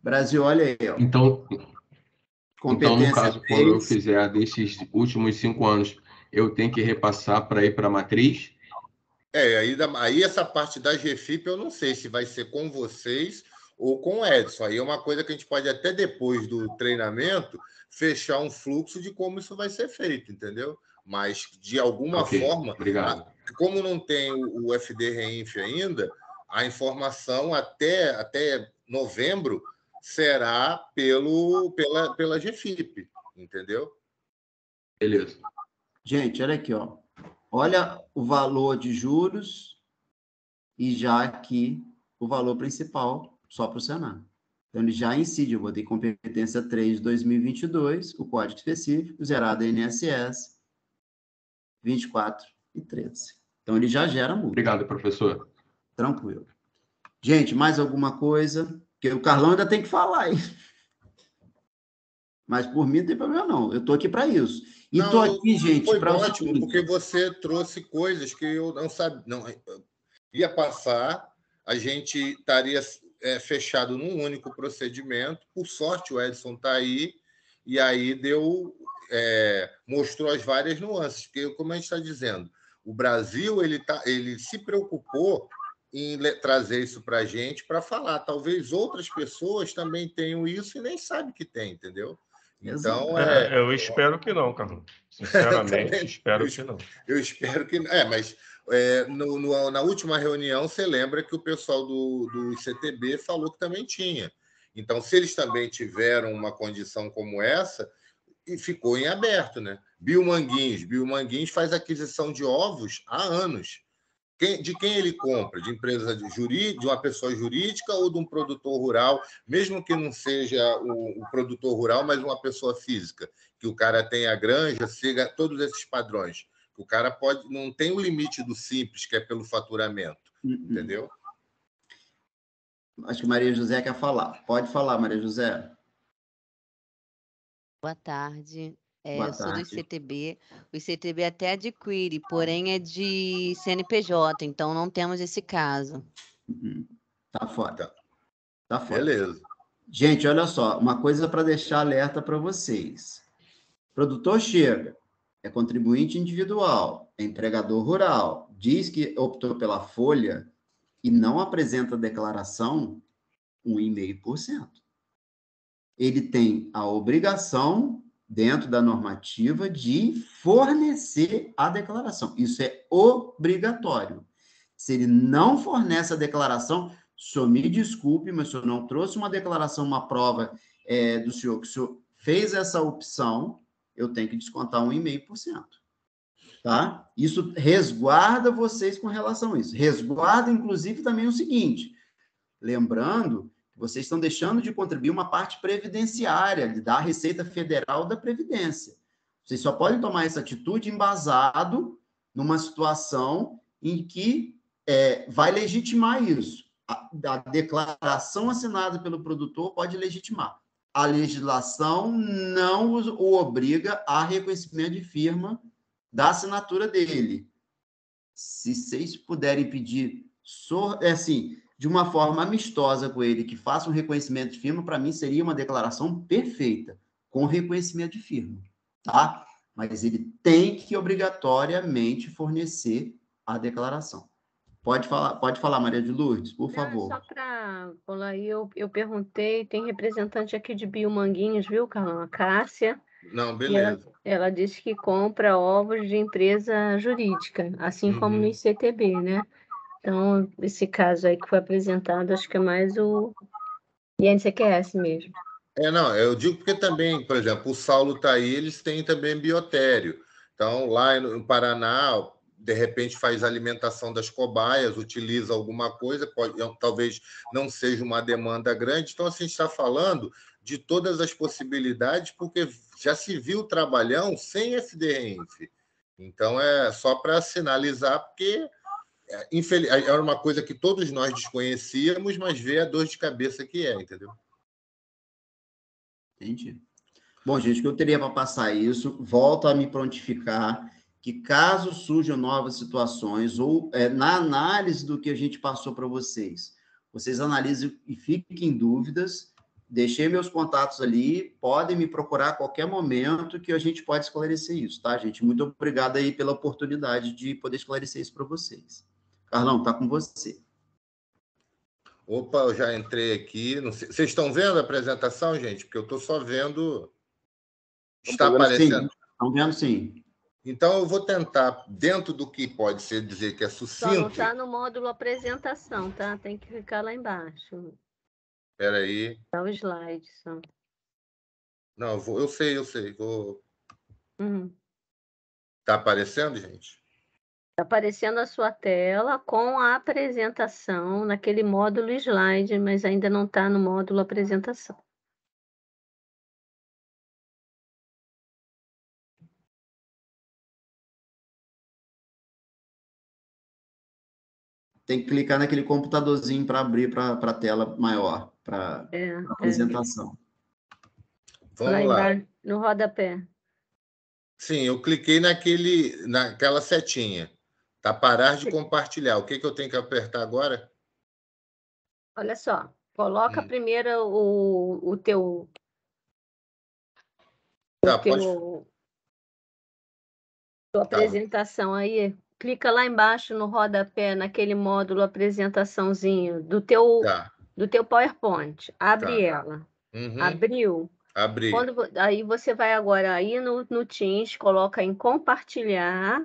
Brasil, olha aí. Ó. Então, no caso, quando eu fizer desses últimos 5 anos, eu tenho que repassar para ir para a matriz? Aí essa parte da GFIP eu não sei se vai ser com vocês ou com o Edson. Aí é uma coisa que a gente pode até depois do treinamento fechar um fluxo de como isso vai ser feito, entendeu? Mas, de alguma forma, como não tem o FD-REINF ainda, a informação até novembro será pela GFIP, entendeu? Beleza. Gente, olha aqui, ó. Olha o valor de juros e já aqui o valor principal só para o Senar. Então, ele já incide, eu botei competência 3 de 2022, o código específico, zerado INSS, 24 e 13. Então, ele já gera multa. Obrigado, professor. Tranquilo. Gente, mais alguma coisa? Porque o Carlão ainda tem que falar aí. Mas por mim não tem problema, não. Eu estou aqui para isso. E estou aqui, gente, foi ótimo, porque você trouxe coisas que eu não sabia. Não ia passar, a gente estaria fechado num único procedimento. Por sorte, o Edson está aí, e aí mostrou as várias nuances, porque, como a gente está dizendo, o Brasil ele se preocupou em trazer isso para a gente para falar. Talvez outras pessoas também tenham isso e nem sabem que tem, entendeu? Então, eu espero que não, Carlos. Sinceramente, espero que não. Eu espero que... mas na última reunião, você lembra que o pessoal do ICTB falou que também tinha. Então, se eles também tiveram uma condição como essa, e ficou em aberto, né? Biomanguinhos faz aquisição de ovos há anos. De quem ele compra? De empresa de uma pessoa jurídica ou de um produtor rural, mesmo que não seja o produtor rural, mas uma pessoa física, que o cara tem a granja, siga todos esses padrões. O cara não tem o limite do simples, que é pelo faturamento, entendeu? Acho que Maria José quer falar. Pode falar, Maria José. Boa tarde. Boa Eu sou do tarde. ICTB. O ICTB até adquire, porém é de CNPJ, então não temos esse caso. Tá fora. Tá fora. Beleza. Gente, olha só, uma coisa para deixar alerta para vocês. O produtor chega, é contribuinte individual, é empregador rural, diz que optou pela folha e não apresenta declaração, 1,5%. Ele tem a obrigação, dentro da normativa, de fornecer a declaração. Isso é obrigatório. Se ele não fornece a declaração, o senhor me desculpe, mas o senhor não trouxe uma declaração, uma prova do senhor, que o senhor fez essa opção, eu tenho que descontar 1,5%. Tá? Isso resguarda vocês com relação a isso. Resguarda, inclusive, também o seguinte, lembrando que vocês estão deixando de contribuir uma parte previdenciária da Receita Federal da Previdência. Vocês só podem tomar essa atitude embasado numa situação em que vai legitimar isso. A declaração assinada pelo produtor pode legitimar. A legislação não o obriga a reconhecimento de firma da assinatura dele. Se vocês puderem pedir, de uma forma amistosa com ele, que faça um reconhecimento de firma, para mim seria uma declaração perfeita, com reconhecimento de firma, tá? Mas ele tem que obrigatoriamente fornecer a declaração. Pode falar, Maria de Lourdes, por favor. Só para falar aí, eu perguntei, tem representante aqui de Biomanguinhos, viu, Carlão? A Cássia. Não, beleza. Ela disse que compra ovos de empresa jurídica, assim como no ICTB, né? Então, esse caso aí que foi apresentado, acho que é mais o INCQS mesmo. Não, eu digo porque também, por exemplo, o Saulo está aí, eles têm também biotério. Então, lá no Paraná, de repente faz alimentação das cobaias, utiliza alguma coisa, talvez não seja uma demanda grande. Então, assim, a gente está falando de todas as possibilidades, porque já se viu o trabalhão sem FDRINF. Então, é só para sinalizar, porque era uma coisa que todos nós desconhecíamos, mas vê a dor de cabeça que entendeu? Entendi. Bom, gente, o que eu teria para passar isso, volto a me prontificar que caso surjam novas situações ou na análise do que a gente passou para vocês analisem e fiquem em dúvidas, deixei meus contatos ali, podem me procurar a qualquer momento que a gente pode esclarecer isso, tá, gente? Muito obrigado aí pela oportunidade de poder esclarecer isso para vocês. Carlão, tá com você. Opa, eu já entrei aqui. Não sei. Vocês estão vendo a apresentação, gente? Porque eu estou só vendo... Está aparecendo? Estão vendo, sim. Então, eu vou tentar, dentro do que pode ser dizer que é sucinto... Só não está no módulo apresentação, tá? Tem que ficar lá embaixo. Espera aí. Dá o slide, só. Não, eu sei. Vou... Está aparecendo, gente? Está aparecendo a sua tela com a apresentação naquele módulo slide, mas ainda não está no módulo apresentação. Tem que clicar naquele computadorzinho para abrir para a tela maior, para apresentação. Vamos lá. No rodapé. Sim, eu cliquei naquela setinha. Tá parar de compartilhar. O que eu tenho que apertar agora? Olha só. Coloca primeiro o teu... Tá, tua Tá. apresentação aí. Clica lá embaixo no rodapé, naquele módulo apresentaçãozinho do teu PowerPoint. Abre ela. Uhum. Abriu. Abri. Aí você vai agora aí no Teams, coloca em compartilhar.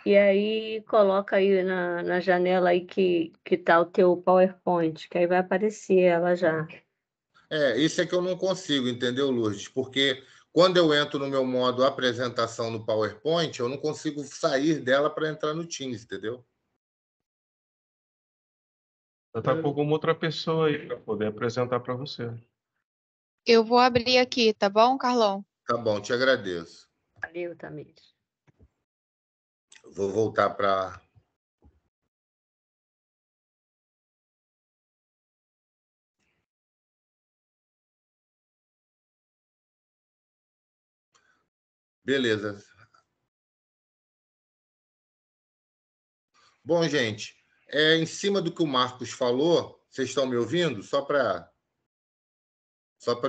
E aí coloca aí na janela aí que tá o teu PowerPoint, que aí vai aparecer ela já. Isso é que eu não consigo, entendeu, Lourdes? Porque quando eu entro no meu modo apresentação no PowerPoint, eu não consigo sair dela para entrar no Teams, entendeu? Eu estou com alguma outra pessoa aí para poder apresentar para você. Eu vou abrir aqui, tá bom, Carlão? Tá bom, te agradeço. Valeu, Tamires. Vou voltar para... Beleza. Bom, gente, em cima do que o Marcos falou, vocês estão me ouvindo? Só para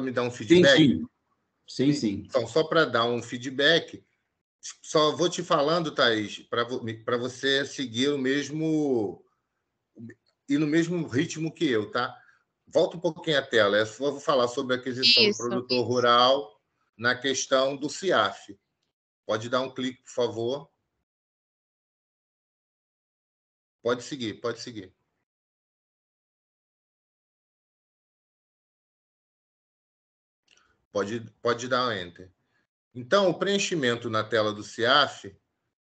me dar um feedback? Sim. Então, só para dar um feedback, só vou te falando, Thaís, para você seguir o mesmo ritmo que eu, tá? Volta um pouquinho a tela. Eu vou falar sobre a aquisição do produtor rural na questão do CIAF. Pode dar um clique, por favor. Pode seguir. Pode dar um Enter. Então, o preenchimento na tela do CIAF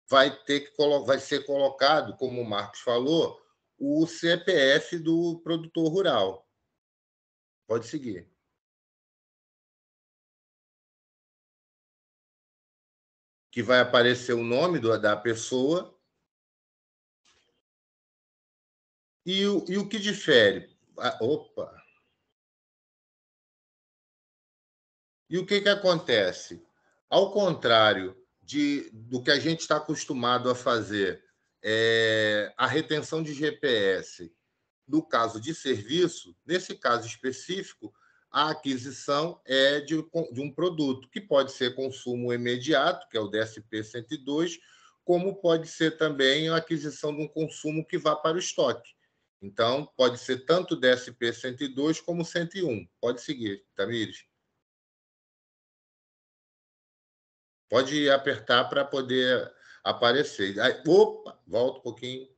vai ser colocado, como o Marcos falou, o CPF do produtor rural. Pode seguir. Que vai aparecer o nome da pessoa e o que difere. E o que acontece? Ao contrário do que a gente está acostumado a fazer, a retenção de GPS, no caso de serviço, nesse caso específico, a aquisição é de um produto, que pode ser consumo imediato, que é o DSP 102, como pode ser também a aquisição de um consumo que vá para o estoque. Então, pode ser tanto DSP 102 como 101. Pode seguir, Tamires. Pode apertar para poder aparecer. Volta um pouquinho.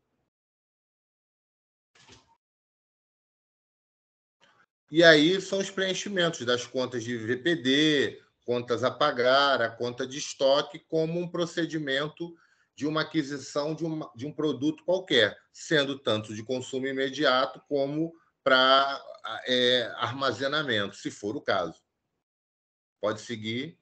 E aí são os preenchimentos das contas de VPD, contas a pagar, a conta de estoque, como um procedimento de uma aquisição de um produto qualquer, sendo tanto de consumo imediato como para armazenamento, se for o caso. Pode seguir.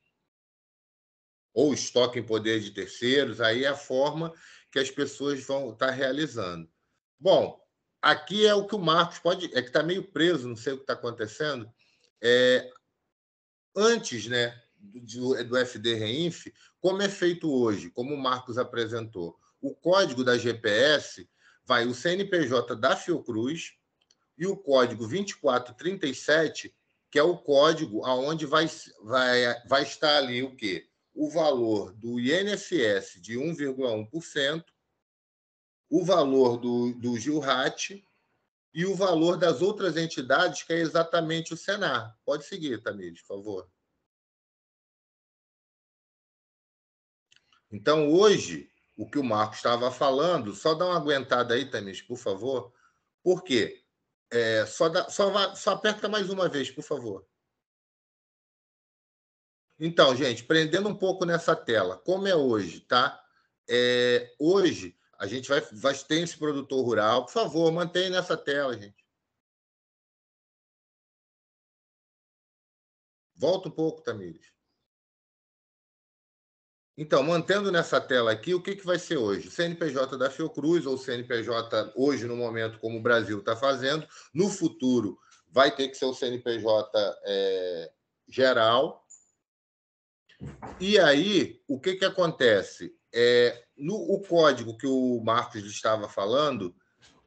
Ou estoque em poder de terceiros, aí é a forma que as pessoas vão estar realizando. Bom, aqui é o que o Marcos pode... É que está meio preso, não sei o que está acontecendo. Antes, né, do FD Reinf, como é feito hoje, como o Marcos apresentou, o código da GPS vai o CNPJ da Fiocruz e o código 2437, que é o código aonde vai estar ali o quê? O valor do INSS de 1,1%, o valor do GILRAT e o valor das outras entidades, que é exatamente o Senar. Pode seguir, Tamires, por favor. Então, hoje, o que o Marcos estava falando, só dá uma aguentada aí, Tamires, por favor. Por quê? Só aperta mais uma vez, por favor. Então, gente, prendendo um pouco nessa tela, como é hoje, tá? Hoje, a gente vai ter esse produtor rural. Por favor, mantenha nessa tela, gente. Volta um pouco, Tamires. Então, mantendo nessa tela aqui, o que vai ser hoje? O CNPJ da Fiocruz, ou CNPJ hoje, no momento, como o Brasil está fazendo. No futuro, vai ter que ser o CNPJ geral. E aí, o que acontece? O código que o Marcos estava falando,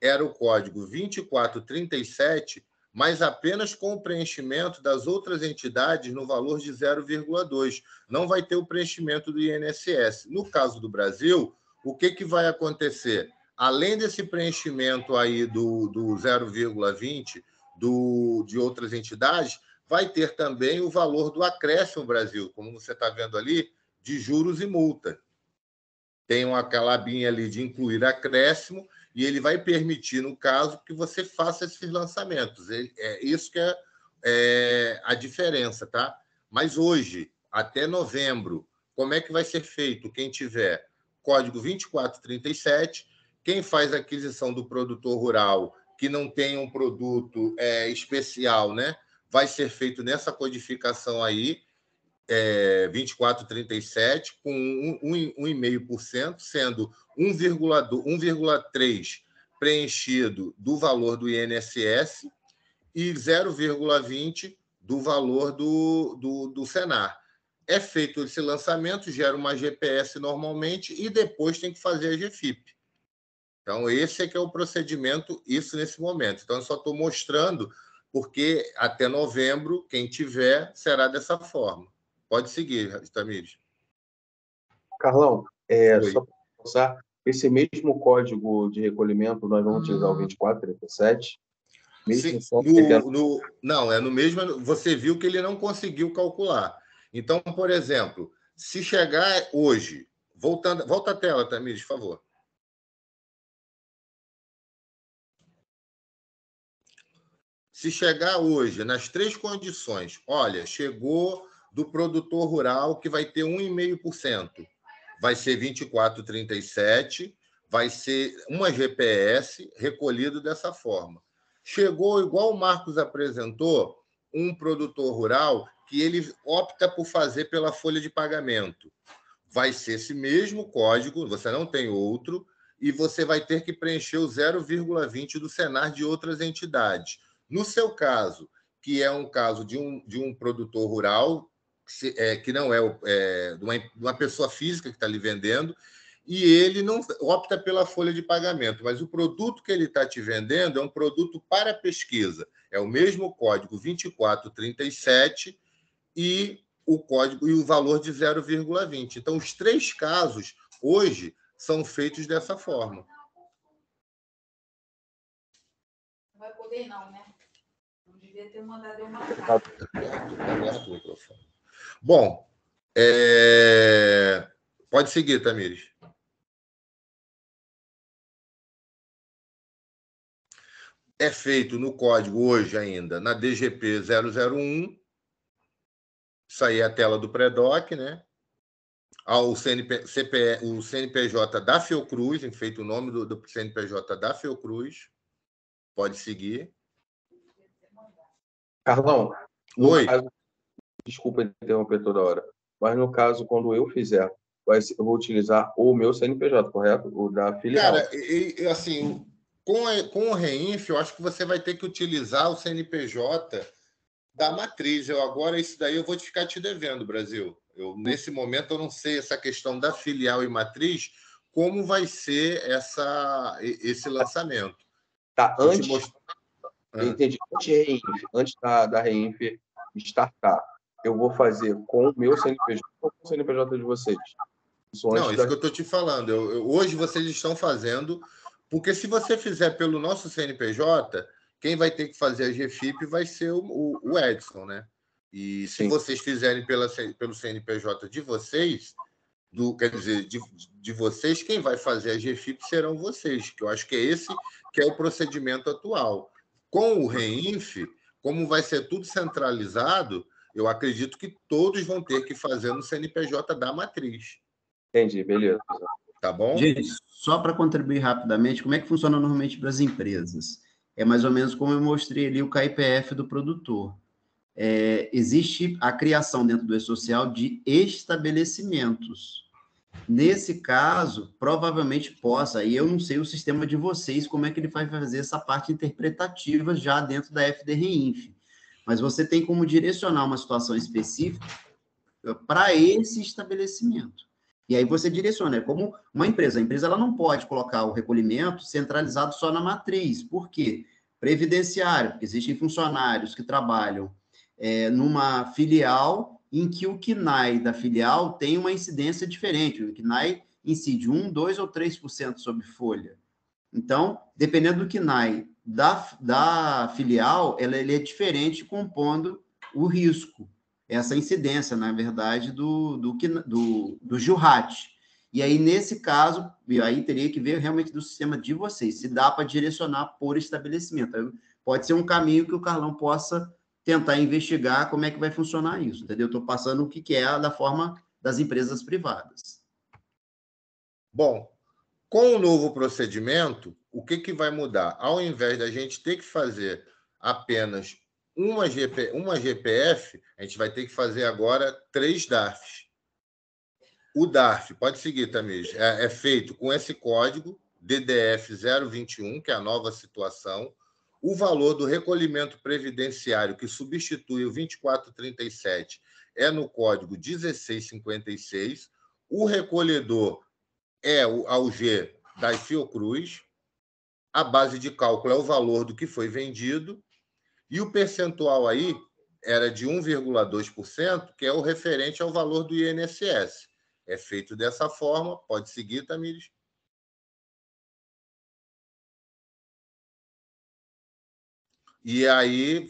era o código 2437, mas apenas com o preenchimento das outras entidades no valor de 0,2. Não vai ter o preenchimento do INSS. No caso do Brasil, o que vai acontecer? Além desse preenchimento aí do 0,20 de outras entidades, vai ter também o valor do acréscimo Brasil, como você está vendo ali, de juros e multa. Tem aquela abinha ali de incluir acréscimo, e ele vai permitir, no caso, que você faça esses lançamentos. É isso que é a diferença, tá? Mas hoje, até novembro, como é que vai ser feito? Quem tiver código 2437, quem faz a aquisição do produtor rural que não tem um produto especial, né? Vai ser feito nessa codificação aí, 2437, com 1,5%, sendo 1,3% preenchido do valor do INSS e 0,20% do valor do Senar. É feito esse lançamento, gera uma GPS normalmente e depois tem que fazer a GFIP. Então, esse é que é o procedimento, isso nesse momento. Então, eu só estou mostrando porque até novembro, quem tiver, será dessa forma. Pode seguir, Tamires. Carlão, só para passar, esse mesmo código de recolhimento, nós vamos utilizar o 2437? Sim, não, é no mesmo. Você viu que ele não conseguiu calcular. Então, por exemplo, se chegar hoje, volta a tela, Tamires, por favor. Se chegar hoje nas 3 condições, olha, chegou do produtor rural que vai ter 1,5%, vai ser 2437, vai ser uma GPS recolhido dessa forma. Chegou, igual o Marcos apresentou, um produtor rural que ele opta por fazer pela folha de pagamento. Vai ser esse mesmo código, você não tem outro, e você vai ter que preencher o 0,20 do Senar de outras entidades. No seu caso, que é um caso de um produtor rural, que não é de uma pessoa física que está lhe vendendo, e ele não opta pela folha de pagamento, mas o produto que ele está te vendendo é um produto para pesquisa. É o mesmo código 2437 e o código e o valor de 0,20. Então, os 3 casos, hoje, são feitos dessa forma. Não vai poder, não, né? Não devia ter mandado eu marcar. Aberto o microfone. Bom, pode seguir, Tamires. É feito no código hoje ainda, na DGP 001, isso aí é a tela do PREDOC, né? O CNPJ da Fiocruz, feito o nome do CNPJ da Fiocruz. Pode seguir. Carlão, Oi. Caso, desculpa interromper toda hora, mas no caso, quando eu fizer, eu vou utilizar o meu CNPJ, correto? O da filial. Cara, assim, com o REINF, eu acho que você vai ter que utilizar o CNPJ da matriz. Agora, isso daí eu vou ficar te devendo, Brasil. Nesse momento, eu não sei essa questão da filial e matriz, como vai ser esse lançamento. Tá, entendi. Antes da REINF startar, eu vou fazer com o meu CNPJ ou com o CNPJ de vocês? Isso que eu estou te falando. Hoje vocês estão fazendo, porque se você fizer pelo nosso CNPJ, quem vai ter que fazer a GFIP vai ser o Edson, né? E se vocês fizerem pelo CNPJ de vocês, quer dizer, de vocês, quem vai fazer a GFIP serão vocês, que eu acho que é esse que é o procedimento atual. Com o REINF, como vai ser tudo centralizado, eu acredito que todos vão ter que fazer no CNPJ da matriz. Entendi, beleza. Tá bom? Gente, só para contribuir rapidamente, como é que funciona normalmente para as empresas? É mais ou menos como eu mostrei ali o KIPF do produtor. Existe a criação dentro do E-Social de estabelecimentos. Nesse caso, provavelmente possa, e eu não sei o sistema de vocês, como é que ele vai fazer essa parte interpretativa já dentro da FDREINF, mas você tem como direcionar uma situação específica para esse estabelecimento. E aí você direciona, é como uma empresa. A empresa ela não pode colocar o recolhimento centralizado só na matriz. Por quê? Previdenciário, porque existem funcionários que trabalham numa filial em que o CNAE da filial tem uma incidência diferente. O CNAE incide 1%, 2% ou 3% sobre folha. Então, dependendo do CNAE da filial, ele é diferente, compondo o risco, essa incidência, na verdade, do JURAT. E aí, nesse caso, aí teria que ver realmente do sistema de vocês, se dá para direcionar por estabelecimento. Pode ser um caminho que o Carlão possa tentar investigar como é que vai funcionar isso, entendeu? Estou passando o que é da forma das empresas privadas. Bom, com o novo procedimento, o que vai mudar? Ao invés da gente ter que fazer apenas uma GPF, a gente vai ter que fazer agora 3 DARFs. O DARF, pode seguir, Tamires, é feito com esse código, DDF 021, que é a nova situação. O valor do recolhimento previdenciário, que substitui o 2437, é no código 1656. O recolhedor é o AUG das Fiocruz. A base de cálculo é o valor do que foi vendido. E o percentual aí era de 1,2%, que é o referente ao valor do INSS. É feito dessa forma. Pode seguir, Tamires. E aí,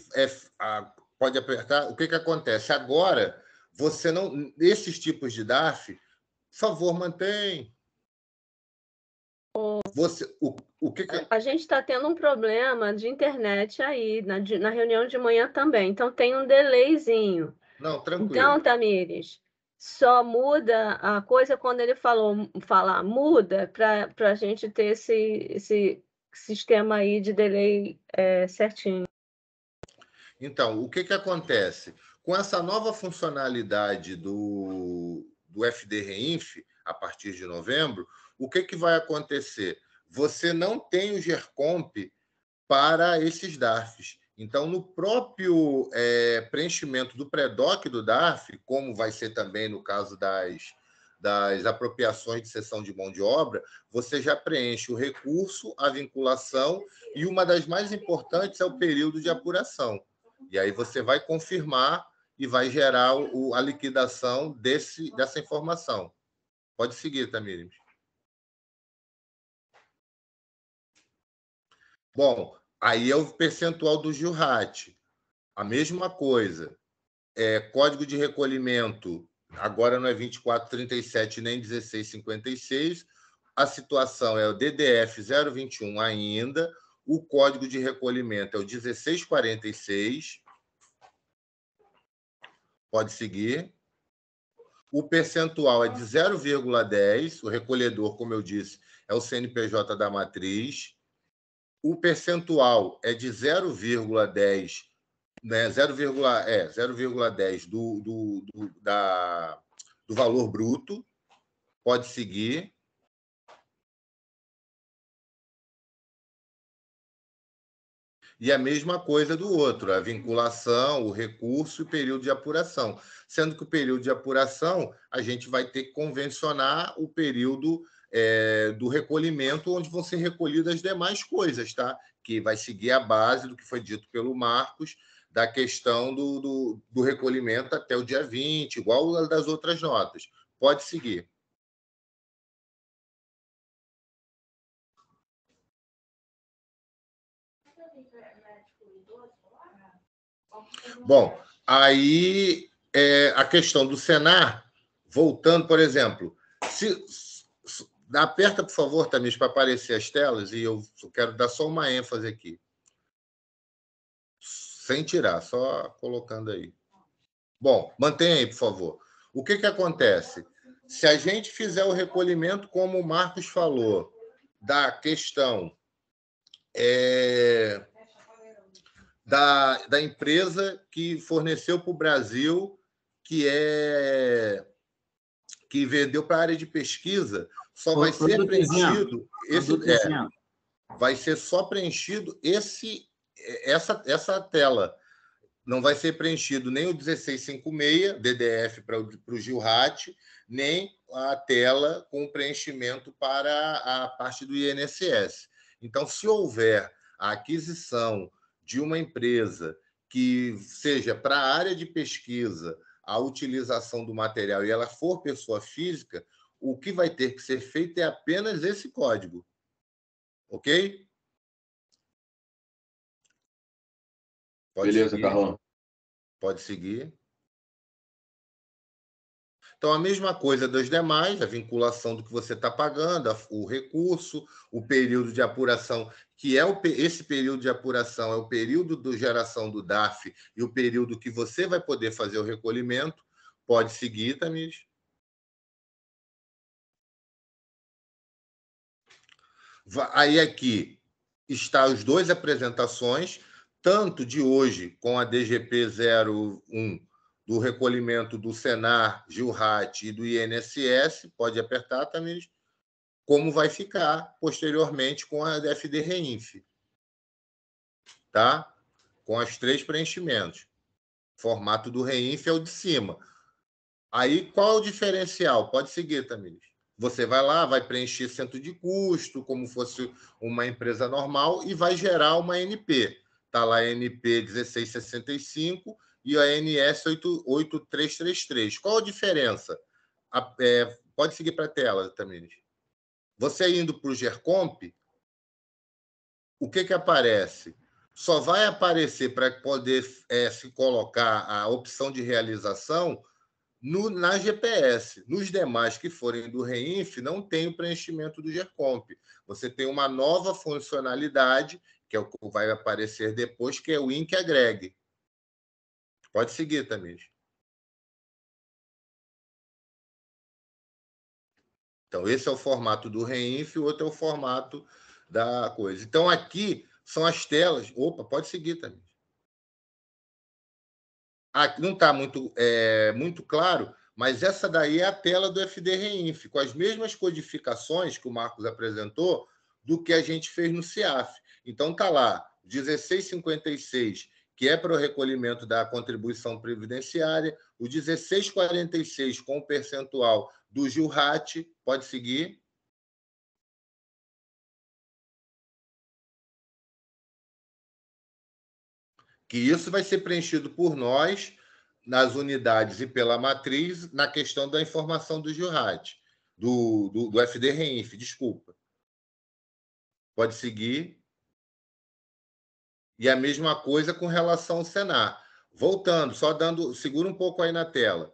pode apertar. O que acontece? Agora, você não... Esses tipos de DARF, por favor, mantém. A gente está tendo um problema de internet aí, na reunião de manhã também. Então, tem um delayzinho. Não, tranquilo. Então, Tamires, só muda a coisa quando ele falar muda, para a gente ter esse sistema aí de delay certinho. Então, o que acontece? Com essa nova funcionalidade do FD Reinf, a partir de novembro, o que vai acontecer? Você não tem o GERCOMP para esses DARFs. Então, no próprio preenchimento do pré-doc do DARF, como vai ser também no caso das apropriações de cessão de mão de obra, você já preenche o recurso, a vinculação e uma das mais importantes é o período de apuração. E aí você vai confirmar e vai gerar a liquidação dessa informação. Pode seguir, Tamires. Bom, aí é o percentual do JURAT. A mesma coisa. Código de recolhimento, agora não é 2437 nem 1656. A situação é o DDF 021 ainda. O código de recolhimento é o 1646. Pode seguir. O percentual é de 0,10. O recolhedor, como eu disse, é o CNPJ da matriz. O percentual é de 0,10, né? 0,10 do valor bruto. Pode seguir. E a mesma coisa do outro, a vinculação, o recurso e o período de apuração. Sendo que o período de apuração, a gente vai ter que convencionar o período do recolhimento, onde vão ser recolhidas as demais coisas, tá? Que vai seguir a base do que foi dito pelo Marcos, da questão do recolhimento até o dia 20, igual a das outras notas. Pode seguir. Bom, aí a questão do Senar, voltando, por exemplo, aperta, por favor, Tamires, para aparecer as telas, e eu quero dar só uma ênfase aqui. Sem tirar, só colocando aí. Bom, mantenha aí, por favor. O que acontece? Se a gente fizer o recolhimento, como o Marcos falou, da questão da empresa que forneceu para o Brasil, que vendeu para a área de pesquisa, só vai ser preenchido vai ser só preenchido essa tela. não vai ser preenchido nem o 1656, DDF para o Gilrat, nem a tela com preenchimento para a parte do INSS. Então, se houver a aquisição de uma empresa que seja para a área de pesquisa a utilização do material e ela for pessoa física, o que vai ter que ser feito é apenas esse código. Ok? Beleza, seguir. Carlão. Pode seguir. Então, a mesma coisa dos demais, a vinculação do que você está pagando, o recurso, o período de apuração, que é esse período de apuração é o período de geração do DARF e o período que você vai poder fazer o recolhimento. Pode seguir, Tamires. Aí aqui está as duas apresentações, tanto de hoje com a DGP 01 do recolhimento do Senar, Gilrat e do INSS, pode apertar, Tamires, como vai ficar posteriormente com a DFD Reinf, tá? Com os 3 preenchimentos. O formato do Reinf é o de cima. Aí, qual é o diferencial? Pode seguir, Tamires. Você vai lá, vai preencher centro de custo, como fosse uma empresa normal, e vai gerar uma NP. Está lá a NP 1665 e a ANS 8333. Qual a diferença? Pode seguir para a tela, Tamires. Você indo para o GERCOMP, o que aparece? Só vai aparecer para poder se colocar a opção de realização na GPS. Nos demais que forem do Reinf, não tem o preenchimento do GERCOMP. Você tem uma nova funcionalidade, que é o que vai aparecer depois, que é o INC Agregue. Pode seguir, Tamires. Então, esse é o formato do Reinf, o outro é o formato da coisa. Então, aqui são as telas. Opa, pode seguir, Tamires. Aqui não está muito claro, mas essa daí é a tela do FD Reinf, com as mesmas codificações que o Marcos apresentou do que a gente fez no CIAF. Então, está lá, 1656, que é para o recolhimento da contribuição previdenciária, o 1646, com o percentual do Gilrat, pode seguir. Que isso vai ser preenchido por nós, nas unidades e pela matriz, na questão da informação do Gilrat, do FD Reinf, desculpa. Pode seguir. E a mesma coisa com relação ao Senar. Voltando, segura um pouco aí na tela.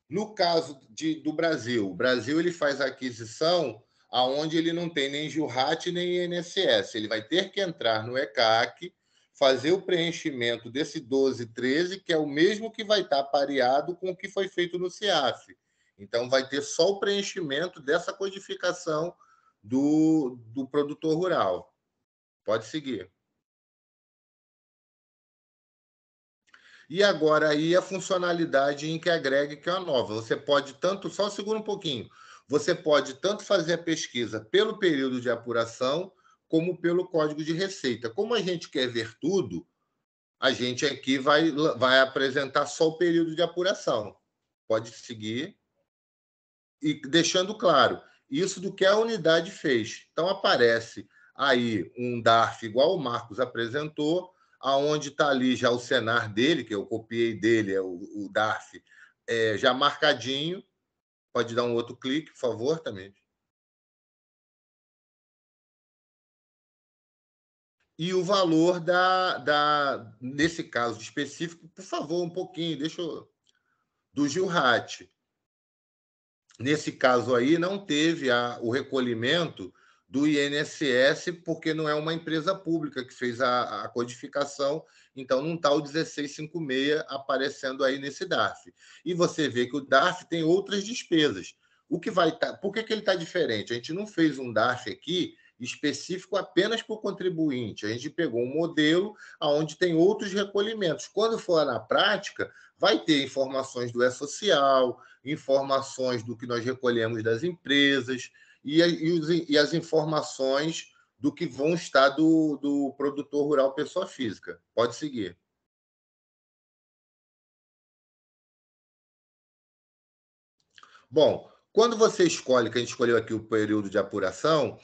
No caso do Brasil, o Brasil ele faz a aquisição aonde ele não tem nem Gilrat nem INSS. Ele vai ter que entrar no ECAC, fazer o preenchimento desse 1213, que é o mesmo que vai estar pareado com o que foi feito no CIAF. Então, vai ter só o preenchimento dessa codificação do produtor rural. Pode seguir. E agora aí a funcionalidade em que agregue, que é a nova. Você pode tanto, só segura um pouquinho, você pode tanto fazer a pesquisa pelo período de apuração, como pelo código de receita. Como a gente quer ver tudo, a gente aqui vai apresentar só o período de apuração. Pode seguir. E deixando claro, isso do que a unidade fez. Então, aparece aí um DARF igual o Marcos apresentou, aonde está ali já o Senar dele, que eu copiei dele, é o DARF, já marcadinho. Pode dar um outro clique, por favor, também. E o valor nesse caso específico, por favor, um pouquinho, do Gilrat. Nesse caso aí, não teve o recolhimento do INSS, porque não é uma empresa pública que fez a codificação, então não está o 1656 aparecendo aí nesse DARF. E você vê que o DARF tem outras despesas. Por que ele está diferente? A gente não fez um DARF aqui específico apenas para o contribuinte. A gente pegou um modelo onde tem outros recolhimentos. Quando for na prática, vai ter informações do E-Social, informações do que nós recolhemos das empresas e as informações do que vão estar do produtor rural pessoa física. Pode seguir. Bom, quando você escolhe, que a gente escolheu aqui o período de apuração,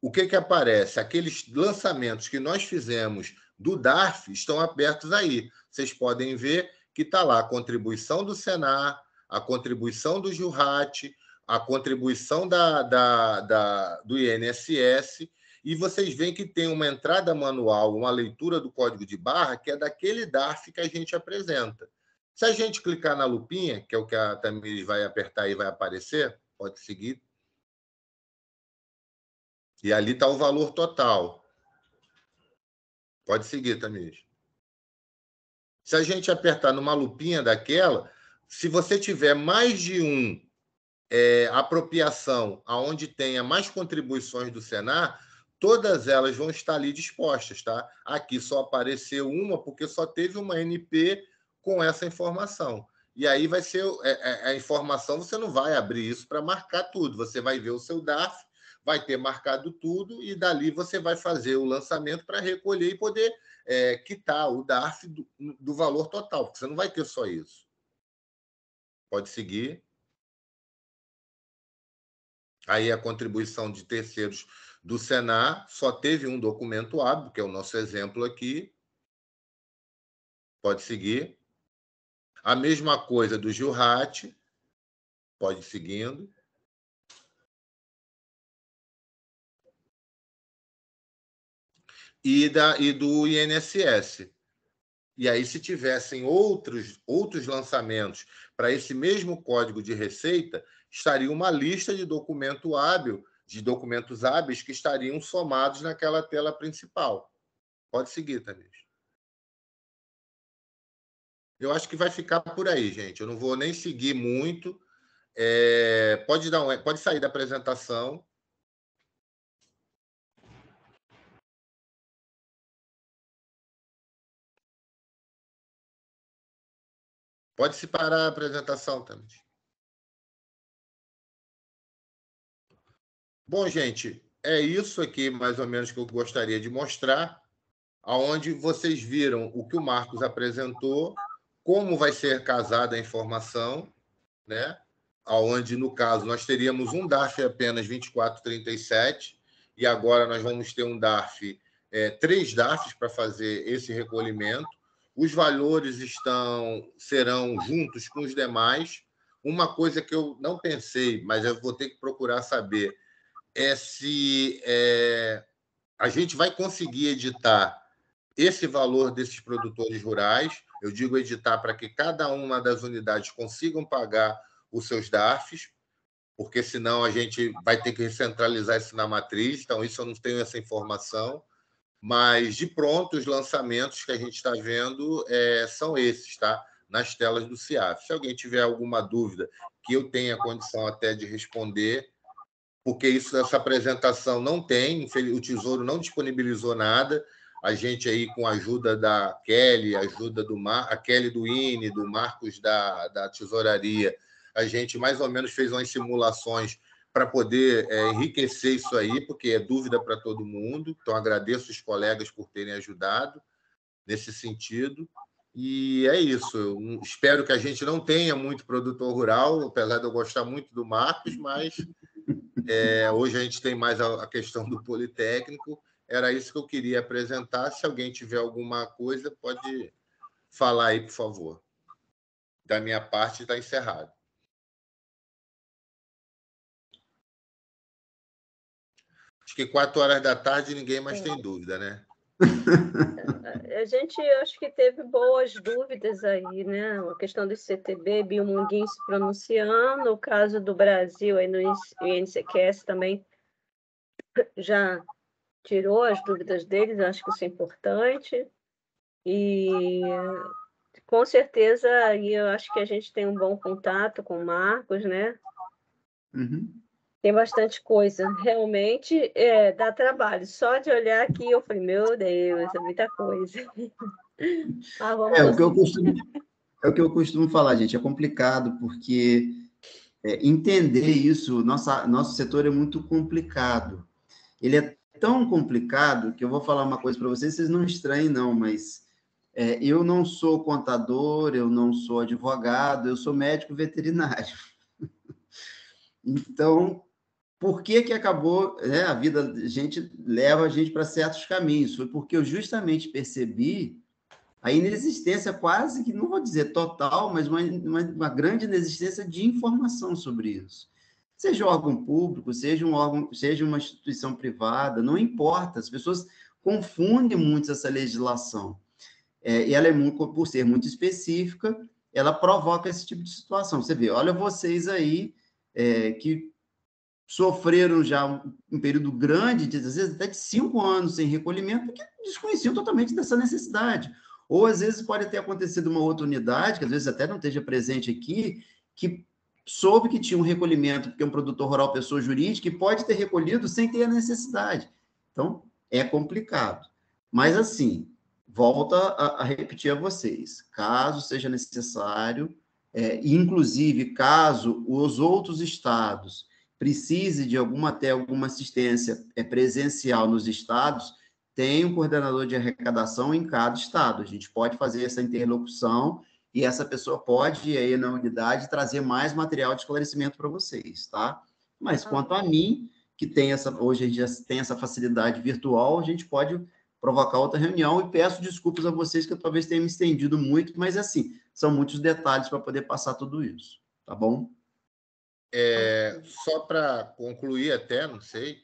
o que aparece? Aqueles lançamentos que nós fizemos do DARF estão abertos aí. Vocês podem ver que está lá a contribuição do Senar, a contribuição do Jurrat, a contribuição do INSS, e vocês veem que tem uma entrada manual, uma leitura do código de barra, que é daquele DARF que a gente apresenta. Se a gente clicar na lupinha, que é o que a Tamires vai apertar e vai aparecer, pode seguir. E ali está o valor total. Pode seguir, Tamires. Se a gente apertar numa lupinha daquela, se você tiver mais de apropriação aonde tenha mais contribuições do Senar, todas elas vão estar ali dispostas, tá? Aqui só apareceu uma porque só teve uma NP com essa informação. E aí vai ser a informação, você não vai abrir isso para marcar tudo, você vai ver o seu DARF, vai ter marcado tudo e dali você vai fazer o lançamento para recolher e poder quitar o DARF do valor total, porque você não vai ter só isso. Pode seguir. Aí a contribuição de terceiros do Senar só teve um documento hábil, que é o nosso exemplo aqui. Pode seguir. A mesma coisa do Jurrat. Pode ir seguindo. E do INSS. E aí, se tivessem outros lançamentos para esse mesmo código de receita, estaria uma lista de documentos hábeis que estariam somados naquela tela principal. Pode seguir, Tamires. Eu acho que vai ficar por aí, gente. Eu não vou nem seguir muito. Pode sair da apresentação. Pode se parar a apresentação, Tamires. Bom, gente, é isso aqui mais ou menos que eu gostaria de mostrar, aonde vocês viram o que o Marcos apresentou, como vai ser casada a informação, né? Aonde, no caso, nós teríamos um DARF apenas 2437, e agora nós vamos ter um DARF, 3 DARFs para fazer esse recolhimento. Os valores serão juntos com os demais. Uma coisa que eu não pensei, mas eu vou ter que procurar saber, é se a gente vai conseguir editar esse valor desses produtores rurais. Eu digo editar para que cada uma das unidades consigam pagar os seus DARFs, porque senão a gente vai ter que recentralizar isso na matriz. Então, isso eu não tenho essa informação. Mas, de pronto, os lançamentos que a gente está vendo são esses, tá? Nas telas do CIAF. Se alguém tiver alguma dúvida, que eu tenha condição até de responder, porque essa apresentação não tem, o Tesouro não disponibilizou nada. A gente aí, com a ajuda da Kelly, ajuda a Kelly do INE, do Marcos da Tesouraria, a gente mais ou menos fez umas simulações para poder enriquecer isso aí, porque é dúvida para todo mundo. Então, agradeço os colegas por terem ajudado nesse sentido. E é isso. Eu espero que a gente não tenha muito produtor rural, apesar de eu gostar muito do Marcos, mas hoje a gente tem mais a questão do Politécnico. Era isso que eu queria apresentar. Se alguém tiver alguma coisa, pode falar aí, por favor. Da minha parte, está encerrado. Acho que 4h ninguém mais tem dúvida, né? A gente, acho que teve boas dúvidas aí, né? A questão do CTB, Biomunguinho se pronunciando, o caso do Brasil, aí no INCQS também já tirou as dúvidas deles, acho que isso é importante. E, com certeza, aí eu acho que a gente tem um bom contato com o Marcos, né? Uhum. Tem bastante coisa. Realmente dá trabalho. Só de olhar aqui, eu falei, meu Deus, é muita coisa. O que eu costumo falar, gente, é complicado, porque entender isso, nosso setor é muito complicado. Ele é tão complicado que eu vou falar uma coisa para vocês não estranhem, não, mas eu não sou contador, eu não sou advogado, eu sou médico veterinário. Então, por que acabou, né, a vida, a gente leva a gente para certos caminhos? Foi porque eu justamente percebi a inexistência quase que, não vou dizer total, mas uma grande inexistência de informação sobre isso. Seja um órgão público, seja um órgão, seja uma instituição privada, não importa, as pessoas confundem muito essa legislação. E ela por ser muito específica, ela provoca esse tipo de situação. Você vê, olha vocês aí que sofreram já um período grande, às vezes até de 5 anos sem recolhimento, porque desconheciam totalmente dessa necessidade. Ou, às vezes, pode ter acontecido uma outra unidade, que às vezes até não esteja presente aqui, que soube que tinha um recolhimento, porque é um produtor rural, pessoa jurídica, e pode ter recolhido sem ter a necessidade. Então, é complicado. Mas, assim, volta a repetir a vocês, caso seja necessário, inclusive caso os outros estados precise de alguma assistência presencial nos estados, tem um coordenador de arrecadação em cada estado. A gente pode fazer essa interlocução e essa pessoa pode ir aí na unidade trazer mais material de esclarecimento para vocês, tá? Mas quanto a mim, que hoje a gente já tem essa facilidade virtual, a gente pode provocar outra reunião e peço desculpas a vocês que eu talvez tenha me estendido muito, mas assim, são muitos detalhes para poder passar tudo isso, tá bom? Só para concluir até, não sei,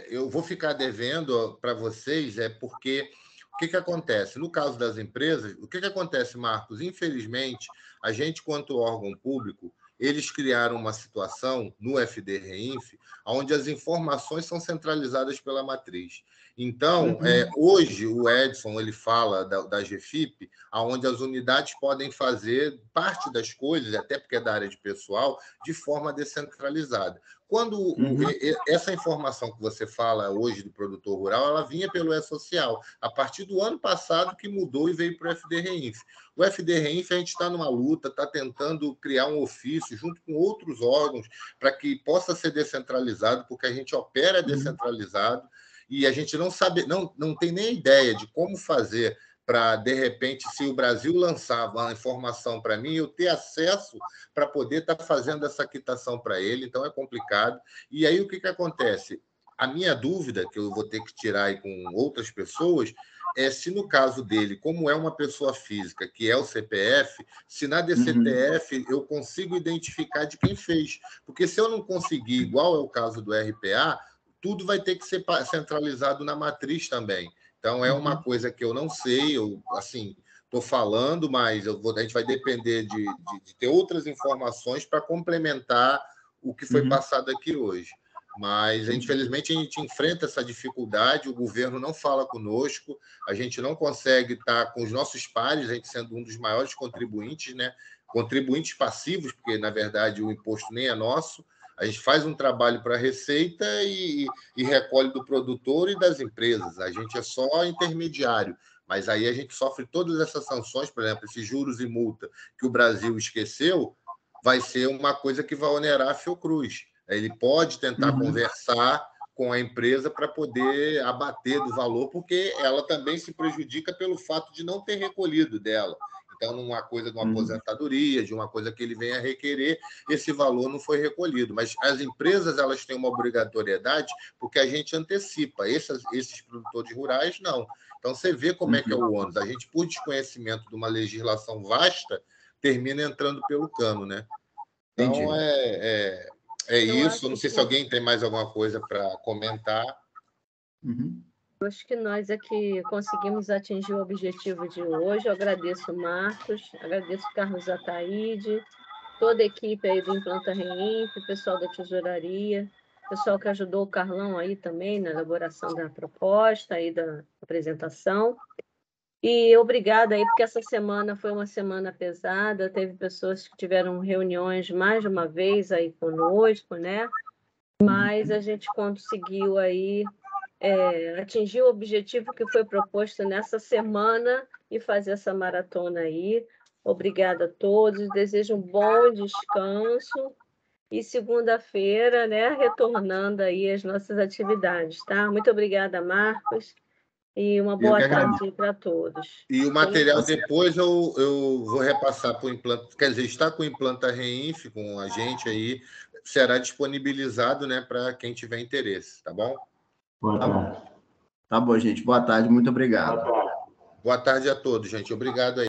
eu vou ficar devendo para vocês, porque o que acontece? No caso das empresas, o que acontece, Marcos? Infelizmente, a gente, quanto órgão público, eles criaram uma situação no FD-REINF, onde as informações são centralizadas pela matriz. Então, hoje, o Edson ele fala da GFIP, onde as unidades podem fazer parte das coisas, até porque é da área de pessoal, de forma descentralizada. Quando essa informação que você fala hoje do produtor rural, ela vinha pelo E-Social, a partir do ano passado que mudou e veio para o FD-REINF. O FD-REINF, a gente está numa luta, está tentando criar um ofício junto com outros órgãos para que possa ser descentralizado, porque a gente opera descentralizado e a gente não sabe, não tem nem ideia de como fazer para, de repente, se o Brasil lançava a informação para mim, eu ter acesso para poder estar fazendo essa quitação para ele, então é complicado. E aí o que acontece? A minha dúvida, que eu vou ter que tirar aí com outras pessoas, é se no caso dele, como é uma pessoa física, que é o CPF, se na DCTF eu consigo identificar de quem fez. Porque se eu não conseguir, igual é o caso do RPA, tudo vai ter que ser centralizado na matriz também. Então, é uma coisa que eu não sei, eu, assim, estou falando, mas a gente vai depender de ter outras informações para complementar o que foi passado aqui hoje. Mas, infelizmente, a gente enfrenta essa dificuldade, o governo não fala conosco, a gente não consegue estar com os nossos pares, a gente sendo um dos maiores contribuintes, né? Contribuintes passivos, porque, na verdade, o imposto nem é nosso. A gente faz um trabalho para a Receita e recolhe do produtor e das empresas. A gente é só intermediário, mas aí a gente sofre todas essas sanções, por exemplo, esses juros e multa que o Brasil esqueceu, vai ser uma coisa que vai onerar a Fiocruz. Ele pode tentar conversar com a empresa para poder abater do valor, porque ela também se prejudica pelo fato de não ter recolhido dela. Então, numa coisa de uma aposentadoria, de uma coisa que ele venha requerer, esse valor não foi recolhido. Mas as empresas elas têm uma obrigatoriedade porque a gente antecipa. Esses produtores rurais, não. Então, você vê como é que é o ônus. A gente, por desconhecimento de uma legislação vasta, termina entrando pelo cano, né? Então, é isso. Não sei se alguém tem mais alguma coisa para comentar. Acho que nós aqui conseguimos atingir o objetivo de hoje. Eu agradeço o Marcos, agradeço o Carlos Ataíde, toda a equipe aí do Implanta REINF, o pessoal da tesouraria, o pessoal que ajudou o Carlão aí também na elaboração da proposta e da apresentação. E obrigada aí, porque essa semana foi uma semana pesada, teve pessoas que tiveram reuniões mais de uma vez aí conosco, né? Mas a gente conseguiu aí atingir o objetivo que foi proposto nessa semana e fazer essa maratona aí. Obrigada a todos, desejo um bom descanso e segunda-feira, né, retornando aí às nossas atividades, tá? Muito obrigada, Marcos, e uma boa tarde para todos. E o material depois eu vou repassar para o Implanta, quer dizer, está com o Implanta REINF, com a gente aí. será disponibilizado, né, para quem tiver interesse, tá bom? Boa tarde. Tá bom, gente. Boa tarde, muito obrigado. Boa tarde a todos, gente. Obrigado aí.